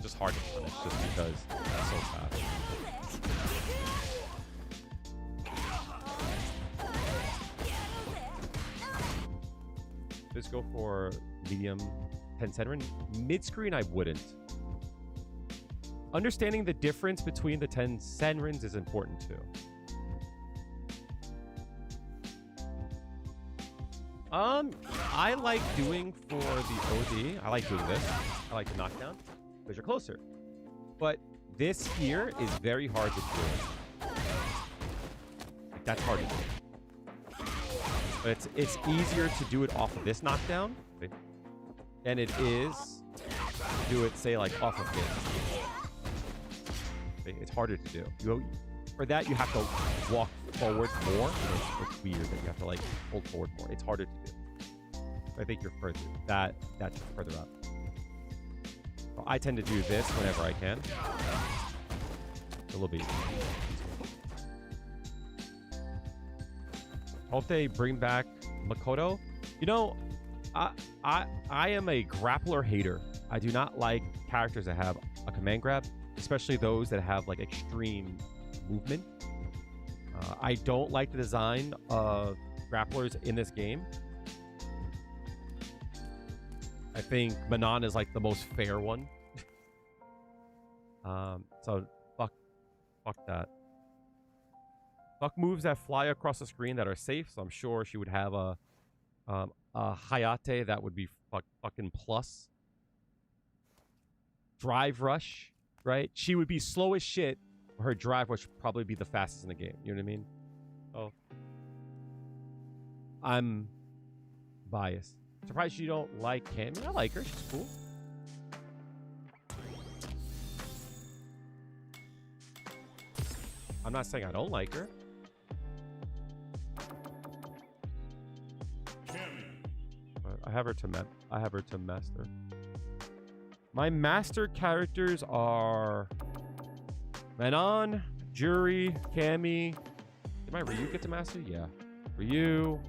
Just hard to punish just because it's so fast. Just go for medium 10 Senrin. Mid-screen, I wouldn't. Understanding the difference between the 10 Senrins is important too. I like doing for the OD. I like doing this. I like the knockdown because you're closer. But this here is very hard to do. Like, that's hard to do. But it's easier to do it off of this knockdown than it is to do it, say, like off of this. It's harder to do. For that, you have to walk forward more. It's weird that you have to like hold forward more. It's harder to do. I think you're further. That's further up. So I tend to do this whenever I can. A little bit. Hope they bring back Makoto. You know, I am a grappler hater. I do not like characters that have a command grab, especially those that have like extreme movement. I don't like the design of grapplers in this game. I think Manon is like the most fair one. So fuck that. Fuck moves that fly across the screen that are safe. So I'm sure she would have a Hayate that would be fucking plus. Drive rush, right? She would be slow as shit. Her drive rush would probably be the fastest in the game. You know what I mean? Oh, I'm biased. Surprised you don't like Cammy. I like her. She's cool. I'm not saying I don't like her. But I have her to master. My master characters are Manon, Juri, Cammy. Did my Ryu get to master? Yeah. Ryu.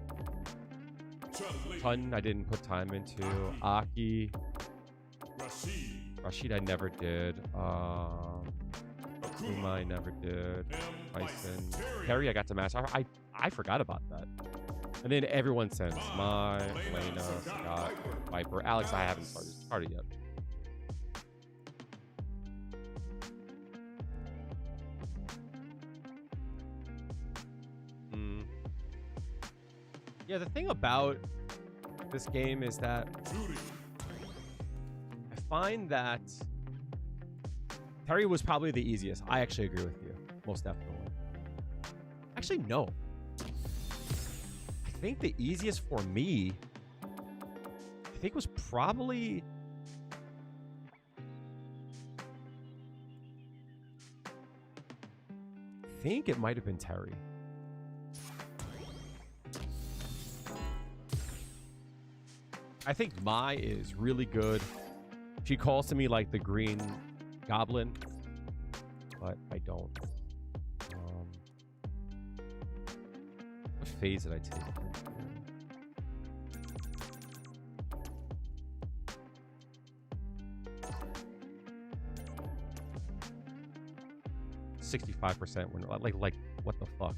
Chun, I didn't put time into. Aki. Rashid, I never did. Akuma, I never did. Tyson. Terry, I got to master. I forgot about that. And then everyone since. Mai, Elena, Scott, Viper. Alex, I haven't started yet. Yeah, the thing about this game is that I find that Terry was probably the easiest. I actually agree with you, most definitely. Actually, no. I think the easiest for me, I think was probably... I think it might have been Terry. I think Mai is really good. She calls to me like the green goblin, but I don't. What phase did I take? 65% when like what the fuck?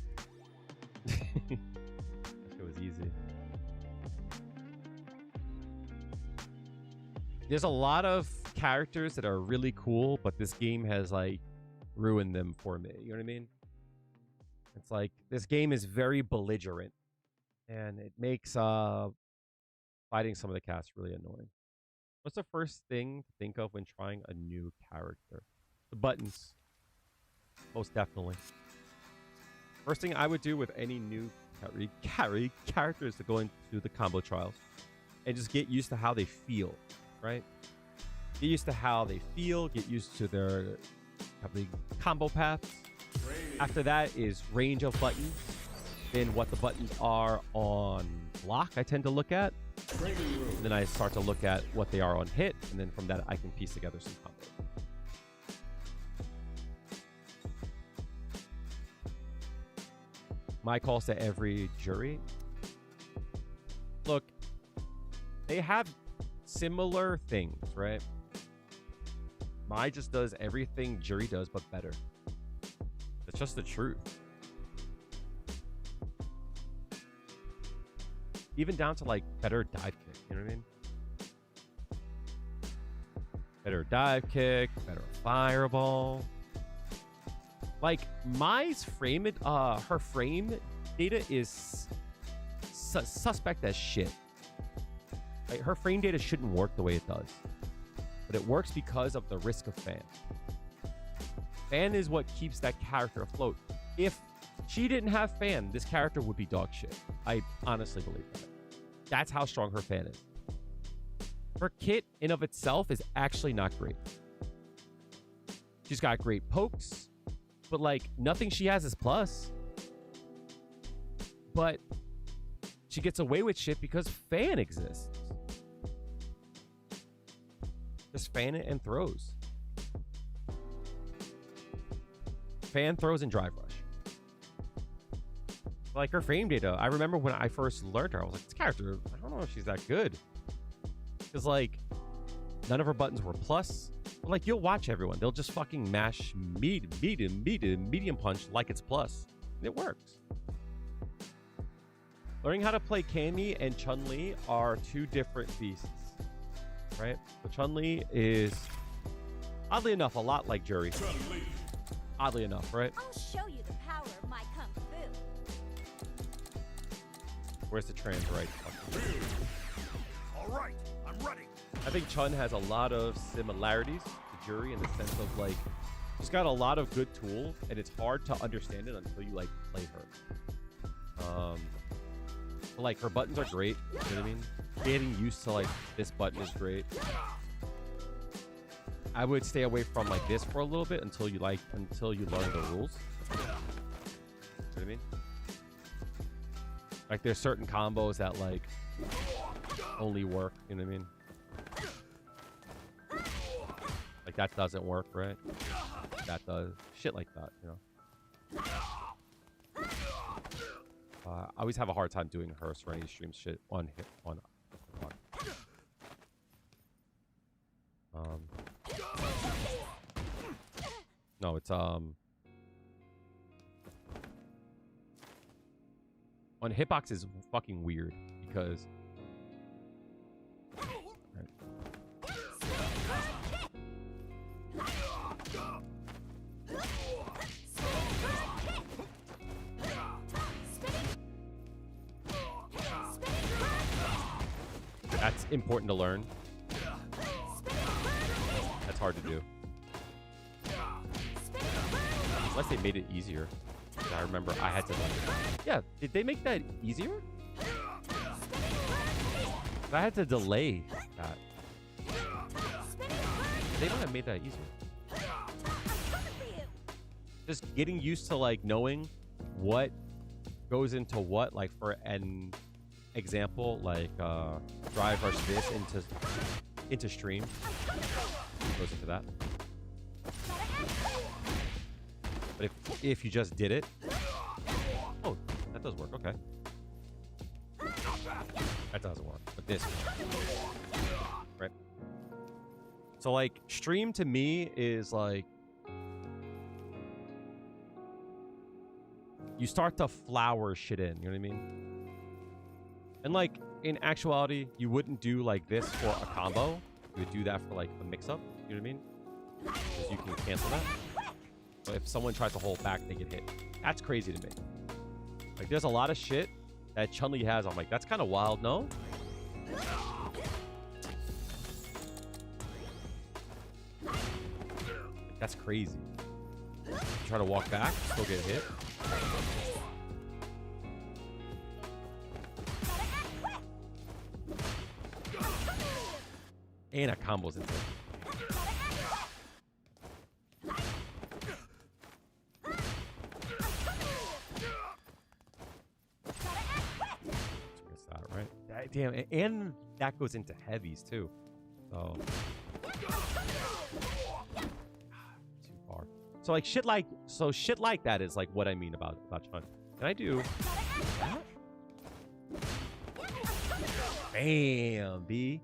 It was easy. There's a lot of characters that are really cool, but this game has like ruined them for me. You know what I mean? It's like this game is very belligerent, and it makes fighting some of the cast really annoying. What's the first thing to think of when trying a new character? The buttons. Most definitely. First thing I would do with any new character is to go into the combo trials and just get used to how they feel, right? Get used to how they feel, get used to their combo paths. After that is range of buttons. Then what the buttons are on block, I tend to look at. And then I start to look at what they are on hit, and then from that I can piece together some combos. My calls to every Juri. Look, they have similar things, right? Mai just does everything Juri does, but better. That's just the truth. Even down to like better dive kick, you know what I mean? Better dive kick, better fireball. Like Mai's frame, her frame data is suspect as shit. Like, her frame data shouldn't work the way it does, but it works because of the risk of fan. Fan is what keeps that character afloat. If she didn't have fan, this character would be dog shit. I honestly believe that. That's how strong her fan is. Her kit in of itself is actually not great. She's got great pokes, but like nothing she has is plus. But she gets away with shit because fan exists. Just fan it and throws. Fan, throws, and drive rush. Like her frame data, I remember when I first learned her, I was like, this character, I don't know if she's that good. Because, like, none of her buttons were plus. But, like, you'll watch everyone. They'll just fucking mash medium punch like it's plus. And it works. Learning how to play Cammy and Chun-Li are two different beasts. Right? So Chun-Li is, oddly enough, a lot like Juri. Chun-Li. Oddly enough, right? I'll show you the power of my kung fu. Where's the trans right? All right, I'm ready. I think Chun has a lot of similarities to Juri in the sense of, like, she's got a lot of good tools, and it's hard to understand it until you, like, play her. But, like, her buttons are great. You know what I mean? Getting used to, like, this button is great. I would stay away from, like, this for a little bit until you learn the rules. You know what I mean? Like, there's certain combos that, like, only work. You know what I mean? Like, that doesn't work, right? That does. Shit like that, you know? I always have a hard time doing her Serenity Stream shit on hit. No, it's on hitbox is fucking weird because that's important to learn. That's hard to do. Unless they made it easier. I remember I had to, like, yeah, did they make that easier? I had to delay that. They might have made that easier. Just getting used to, like, knowing what goes into what, like, for an example, like drive rush this into stream goes into that. But if you just did it, oh, that does work. Okay, that doesn't work. But this, right? So, like, stream to me is like you start to flower shit in. You know what I mean? And, like, in actuality, you wouldn't do like this for a combo. You would do that for, like, a mix-up. You know what I mean? Because you can cancel that. So if someone tries to hold back, they get hit. That's crazy to me. Like, there's a lot of shit that Chun-Li has. I'm like, that's kind of wild, no? Like, that's crazy. You try to walk back, still get hit. And a combos into it. Damn, and that goes into heavies too. So too far. So, like, shit like that is, like, what I mean about Chun. Can I do that? Bam, B.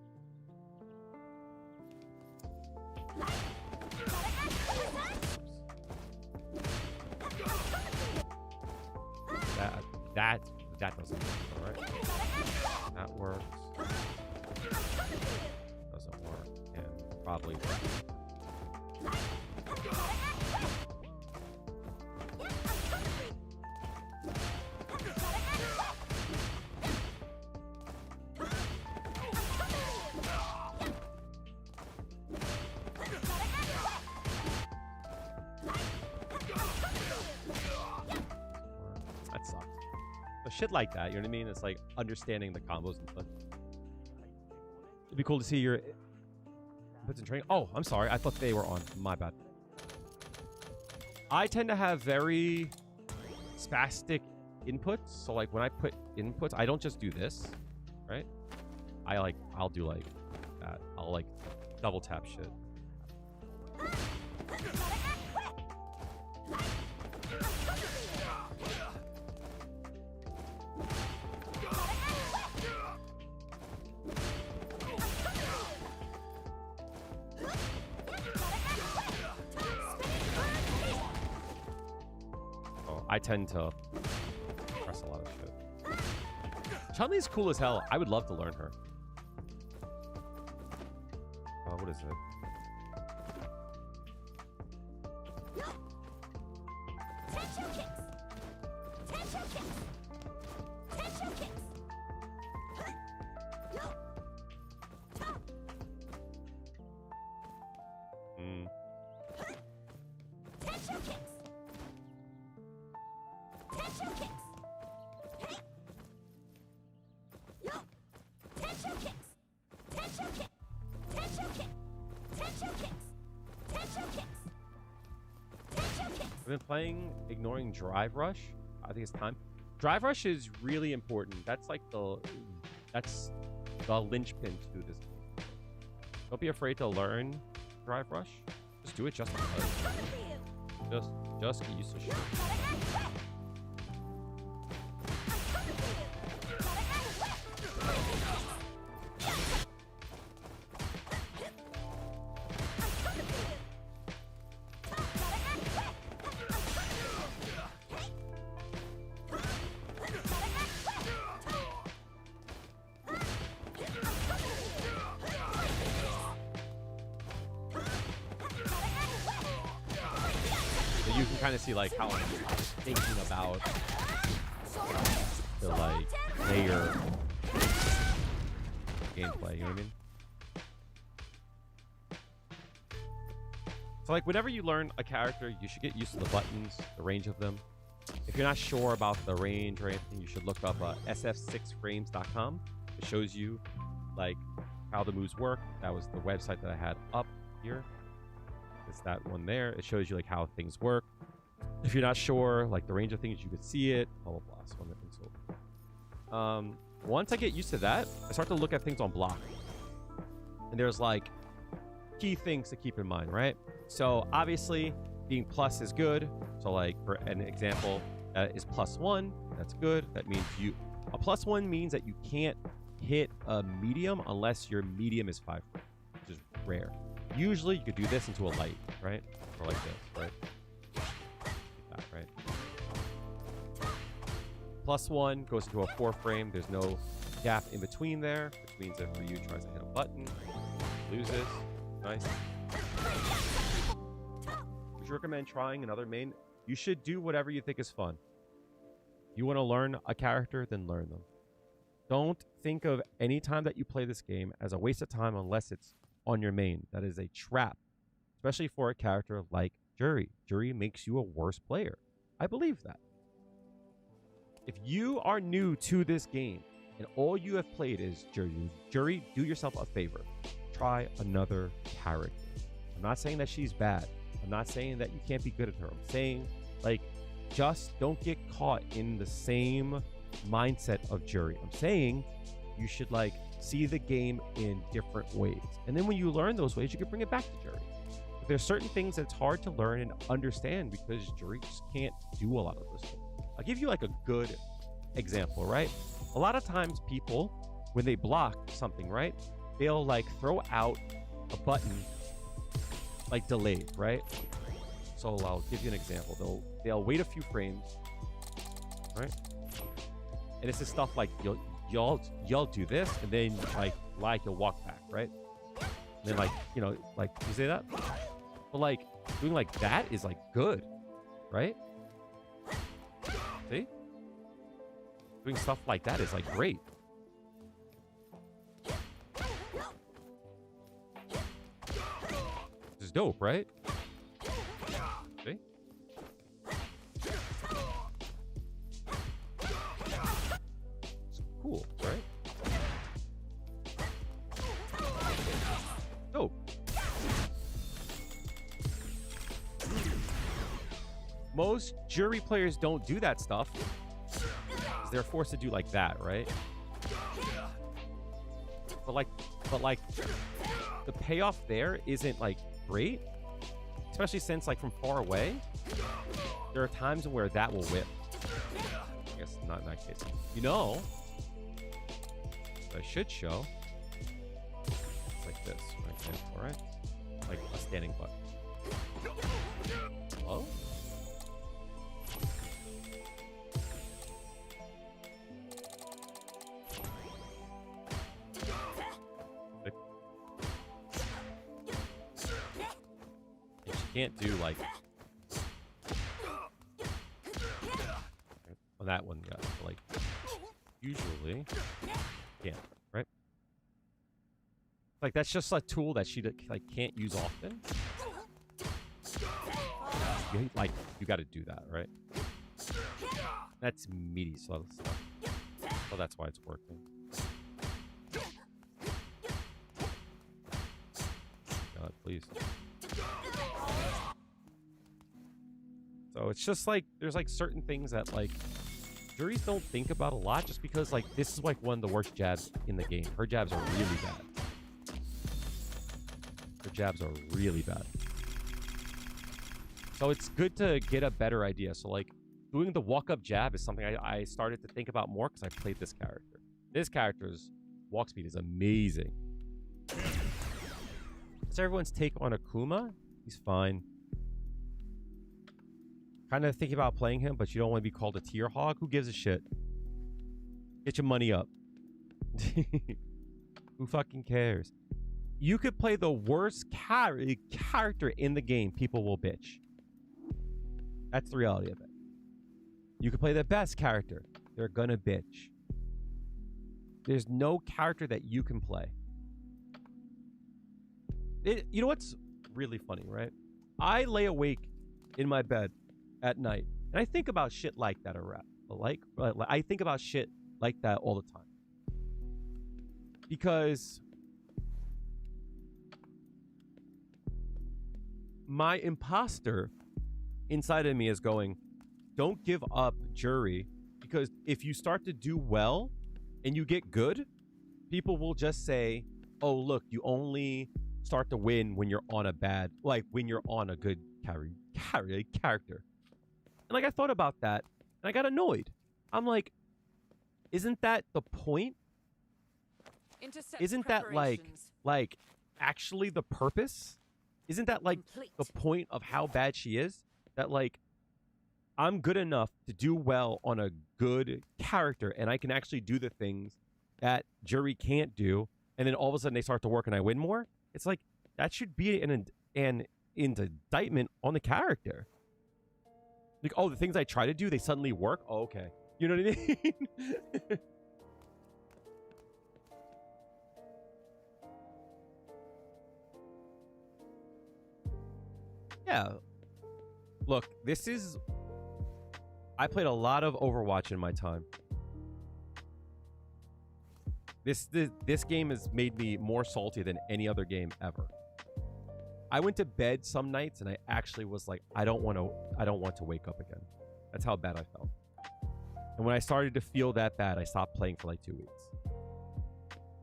That doesn't work. All right. That works. Doesn't work. And probably that sucks. So shit like that, you know what I mean? It's like understanding the combos and stuff. It'd be cool to see your inputs in training. Oh, I'm sorry. I thought they were on. My bad. I tend to have very spastic inputs. So like when I put inputs, I don't just do this, right? I'll do like that. I'll like double tap shit. I tend to press a lot of shit. Chun-Li's cool as hell. I would love to learn her. What is it? I've been playing Ignoring Drive Rush. I think it's time. Drive Rush is really important. That's like the linchpin to this game. Don't be afraid to learn Drive Rush. Just do it just because. Just get used to shit. You can kind of see like how I'm thinking about the like layer gameplay, you know what I mean? So like whenever you learn a character, you should get used to the buttons, the range of them. If you're not sure about the range or anything, you should look up sf6frames.com. It shows you like how the moves work. That was the website that I had up here. It's that one there. It shows you like how things work. If you're not sure like the range of things, you could see it. Blah blah blah. So I'm gonna insult. Once I get used to that, I start to look at things on block. And there's like key things to keep in mind, right? So obviously being plus is good. So like for an example, that is +1. That's good. That means a +1 means that you can't hit a medium unless your medium is 5, which is rare. Usually you could do this into a light, right? Or like this, right? Like that, right? +1 goes into a 4 frame. There's no gap in between there, which means if Ryu tries to hit a button, loses. Nice. Would you recommend trying another main? You should do whatever you think is fun. You want to learn a character, then learn them. Don't think of any time that you play this game as a waste of time unless it's on your main. That is a trap, especially for a character like Juri. Juri makes you a worse player. I believe that. If you are new to this game and all you have played is Juri, do yourself a favor. Try another character. I'm not saying that she's bad. I'm not saying that you can't be good at her. I'm saying, like, just don't get caught in the same mindset of Juri. I'm saying you should, like, see the game in different ways. And then when you learn those ways, you can bring it back to Juri. But there's certain things that's hard to learn and understand because Juri just can't do a lot of those things. I'll give you, like, a good example, right? A lot of times people, when they block something, right, they'll, like, throw out a button like delayed, right? So I'll give you an example. They'll wait a few frames, right? And it's just stuff like you'll do this, and then like you'll walk back, right? And then like you say that, but like doing like that is like good, right? See, doing stuff like that is like great. This is dope, right? See? It's cool, right? Dope. Most Juri players don't do that stuff they're forced to do like that, right? But like the payoff there isn't like great, especially since like from far away, there are times where that will whip. I guess not in that case. You know, I should show. It's like this, right? All right, like a standing butt. Hello? Can't do like on that one, yeah. Like usually, yeah, right? Like that's just a tool that she like can't use often. You got to do that, right? That's meaty stuff. So that's why it's working. God, please. So it's just like there's like certain things that like juries don't think about a lot just because like this is like one of the worst jabs in the game. Her jabs are really bad. Her jabs are really bad. So it's good to get a better idea. So like doing the walk-up jab is something I started to think about more because I played this character. This character's walk speed is amazing. What's everyone's take on Akuma? He's fine. Kind of thinking about playing him, but you don't want to be called a tier hog. Who gives a shit? Get your money up. Who fucking cares? You could play the worst character in the game. People will bitch. That's the reality of it. You could play the best character. They're gonna bitch. There's no character that you can play. You know what's really funny, right? I lay awake in my bed at night, and I think about shit like that around. I think about shit like that all the time. Because my imposter inside of me is going, don't give up, Juri, because if you start to do well and you get good, people will just say, oh, look, you only start to win when you're on a bad, like when you're on a good character. And like I thought about that and I got annoyed. I'm like, isn't that the point? Isn't that like actually the purpose? Isn't that like the point of how bad she is? That like I'm good enough to do well on a good character and I can actually do the things that Juri can't do, and then all of a sudden they start to work and I win more. It's like that should be an indictment on the character. Like, oh, the things I try to do, they suddenly work. Oh, okay. You know what I mean? Yeah. Look, I played a lot of Overwatch in my time. This game has made me more salty than any other game ever. I went to bed some nights and I actually was like, I don't want to wake up again. That's how bad I felt. And when I started to feel that bad, I stopped playing for like 2 weeks.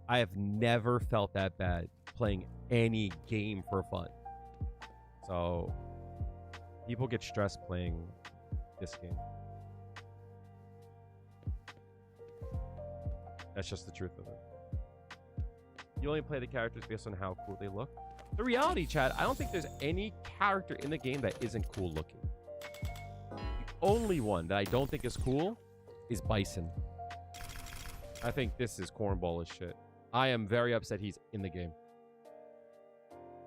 I have never felt that bad playing any game for fun. So people get stressed playing this game. That's just the truth of it. You only play the characters based on how cool they look. The reality, Chad, I don't think there's any character in the game that isn't cool looking. The only one that I don't think is cool is Bison. I think this is cornball as shit. I am very upset he's in the game.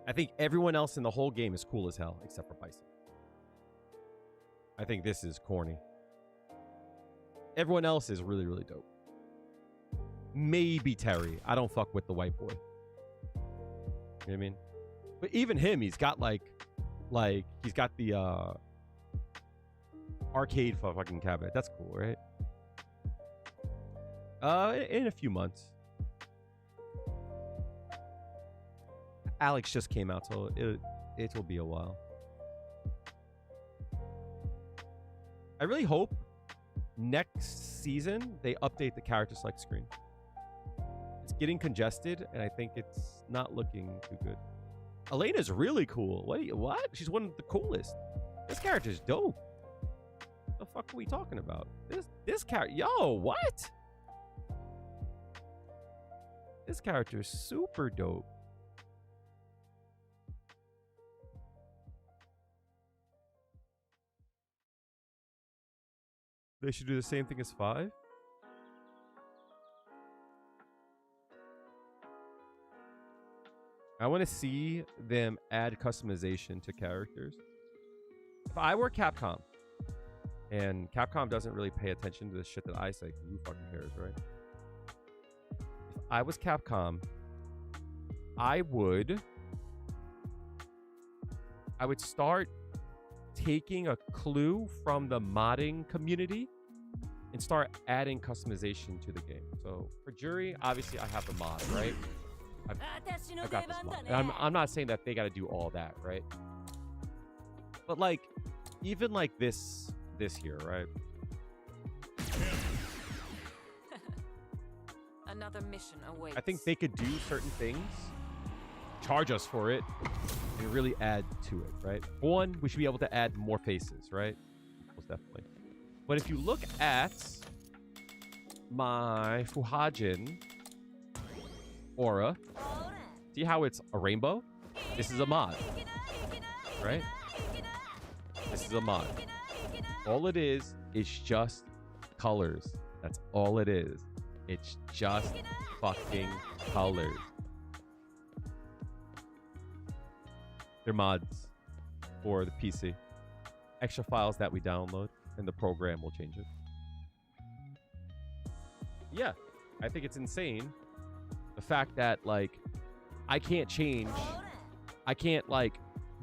I think everyone else in the whole game is cool as hell, except for Bison. I think this is corny. Everyone else is really, really dope. Maybe Terry. I don't fuck with the white boy. You know what I mean? But even him, he's got like he's got the arcade fucking cabinet. That's cool, right? In a few months. Alex just came out, so it will be a while. I really hope next season they update the character select screen. It's getting congested, and I think it's not looking too good. Elena's really cool. What? She's one of the coolest. This character's dope. What the fuck are we talking about? This character, yo, what? This character is super dope. They should do the same thing as 5. I want to see them add customization to characters. If I were Capcom, and Capcom doesn't really pay attention to the shit that I say, because who fucking cares, right? If I was Capcom, I would start taking a clue from the modding community and start adding customization to the game. So for Juri, obviously I have the mod, right? I've got this mod. And I'm not saying that they got to do all that, right? But like, even like this here, right? Another mission awaits. I think they could do certain things, charge us for it, and really add to it, right? One, we should be able to add more faces, right? Most definitely. But if you look at my Fuhajin aura, see how it's a rainbow? This is a mod, right? This is a mod. All it is just colors. That's all it is. It's just fucking colors. They're mods for the PC. Extra files that we download, and the program will change it. Yeah, I think it's insane. The fact that, like, I can't like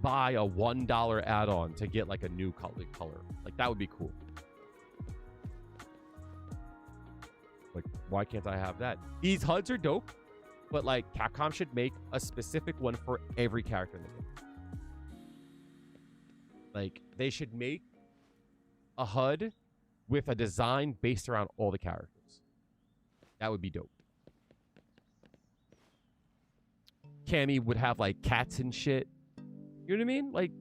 buy a $1 add-on to get like a new color. Like, that would be cool. Like, why can't I have that? These HUDs are dope, but like Capcom should make a specific one for every character in the game. Like, they should make a HUD with a design based around all the characters. That would be dope. Cammy would have like cats and shit. You know what I mean? Like,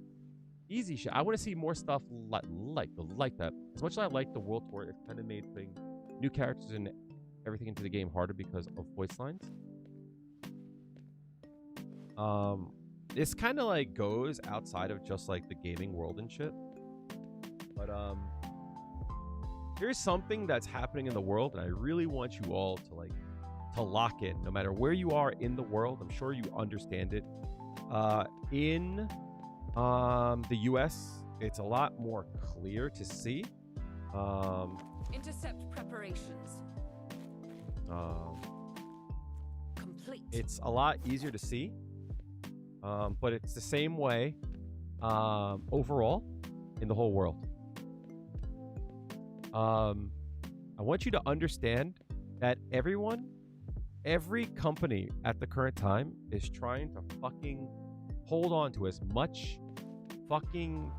easy shit. I want to see more stuff like that. As much as I like the World Tour, it's kind of made new characters and everything into the game harder because of voice lines. This kind of like goes outside of just like the gaming world and shit. But here's something that's happening in the world, and I really want you all to lock in, no matter where you are in the world. I'm sure you understand it. In the US, it's a lot more clear to see. Intercept preparations. Complete. It's a lot easier to see. But it's the same way overall in the whole world. I want you to understand that every company at the current time is trying to fucking hold on to as much fucking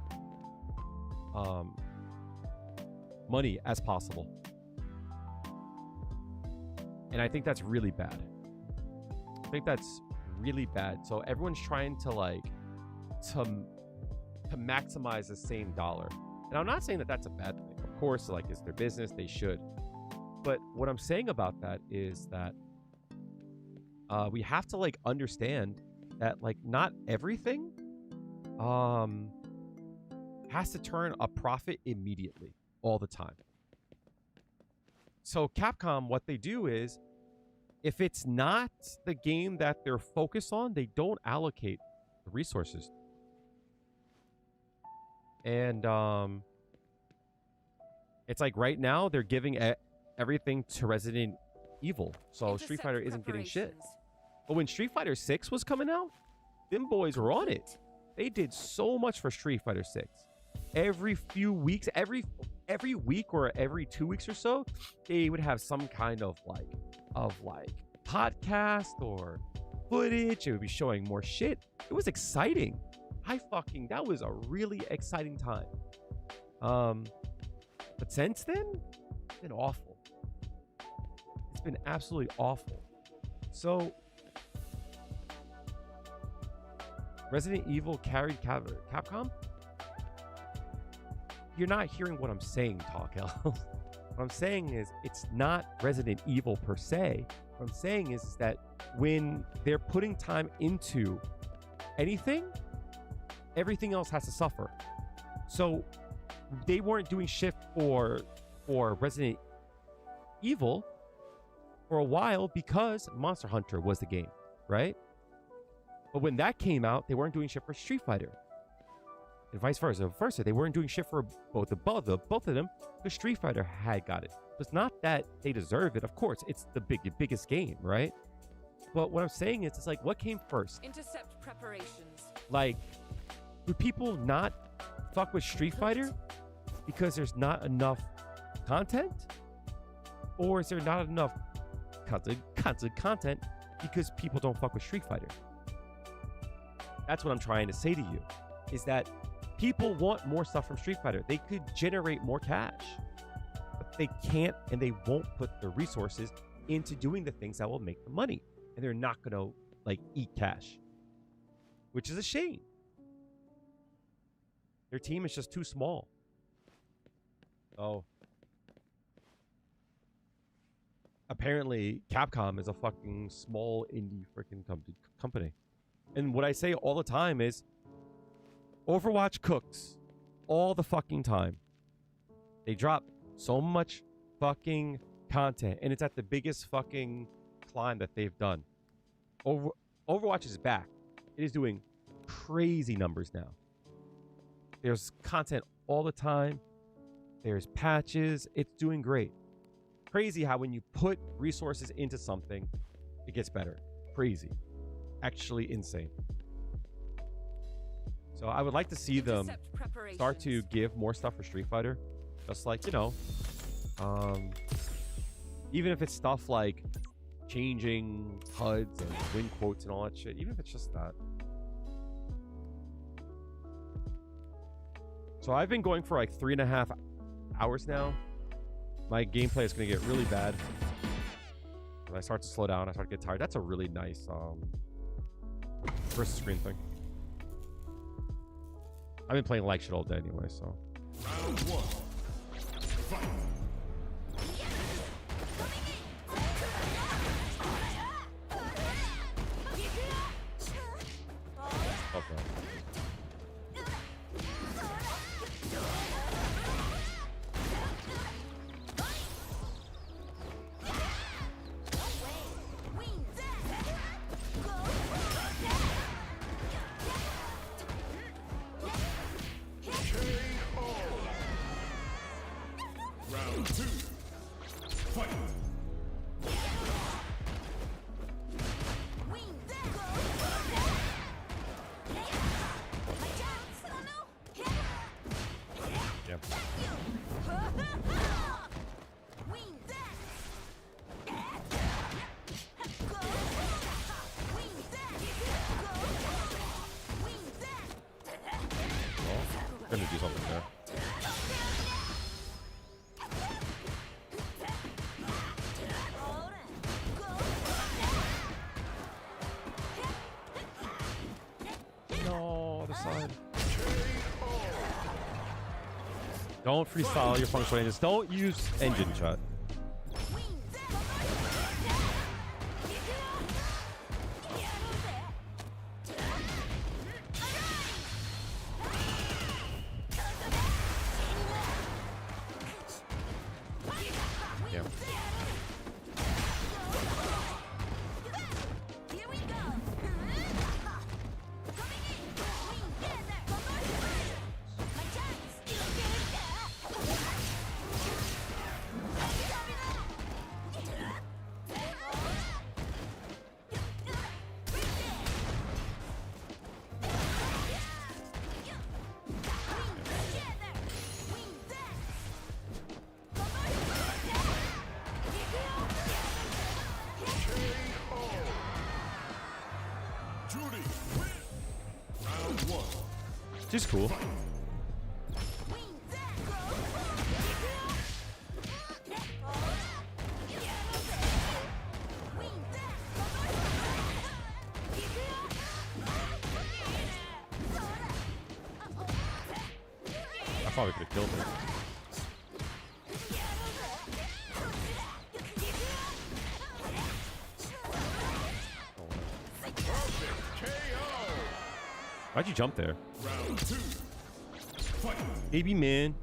money as possible. And I think that's really bad. I think that's really bad. So everyone's trying to to maximize the same dollar. And I'm not saying that that's a bad thing. Of course, like, it's their business, they should. But what I'm saying about that is that we have to like understand that like not everything has to turn a profit immediately all the time. So Capcom, what they do is, if it's not the game that they're focused on, they don't allocate the resources. And it's like right now they're giving everything to Resident Evil. So Street Fighter isn't getting shit. But when Street Fighter 6 was coming out, them boys were on it. They did so much for Street Fighter 6. Every few weeks, every week or every 2 weeks or so, they would have some kind of podcast or footage. It would be showing more shit. It was exciting. That was a really exciting time. But since then, it's been awful. It's been absolutely awful. So, Resident Evil carried Capcom? You're not hearing what I'm saying, Talk L. What I'm saying is it's not Resident Evil per se. What I'm saying is that when they're putting time into anything, everything else has to suffer. So they weren't doing shit for Resident Evil for a while because Monster Hunter was the game, right? But when that came out, they weren't doing shit for Street Fighter. And vice versa. They weren't doing shit for both of them because Street Fighter had got it. It's not that they deserve it. Of course, it's the biggest game, right? But what I'm saying is, it's like, what came first? Intercept preparations. Like, do people not fuck with Street Fighter because there's not enough content? Or is there not enough content because people don't fuck with Street Fighter? That's what I'm trying to say to you, is that people want more stuff from Street Fighter. They could generate more cash, but they can't and they won't put the resources into doing the things that will make the money. And they're not going to, like, eat cash, which is a shame. Their team is just too small. So, apparently, Capcom is a fucking small indie freaking company. And what I say all the time is, Overwatch cooks all the fucking time. They drop so much fucking content, and it's at the biggest fucking climb that they've done. Overwatch is back. It is doing crazy numbers now. There's content all the time. There's patches. It's doing great. Crazy how when you put resources into something, it gets better. Crazy. Actually insane. So I would like to see them start to give more stuff for Street Fighter. Just like, you know, even if it's stuff like changing HUDs and win quotes and all that shit, even if it's just that. So I've been going for like 3.5 hours now. My gameplay is going to get really bad. When I start to slow down, I start to get tired. That's a really nice first screen thing. I've been playing like shit all day anyway, so. Round one. Fight. Okay. Round two. Fight. Yep. Well, gonna do something there. No, other side. Don't freestyle your functional engines. Don't use engine chat. Yeah. Juri win. Round one. Just cool. probably could have killed it. Why'd you jump there? Round 2. Fight. Baby man.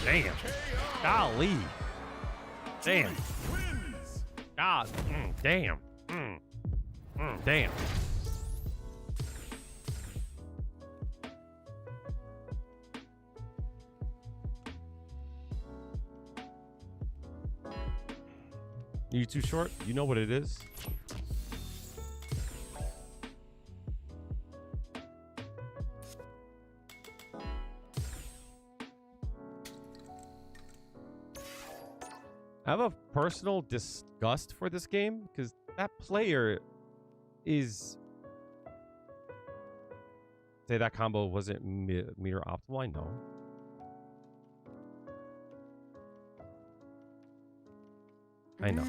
Damn. Golly. Damn. God. Damn. Damn. You too short? You know what it is. I have a personal disgust for this game because that player is... Say that combo wasn't meter optimal? I know. I know.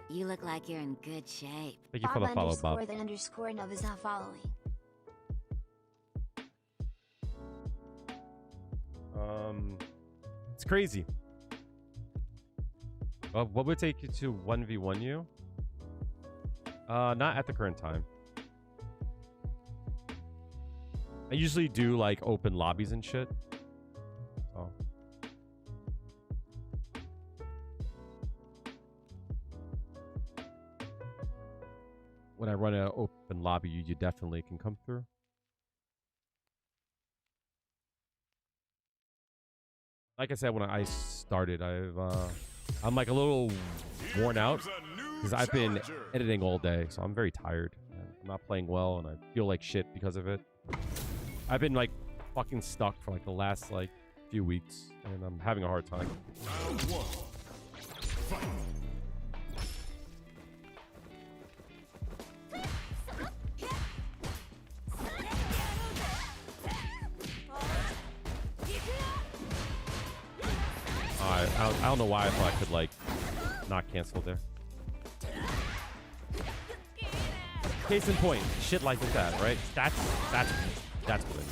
You look like you're in good shape. Thank you for the follow, Bob. The underscore Nov is not following. It's crazy. What would take you to 1v1 you? Not at the current time. I usually do like open lobbies and shit. So. When I run an open lobby, you definitely can come through. Like I said, when I started, I'm like a little worn out because I've been editing all day, so I'm very tired. I'm not playing well, and I feel like shit because of it. I've been like fucking stuck for like the last like few weeks, and I'm having a hard time. Round 1. Fight. I don't know why I thought I could like not cancel there. Case in point, shit like that, right? That's what I mean.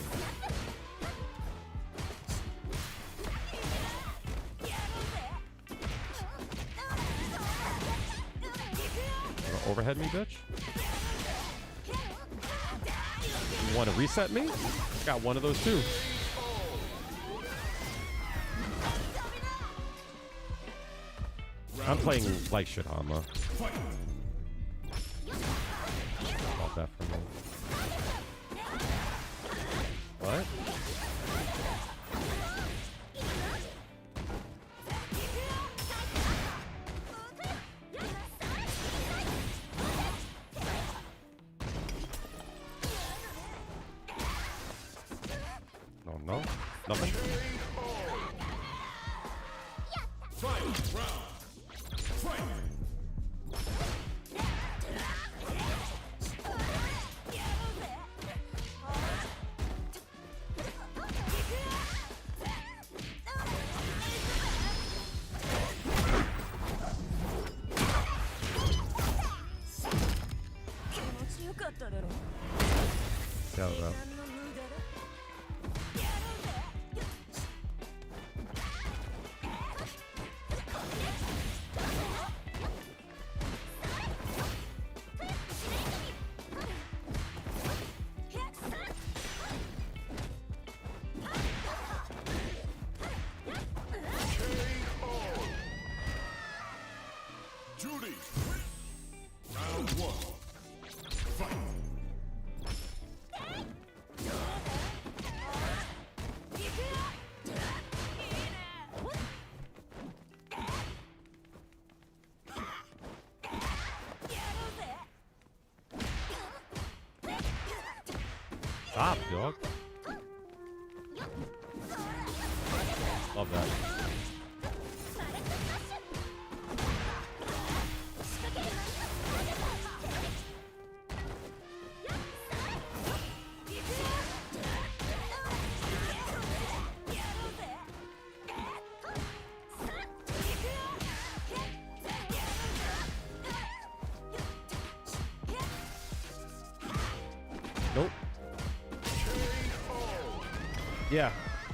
You wanna overhead me, bitch? You want to reset me? Got one of those too. I'm playing like shit, Hama. All that for me. What? No, nothing. Fight round. Fight. Yeah, bro. Juri. Round 1. Fight. Stop, dog. Love that. Yeah.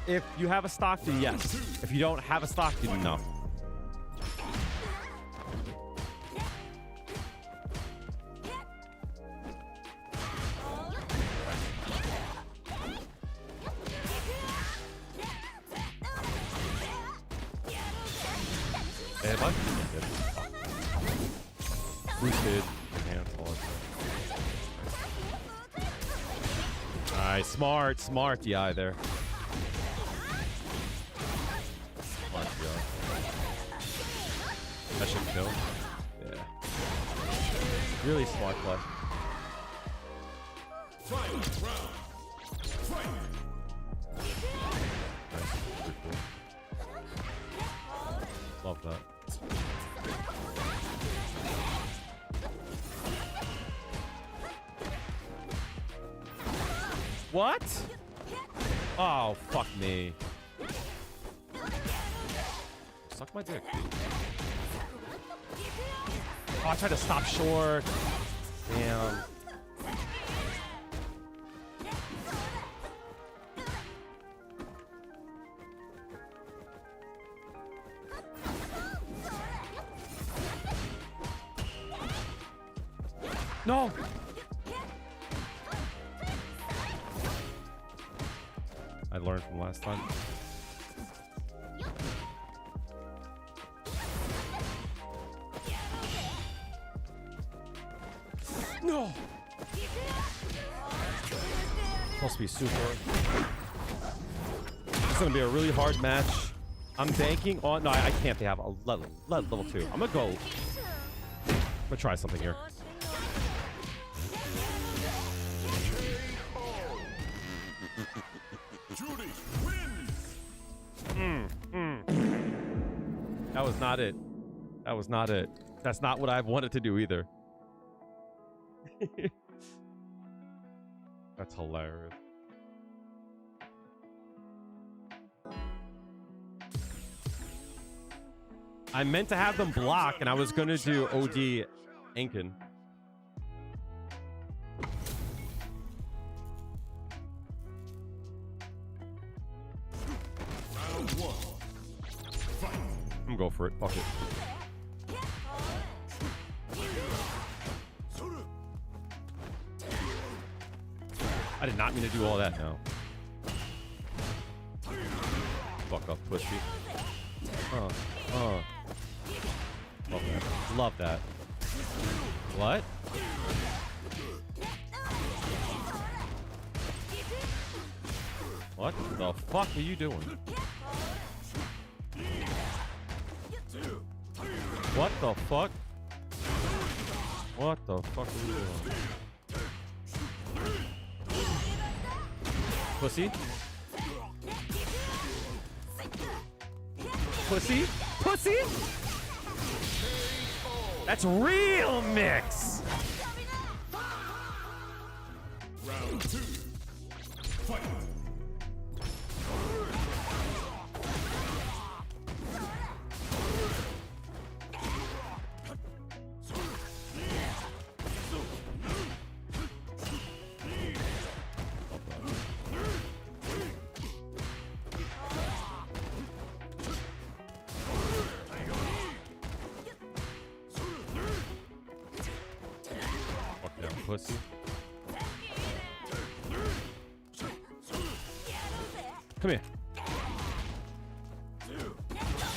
If you have a stock, then yes. If you don't have a stock, then no. Boosted. Alright, smart, smart DI there. Smart DI. That should kill. Yeah. Really smart play. Nice. Pretty cool. Love that. What? Oh, fuck me. Suck my dick, dude. Oh, I tried to stop short. Damn. No! I learned from last time. No! Supposed to be super. It's gonna be a really hard match. I'm banking on. No, I can't. They have a level 2. I'm gonna try something here. Juri wins. That was not it. That was not it. That's not what I wanted to do either. That's hilarious. I meant to have them block, and I was going to do OD Inken. I'm going to go for it. Fuck it. I did not mean to do all that now. Fuck up, pussy. Love that. Love that. What? What the fuck are you doing? What the fuck? What the fuck are you doing? Pussy? Pussy? Pussy? That's real mix! Round 2. Fight. Pussy. Come here.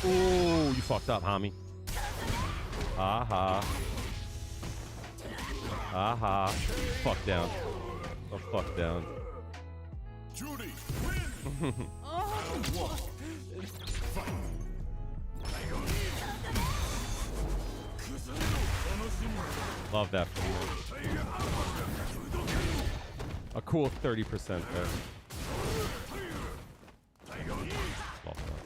Ooh, you fucked up, homie. Aha. Aha. Fuck down. Oh, fuck down. Juri wins. Round 1. Fight. Love that for you. A cool 30% there. Love that.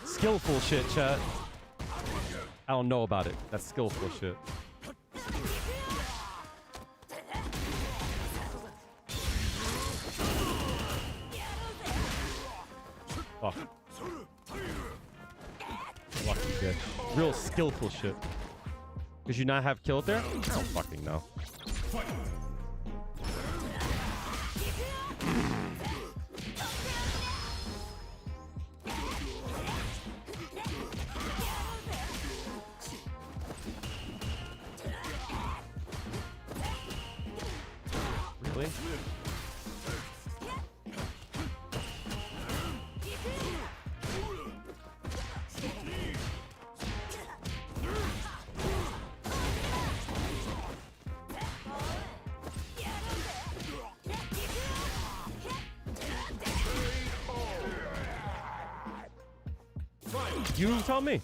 Skillful shit, chat. I don't know about it. That's skillful shit. Fuck. Lucky bitch. Real skillful shit. Did you not have killed there? I don't fucking know. Fight. Really? You tell me.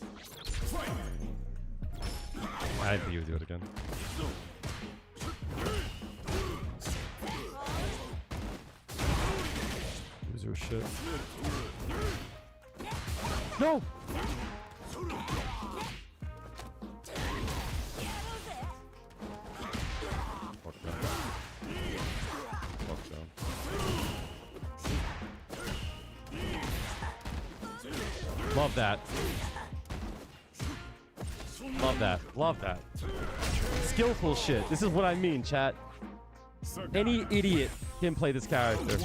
I didn't think you would do it again. Loser shit. No! Fuck down. Fuck down. Love that. Love that. Love that. Skillful shit. This is what I mean, chat. Any idiot can play this character.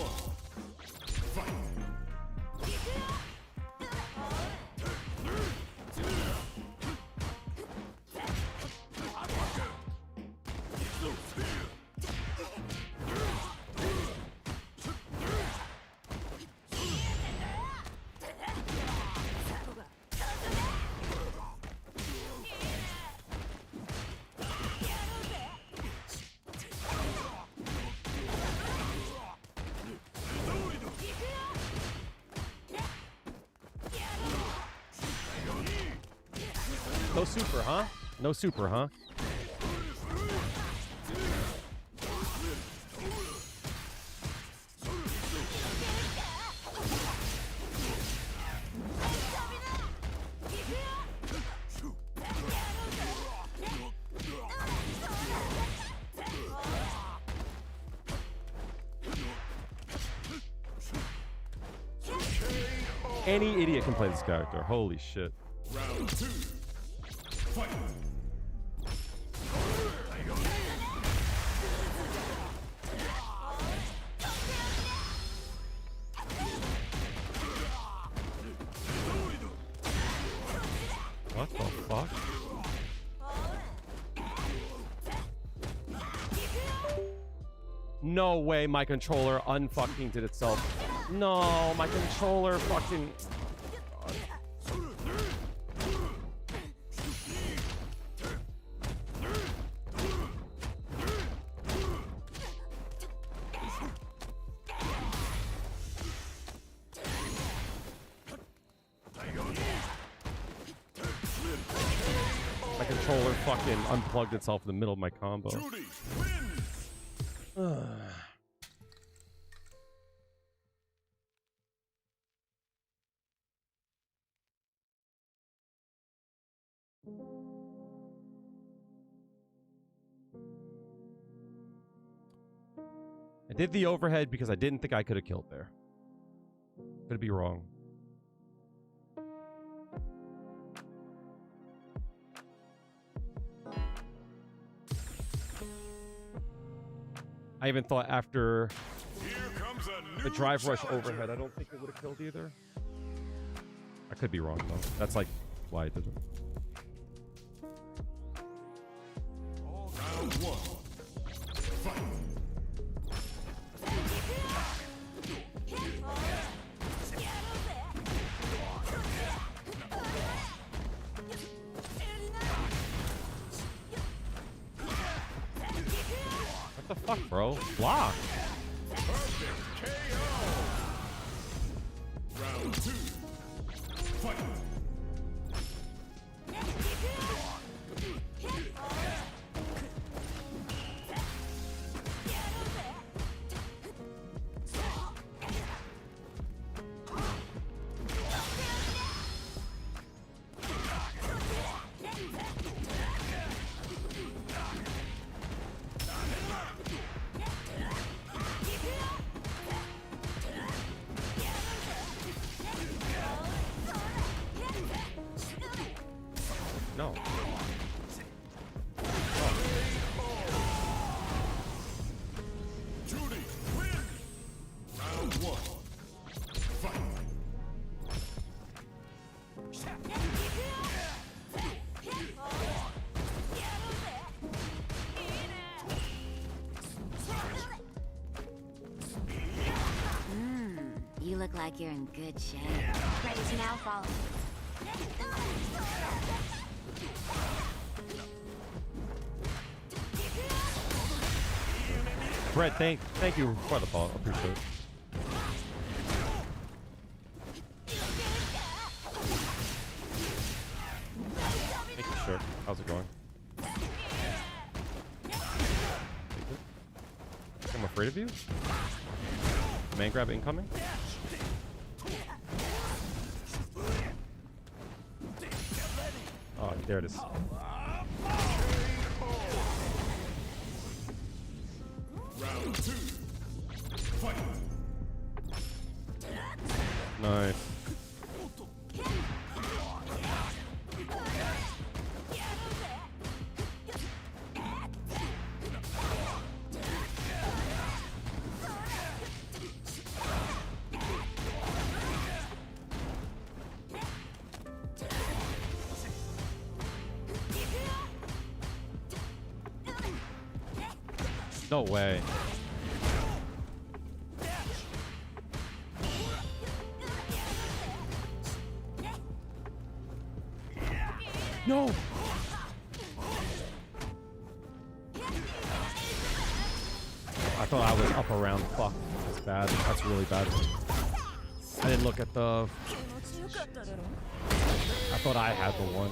No super, huh? No super, huh? Any idiot can play this character. Holy shit. Round 2. Fight. What the fuck? No way my controller unfucking did itself. No, my controller fucking... My controller fucking unplugged itself in the middle of my combo. Juri wins. I did the overhead because I didn't think I could have killed there. Could be wrong. I even thought after Here comes a new the drive rush challenger. overhead, I don't think it would have killed either. I could be wrong though. That's like why I did it. Round 1. Fight. What the fuck, bro? Block. Perfect KO. Round 2. Fight. No. Juri wins. Round 1. Fight. look like you're in good shape. Ready to now follow. Brett, thank you for the follow. Appreciate it. Thank you, sure. How's it going? I'm afraid of you. Man grab incoming. Oh, there it is. Round 2. Fight. Nice. No way. No. I thought I was up around. Fuck. That's bad. That's really bad. I didn't look at the... I thought I had the one.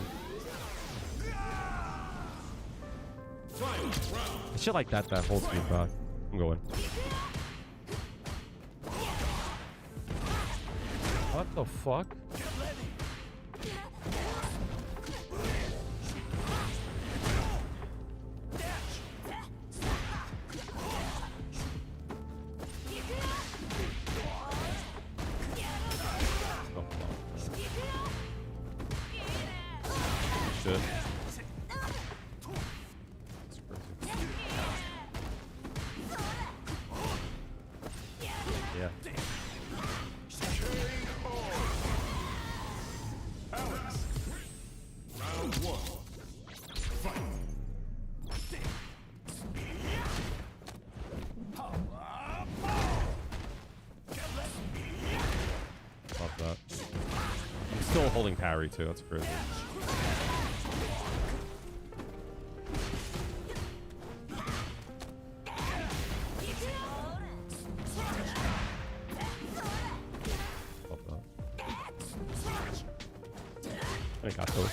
Shit like that holds me back. I'm going. What the fuck? Shit. Yeah. Round 1. Fight. Love that. I'm still holding parry too. That's crazy. I got those.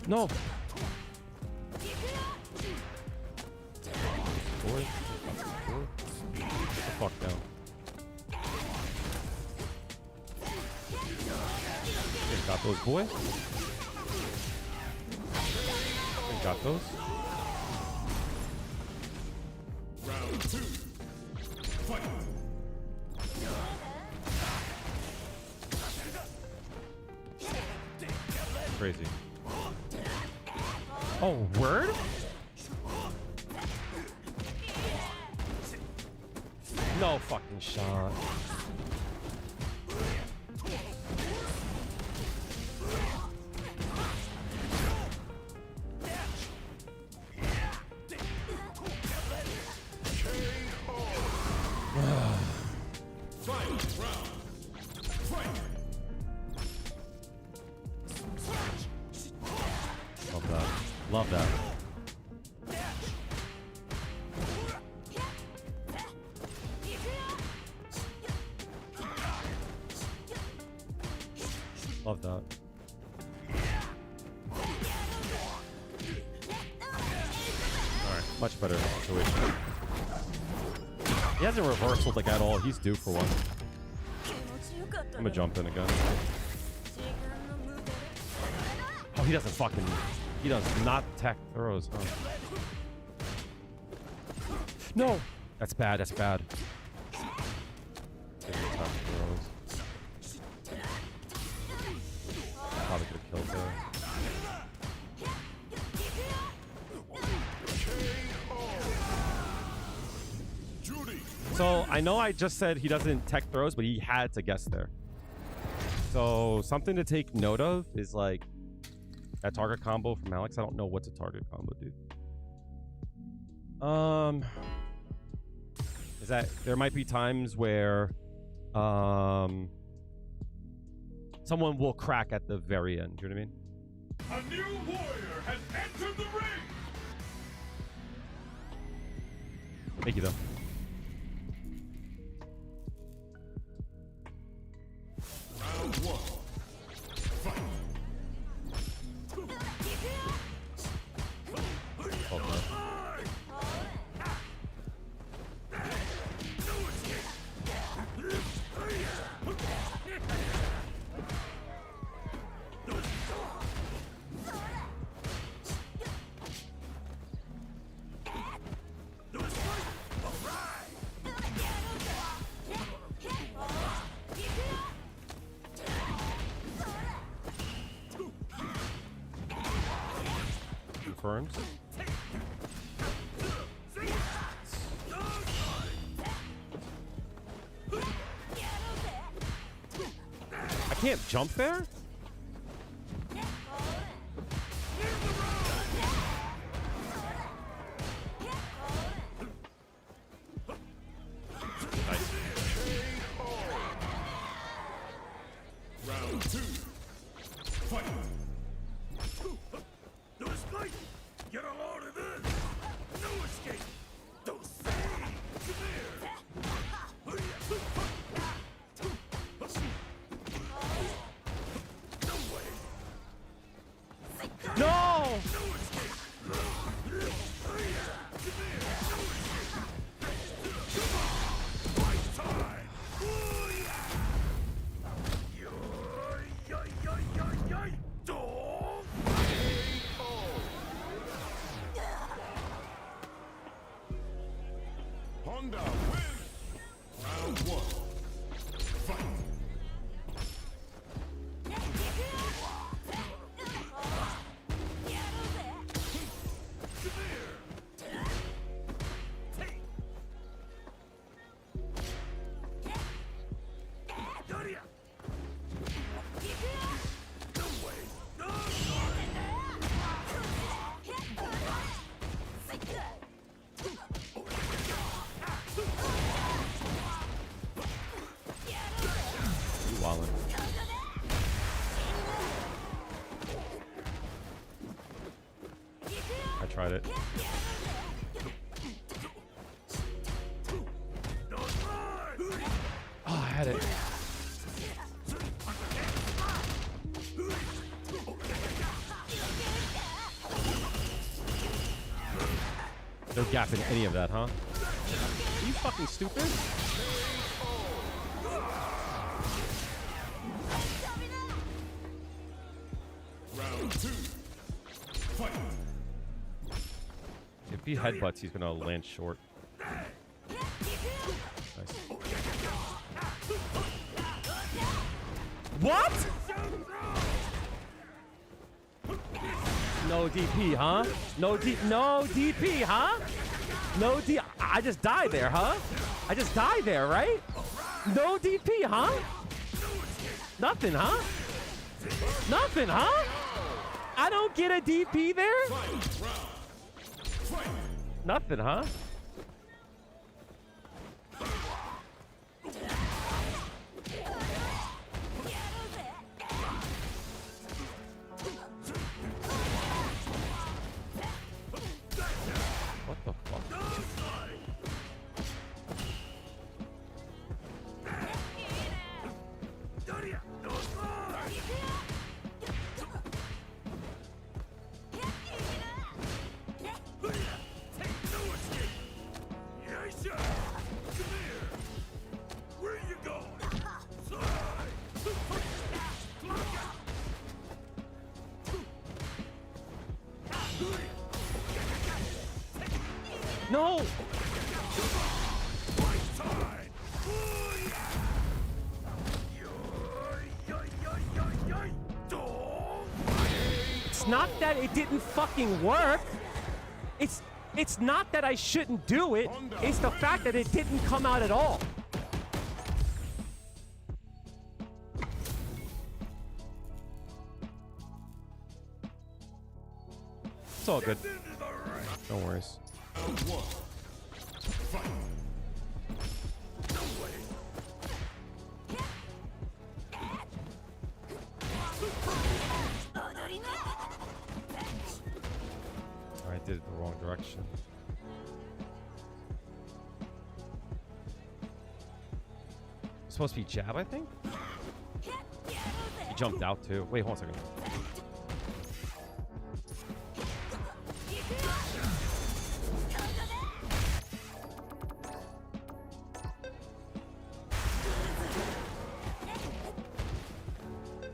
No. Boy. Get the fuck down. Got those, boy. Got those. Round 2. Fight. Crazy. Oh, word? No fucking shot. Love that. Love that. Love that. Alright, much better situation. He hasn't reversaled like at all. He's due for one. I'm gonna jump in again. Oh, he doesn't fucking... He does not tech throws, huh? No! That's bad, that's bad. Probably could have killed there. So, I know I just said he doesn't tech throws, but he had to guess there. So, something to take note of is, like, That target combo from Alex. I don't know what's a target combo, dude. Is that there might be times where someone will crack at the very end. Do you know what I mean? A new warrior has entered the ring. Thank you, though. Round one. Fight. Oh, no. Confirms. I can't jump there? Nice. Round two. Fight. No escape. Get a load of this. No escape. Don't say. Come here. No way. No! No escape. My time. Honda win. Round one. Fight. You wildin'. I tried it. Oh, I had it. No gap in any of that, huh? Are you fucking stupid? Round two. Fight. If he headbutts, he's gonna land short. Nice. What? No DP, huh? No DP, huh? No D. I just died there, huh? I just died there, right? No DP, huh? Nothing, huh? Nothing, huh? I don't get a DP there? Nothing, huh? What the fuck? No! It's not that it didn't fucking work. It's not that I shouldn't do it. It's the fact that it didn't come out at all. It's all good. Into the ring. No worries. Round one. Fight. No way. Oh, I did it the wrong direction. Supposed to be jab, I think? He jumped out too. Wait, hold on a second.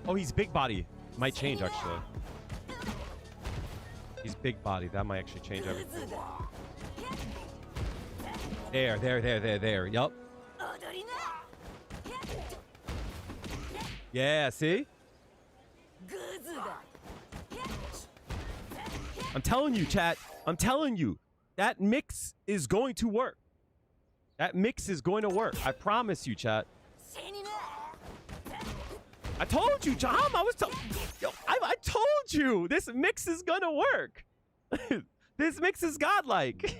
Oh, he's big body. Might change, actually. He's big body. That might actually change everything. There. Yup. Yeah, see? I'm telling you, chat. I'm telling you. That mix is going to work. That mix is going to work. I promise you, chat. I told you, John. I told you. This mix is going to work. This mix is godlike.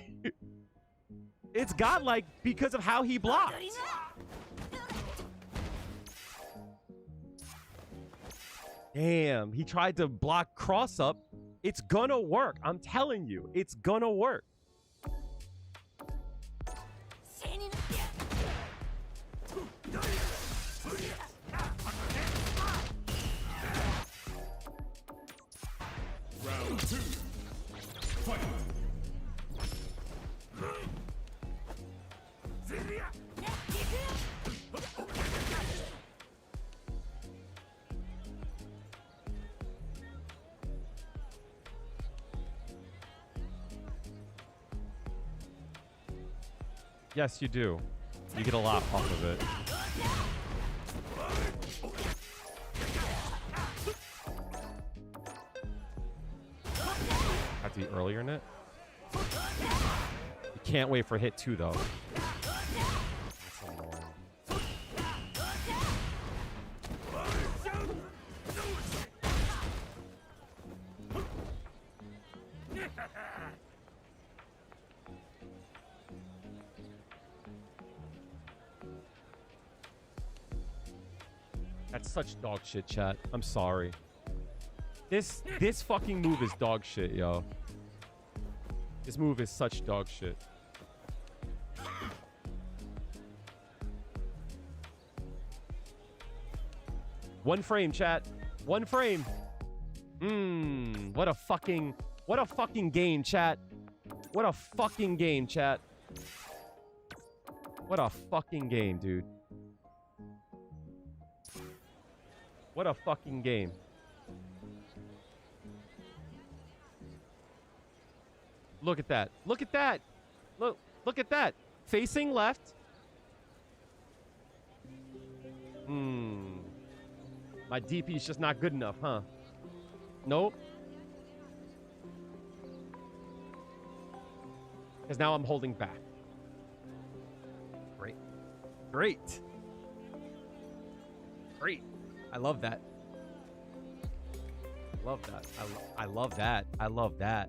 It's godlike because of how he blocked. Damn, he tried to block cross up. It's gonna work. I'm telling you, it's gonna work. Round two. Fight. Yes, you do. You get a lot off of it. Have to be earlier in it. You can't wait for hit 2 though. That's annoying. That's such dog shit, chat. I'm sorry. This fucking move is dog shit, yo. This move is such dog shit. One frame, chat. One frame. What a fucking game, chat. What a fucking game, chat. What a fucking game, dude. What a fucking game. Look at that. Look at that. Look at that. Facing left. My DP is just not good enough, huh? Nope. Because now I'm holding back. Great. Great. Great. I love that. Love that. I love that. I love that.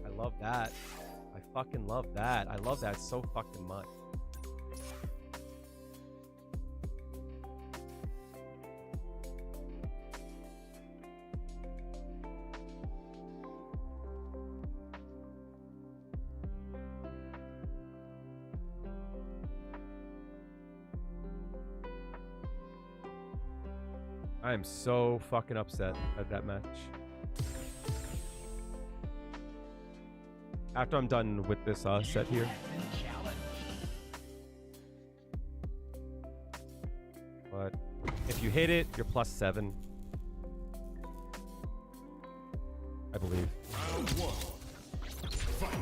I love that. I fucking love that. I love that so fucking much. I am so fucking upset at that match. After I'm done with this set here. But if you hit it, you're +7. I believe. Round one. Fight.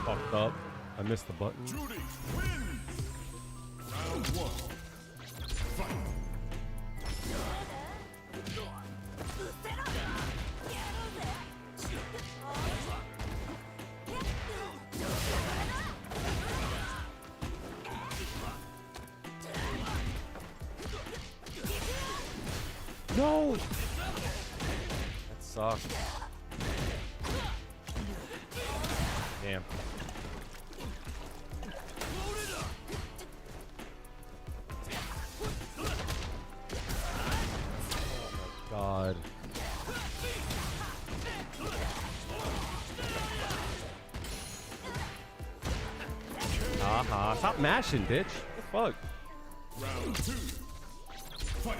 Fucked up. I missed the button. Juri wins. Round one. Fight. No! That sucks. Damn. God. Aha. Stop mashing, bitch. What the fuck? Round two. Fight.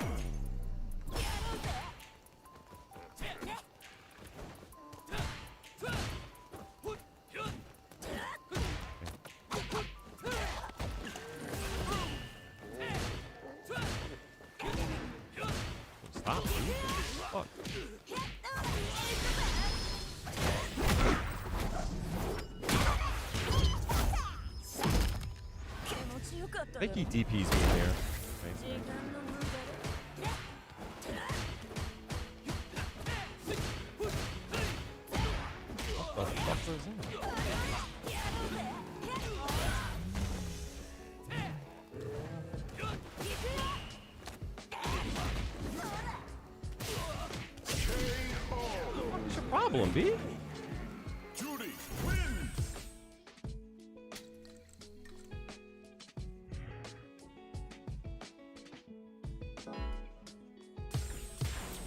Stop, dude. Fuck. I think he DPs me here. Thanks. What the fuck was that? What's your problem, B? Juri wins.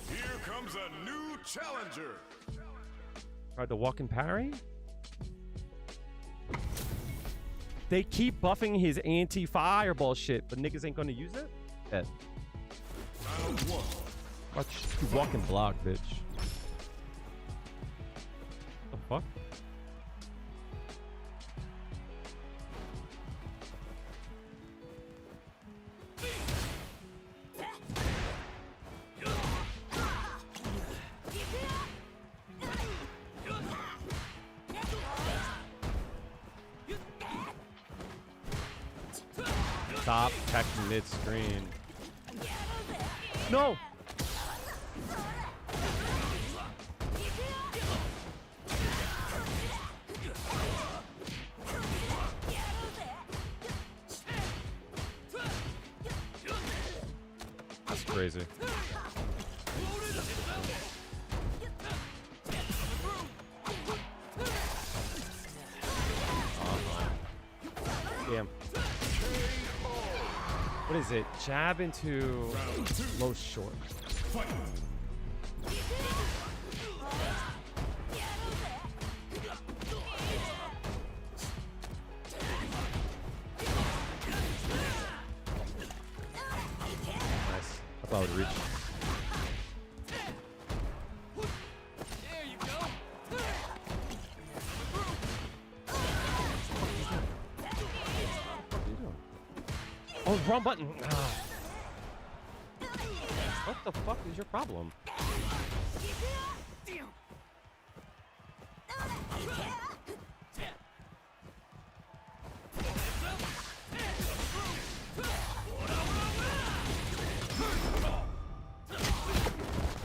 Here comes a new challenger. Tried to walk and parry? They keep buffing his anti-fireball shit, but niggas ain't gonna use it? Yeah. Round one. Watch you walk and block, bitch. The fuck? Stop texting mid-screen. No! That's crazy. Damn. What is it? Jab into low short. Fight. Nice. I thought I would reach. Oh, wrong button. Ah. What the fuck is your problem?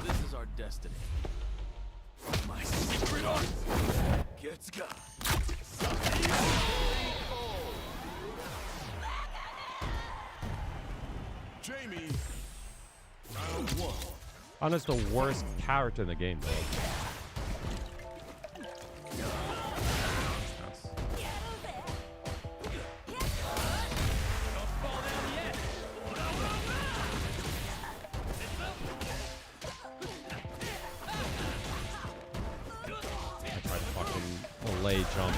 This is our destiny. My secret art gets got. Jamie, round one. Ana's the worst character in the game, though. I tried to fucking delay jump.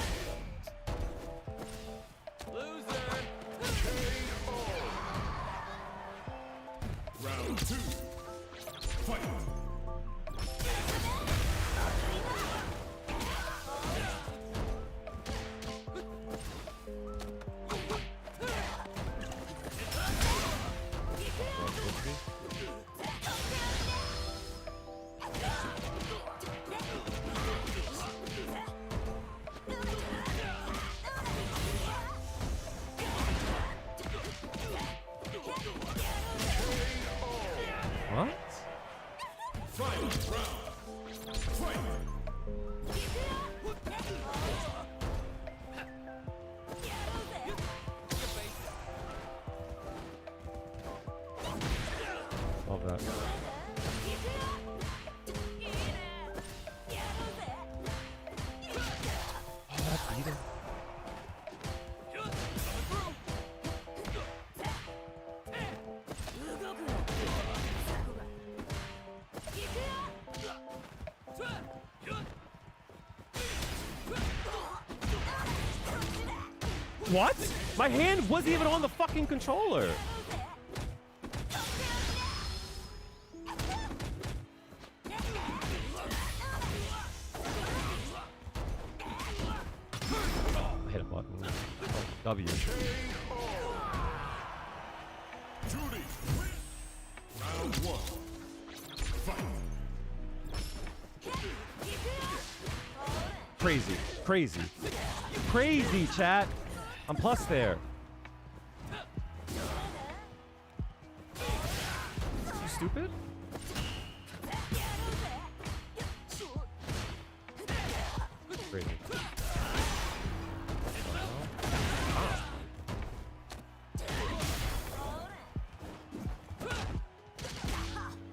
Eat him. What? My hand wasn't even on the fucking controller. I hit a button. Oh, W. Juri. Round 1. Fight. Crazy. Crazy. Crazy, chat. I'm plus there. You stupid? Crazy.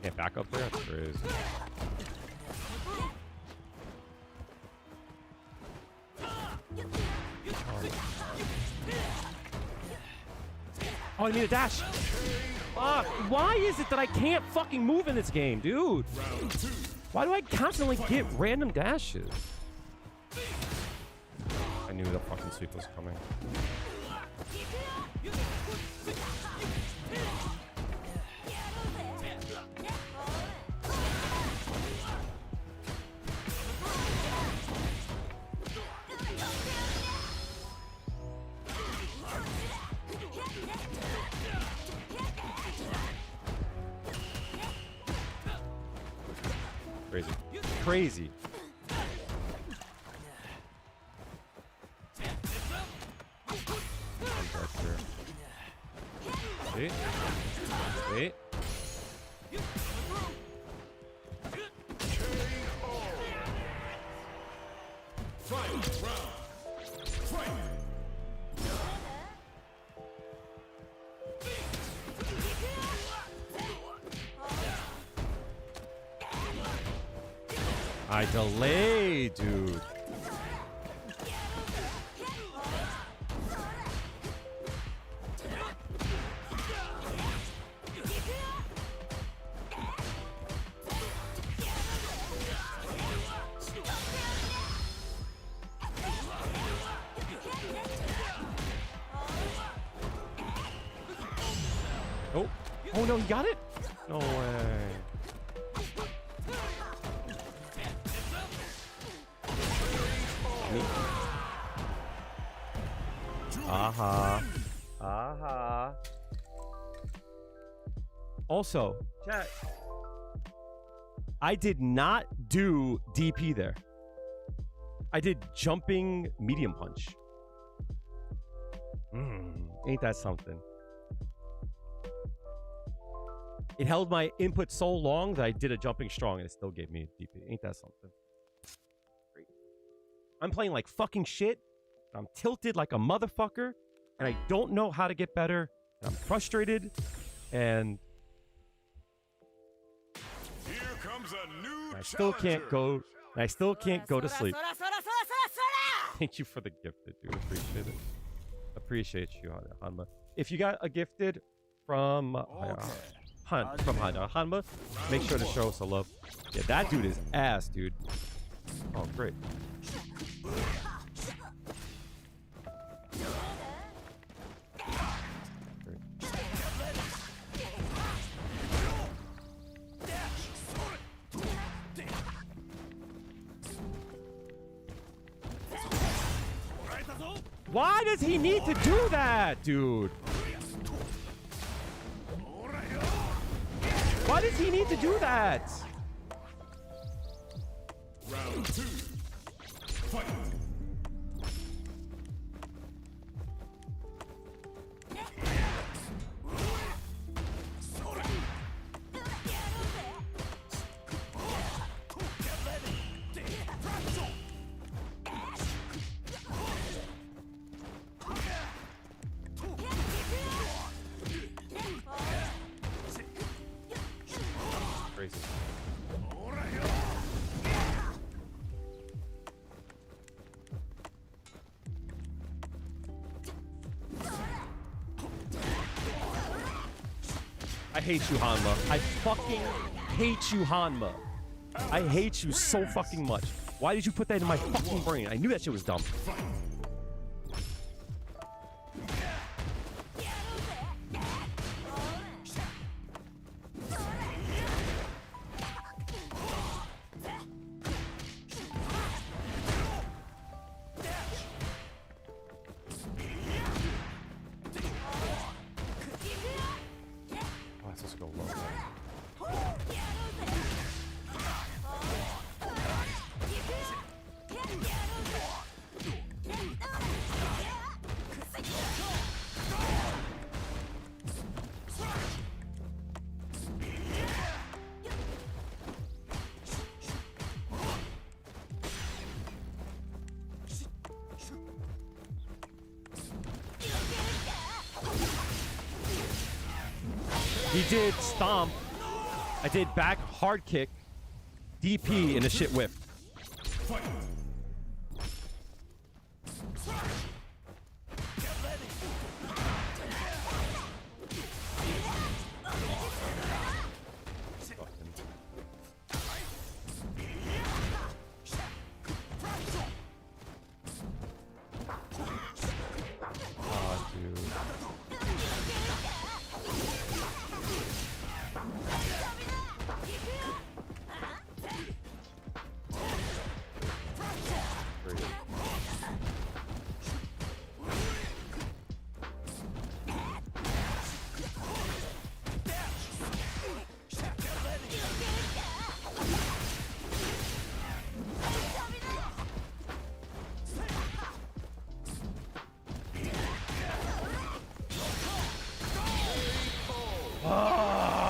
Can't back up there? That's crazy. Oh, I need a dash. Fuck. Why is it that I can't fucking move in this game, dude? Why do I constantly get random dashes? I knew the fucking sweep was coming. Crazy. Crazy. See? See? I delay, dude. Oh, oh no, he got it? No way. Aha. Aha. Also, chat, I did not do DP there. I did jumping medium punch. Ain't that something? It held my input so long that I did a jumping strong and it still gave me a DP. Ain't that something? Great. I'm playing like fucking shit. I'm tilted like a motherfucker, and I don't know how to get better. I'm frustrated, and Here comes a new I still can't challenger. go. I still can't go to sleep. Thank you for the gifted, dude. Appreciate it. Appreciate you, Hanma. If you got a gifted from Hanma, make sure to show us a love. Yeah, that dude is ass, dude. Oh, great. Why does he need to do that, dude? Why does he need to do that? Round 2. Fight. Crazy. I hate you, Hanma. I fucking hate you, Hanma. I hate you so fucking much. Why did you put that in my fucking brain? I knew that shit was dumb. Oh, it's supposed to go low. He did stomp. I did back hard kick, DP, and a shit whip. Oh, dude. Ah!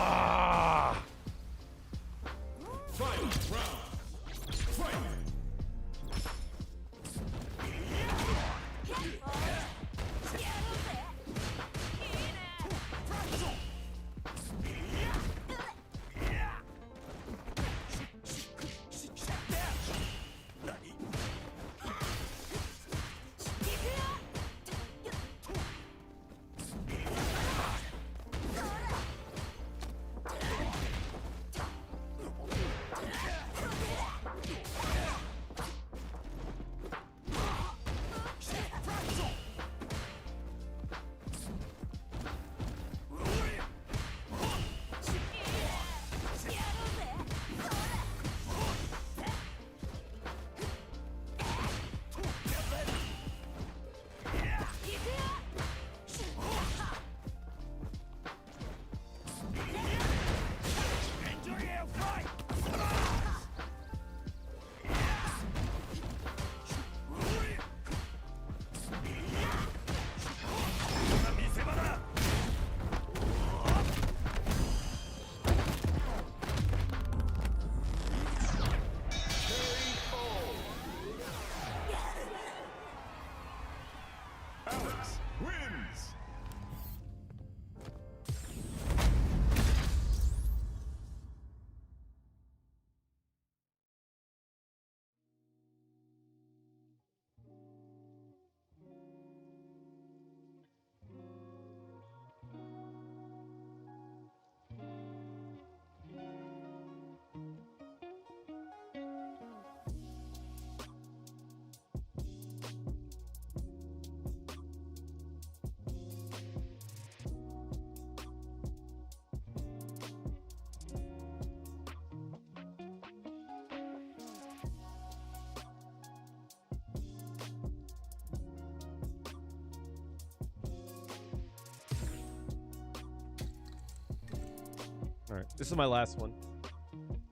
All right, this is my last one.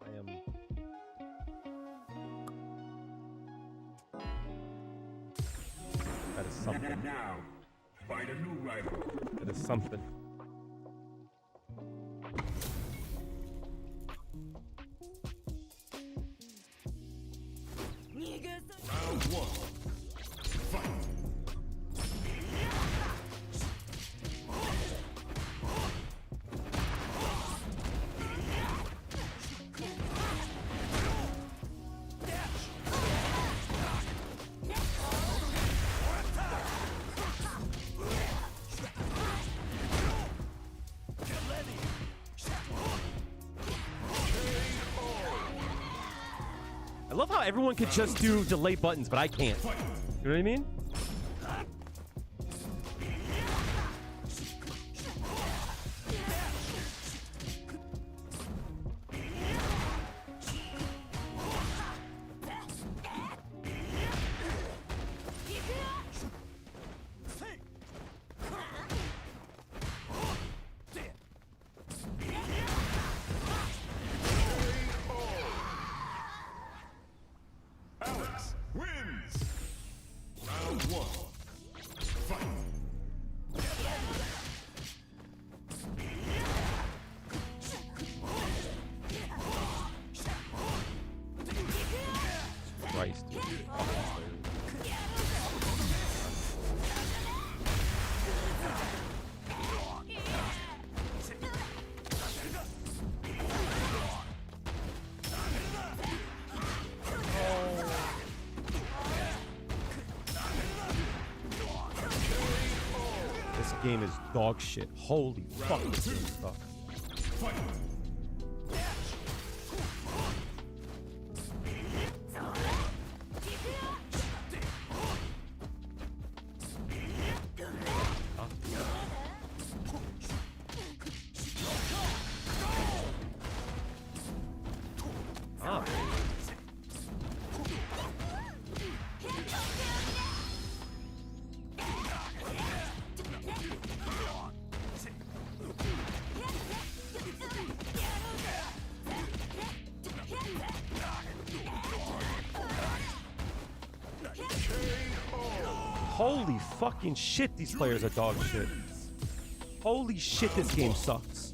I am. That is something. Now, find a new rival. That is something. Round one. Fight. love how everyone could just do delay buttons, but I can't. You know what I mean? Alex wins. Round 1. Fight. Christ. Dude. This game is dog shit. Holy fucking fuck. Ah. Holy fucking shit, these players are dog shit. Holy shit, this game sucks.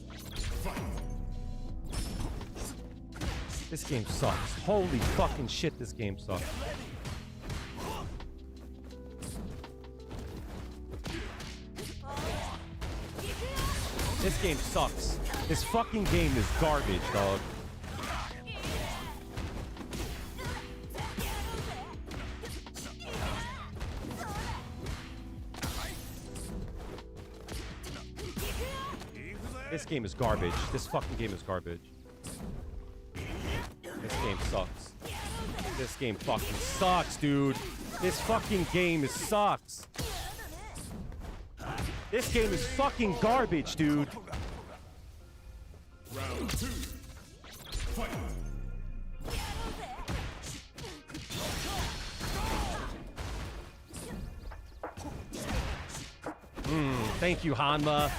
This game sucks. Holy fucking shit, this game sucks. This game sucks. This fucking game is garbage, dog. This game is garbage. This fucking game is garbage. This game sucks. This game fucking sucks, dude. This fucking game sucks. This game is fucking garbage, dude. Round 2. Fight. Thank you, Hanma.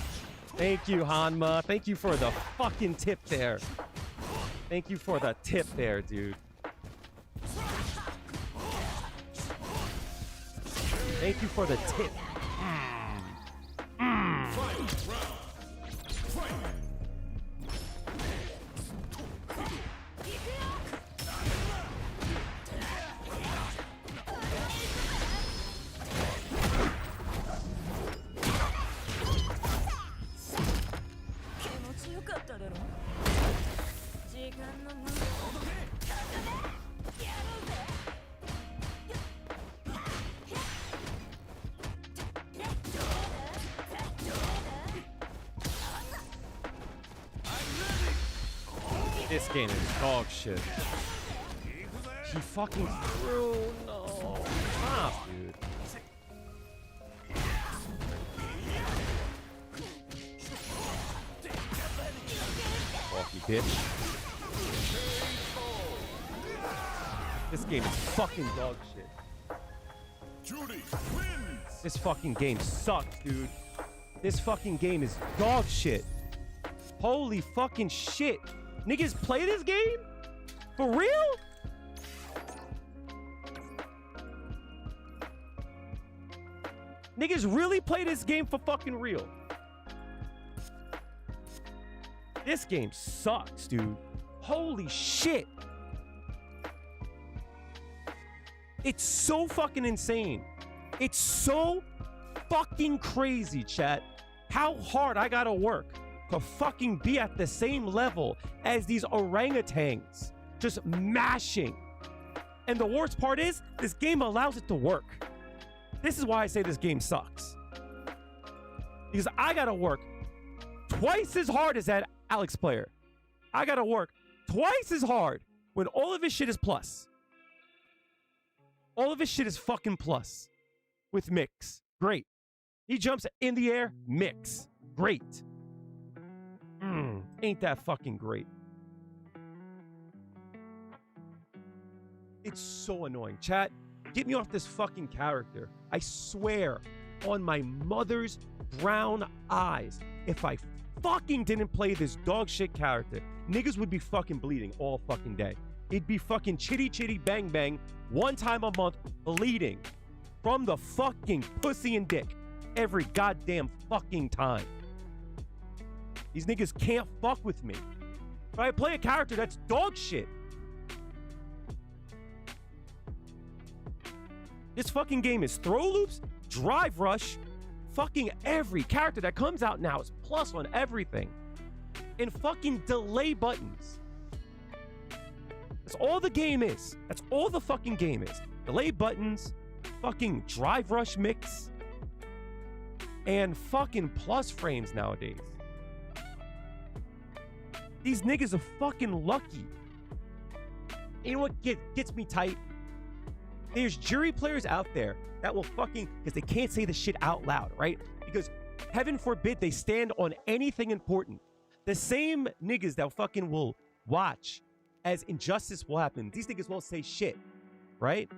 Thank you, Hanma. Thank you for the fucking tip there. Thank you for the tip there, dude. Thank you for the tip. This game is dog shit. He fucking threw. No. Stop, dude. Off you bitch. This game is fucking dog shit. Juri wins. This fucking game sucks, dude. This fucking game is dog shit. Holy fucking shit. Niggas play this game? For real? Niggas really play this game for fucking real? This game sucks, dude. Holy shit. It's so fucking insane. It's so fucking crazy, chat. How hard I gotta work to fucking be at the same level as these orangutans, just mashing. And the worst part is, this game allows it to work. This is why I say this game sucks. Because I gotta work twice as hard as that Alex player. I gotta work twice as hard when all of his shit is plus. All of his shit is fucking plus with mix. Great. He jumps in the air, mix. Great. Ain't that fucking great? It's so annoying. Chat, get me off this fucking character. I swear on my mother's brown eyes, if I fucking didn't play this dog shit character, niggas would be fucking bleeding all fucking day. It'd be fucking chitty chitty bang bang one time a month bleeding from the fucking pussy and dick every goddamn fucking time. These niggas can't fuck with me. But I play a character that's dog shit. This fucking game is throw loops, drive rush, fucking every character that comes out now is plus on everything. And fucking delay buttons. That's all the game is. That's all the fucking game is. Delay buttons, fucking drive rush mix, and fucking plus frames nowadays. These niggas are fucking lucky. You know what gets me tight? There's Juri players out there that will fucking, because they can't say the shit out loud, right? Because heaven forbid they stand on anything important. The same niggas that fucking will watch as injustice will happen, these niggas won't say shit, right?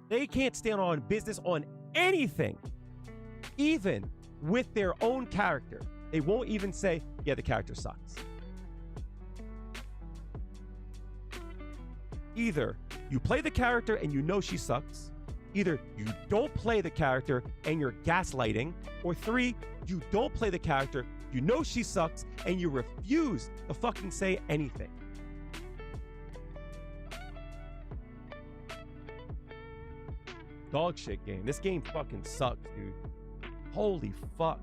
They can't stand on business on anything, even with their own character. They won't even say, yeah, the character sucks. Either you play the character and you know she sucks, either you don't play the character and you're gaslighting, or 3, you don't play the character, you know she sucks, and you refuse to fucking say anything. Dog shit game. This game fucking sucks, dude. Holy fuck.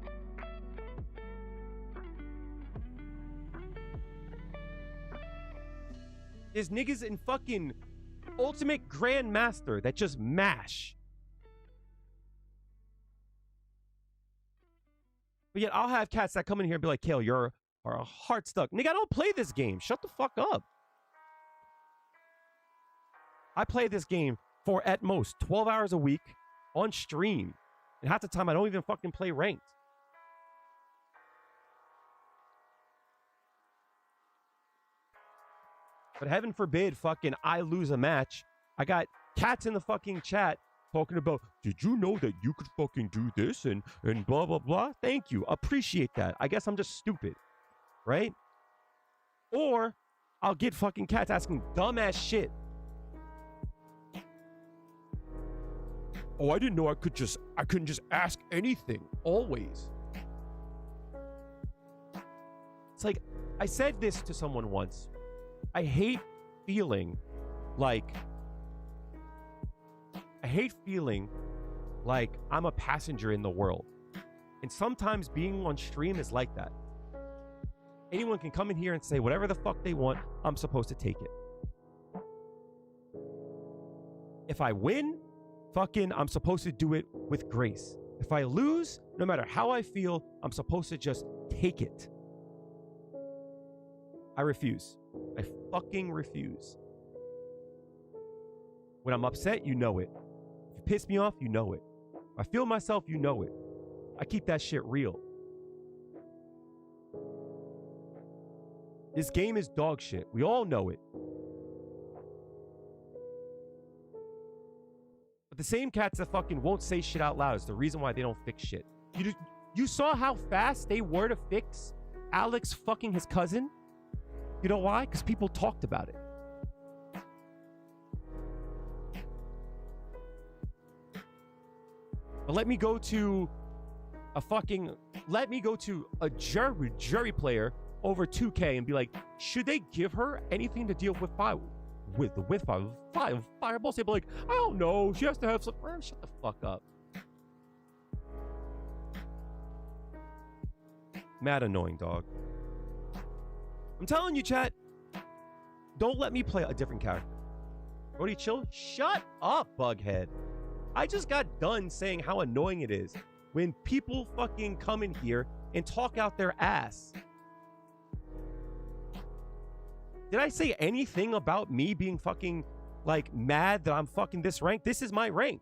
There's niggas in fucking Ultimate Grandmaster that just mash. But yet I'll have cats that come in here and be like, Kale, you're a heart stuck. Nigga, I don't play this game. Shut the fuck up. I play this game for at most 12 hours a week on stream. And half the time I don't even fucking play ranked. But heaven forbid fucking I lose a match. I got cats in the fucking chat talking about, did you know that you could fucking do this and blah, blah, blah? Thank you. Appreciate that. I guess I'm just stupid, right? Or I'll get fucking cats asking dumbass shit. Oh, I didn't know I couldn't just ask anything, always. It's like, I said this to someone once. I hate feeling like I'm a passenger in the world. And sometimes being on stream is like that. Anyone can come in here and say whatever the fuck they want. I'm supposed to take it. If I win, fucking, I'm supposed to do it with grace. If I lose, no matter how I feel, I'm supposed to just take it. I refuse. I fucking refuse. When I'm upset, you know it. If you piss me off, you know it. If I feel myself, you know it. I keep that shit real. This game is dog shit. We all know it. But the same cats that fucking won't say shit out loud is the reason why they don't fix shit. You saw how fast they were to fix Alex fucking his cousin? You know why? Because people talked about it. But let me go to a Juri player over 2K and be like, should they give her anything to deal with fireballs? They'd be like, I don't know. She has to have some. Shut the fuck up. Mad annoying, dog. I'm telling you, chat. Don't let me play a different character. Brody, chill. Shut up, Bughead. I just got done saying how annoying it is when people fucking come in here and talk out their ass. Did I say anything about me being fucking like mad that I'm fucking this rank. This is my rank.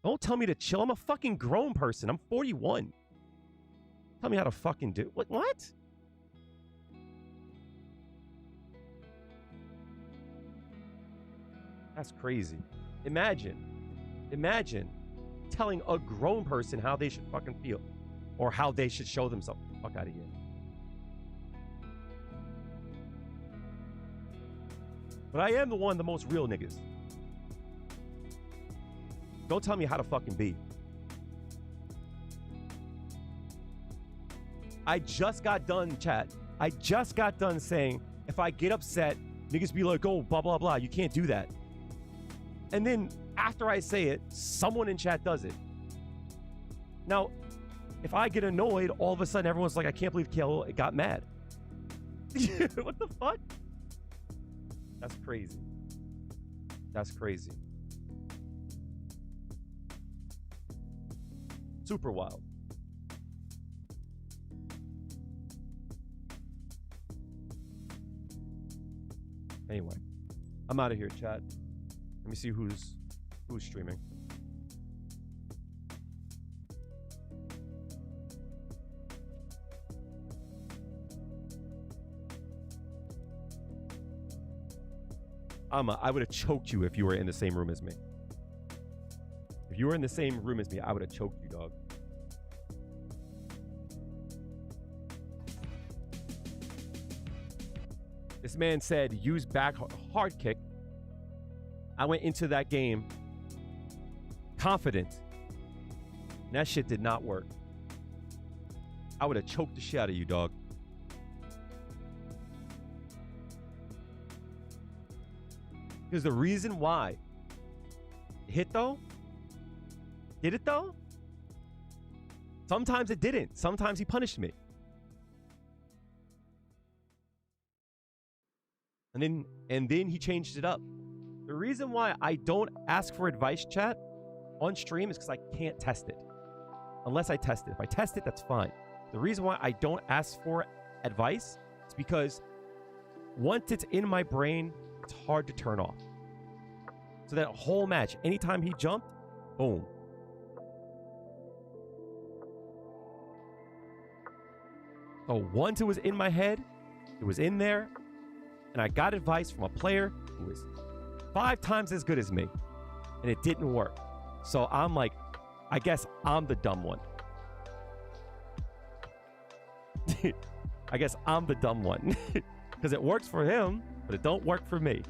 Don't tell me to chill. I'm a fucking grown person. I'm 41. Tell me how to fucking do what? That's crazy. Imagine telling a grown person how they should fucking feel or how they should show themselves. Fuck out of here. But I am the most real niggas. Don't tell me how to fucking be. I just got done, chat. I just got done saying if I get upset, niggas be like, oh, blah, blah, blah. You can't do that. And then after I say it, someone in chat does it. Now, if I get annoyed, all of a sudden everyone's like, I can't believe Kill got mad. What the fuck? That's crazy. That's crazy. Super wild. Anyway, I'm out of here, chat. Let me see who's streaming. I would have choked you if you were in the same room as me. If you were in the same room as me, I would have choked you, dog. This man said, use back hard kick. I went into that game confident. And that shit did not work. I would have choked the shit out of you, dog. Because the reason why it hit though, did it though? Sometimes it didn't. Sometimes he punished me. And then he changed it up. The reason why I don't ask for advice, chat, on stream is because I can't test it. Unless I test it. If I test it, that's fine. The reason why I don't ask for advice is because once it's in my brain, it's hard to turn off. So that whole match, anytime he jumped, boom. So once it was in my head, it was in there, and I got advice from a player who was 5 times as good as me, and it didn't work. So I'm like, I guess I'm the dumb one. I guess I'm the dumb one. Because it works for him, but it don't work for me.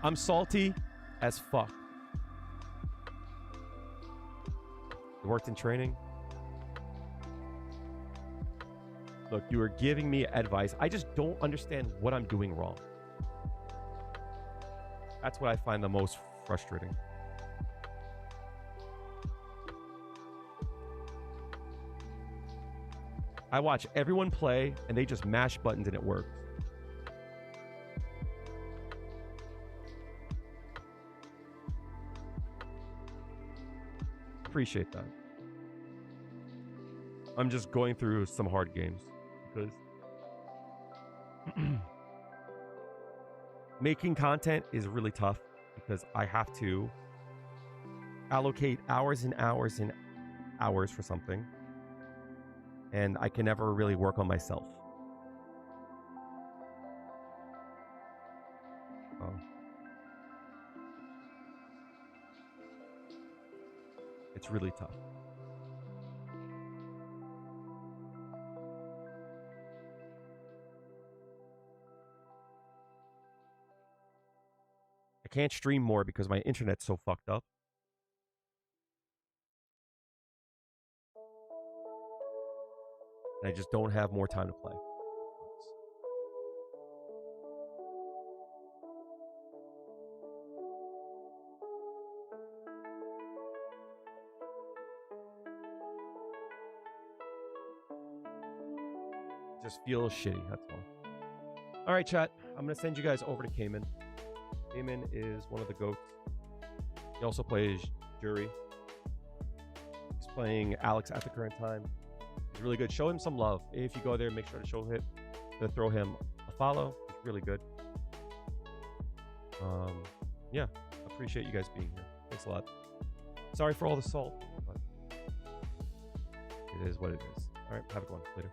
I'm salty as fuck. It worked in training. Look, you are giving me advice. I just don't understand what I'm doing wrong. That's what I find the most frustrating. I watch everyone play and they just mash buttons and it works. Appreciate that. I'm just going through some hard games because making content is really tough because I have to allocate hours and hours and hours for something, and I can never really work on myself. Oh. It's really tough. I can't stream more because my internet's so fucked up. And I just don't have more time to play. Just feels shitty, that's all. All right, chat. I'm going to send you guys over to Cayman. Cayman is one of the GOATs. He also plays Juri. playing Alex at the current time. He's really good. Show him some love. If you go there, make sure to throw him a follow. He's really good. Yeah, appreciate you guys being here. Thanks a lot. Sorry for all the salt, but it is what it is. All right, have a good one. Later.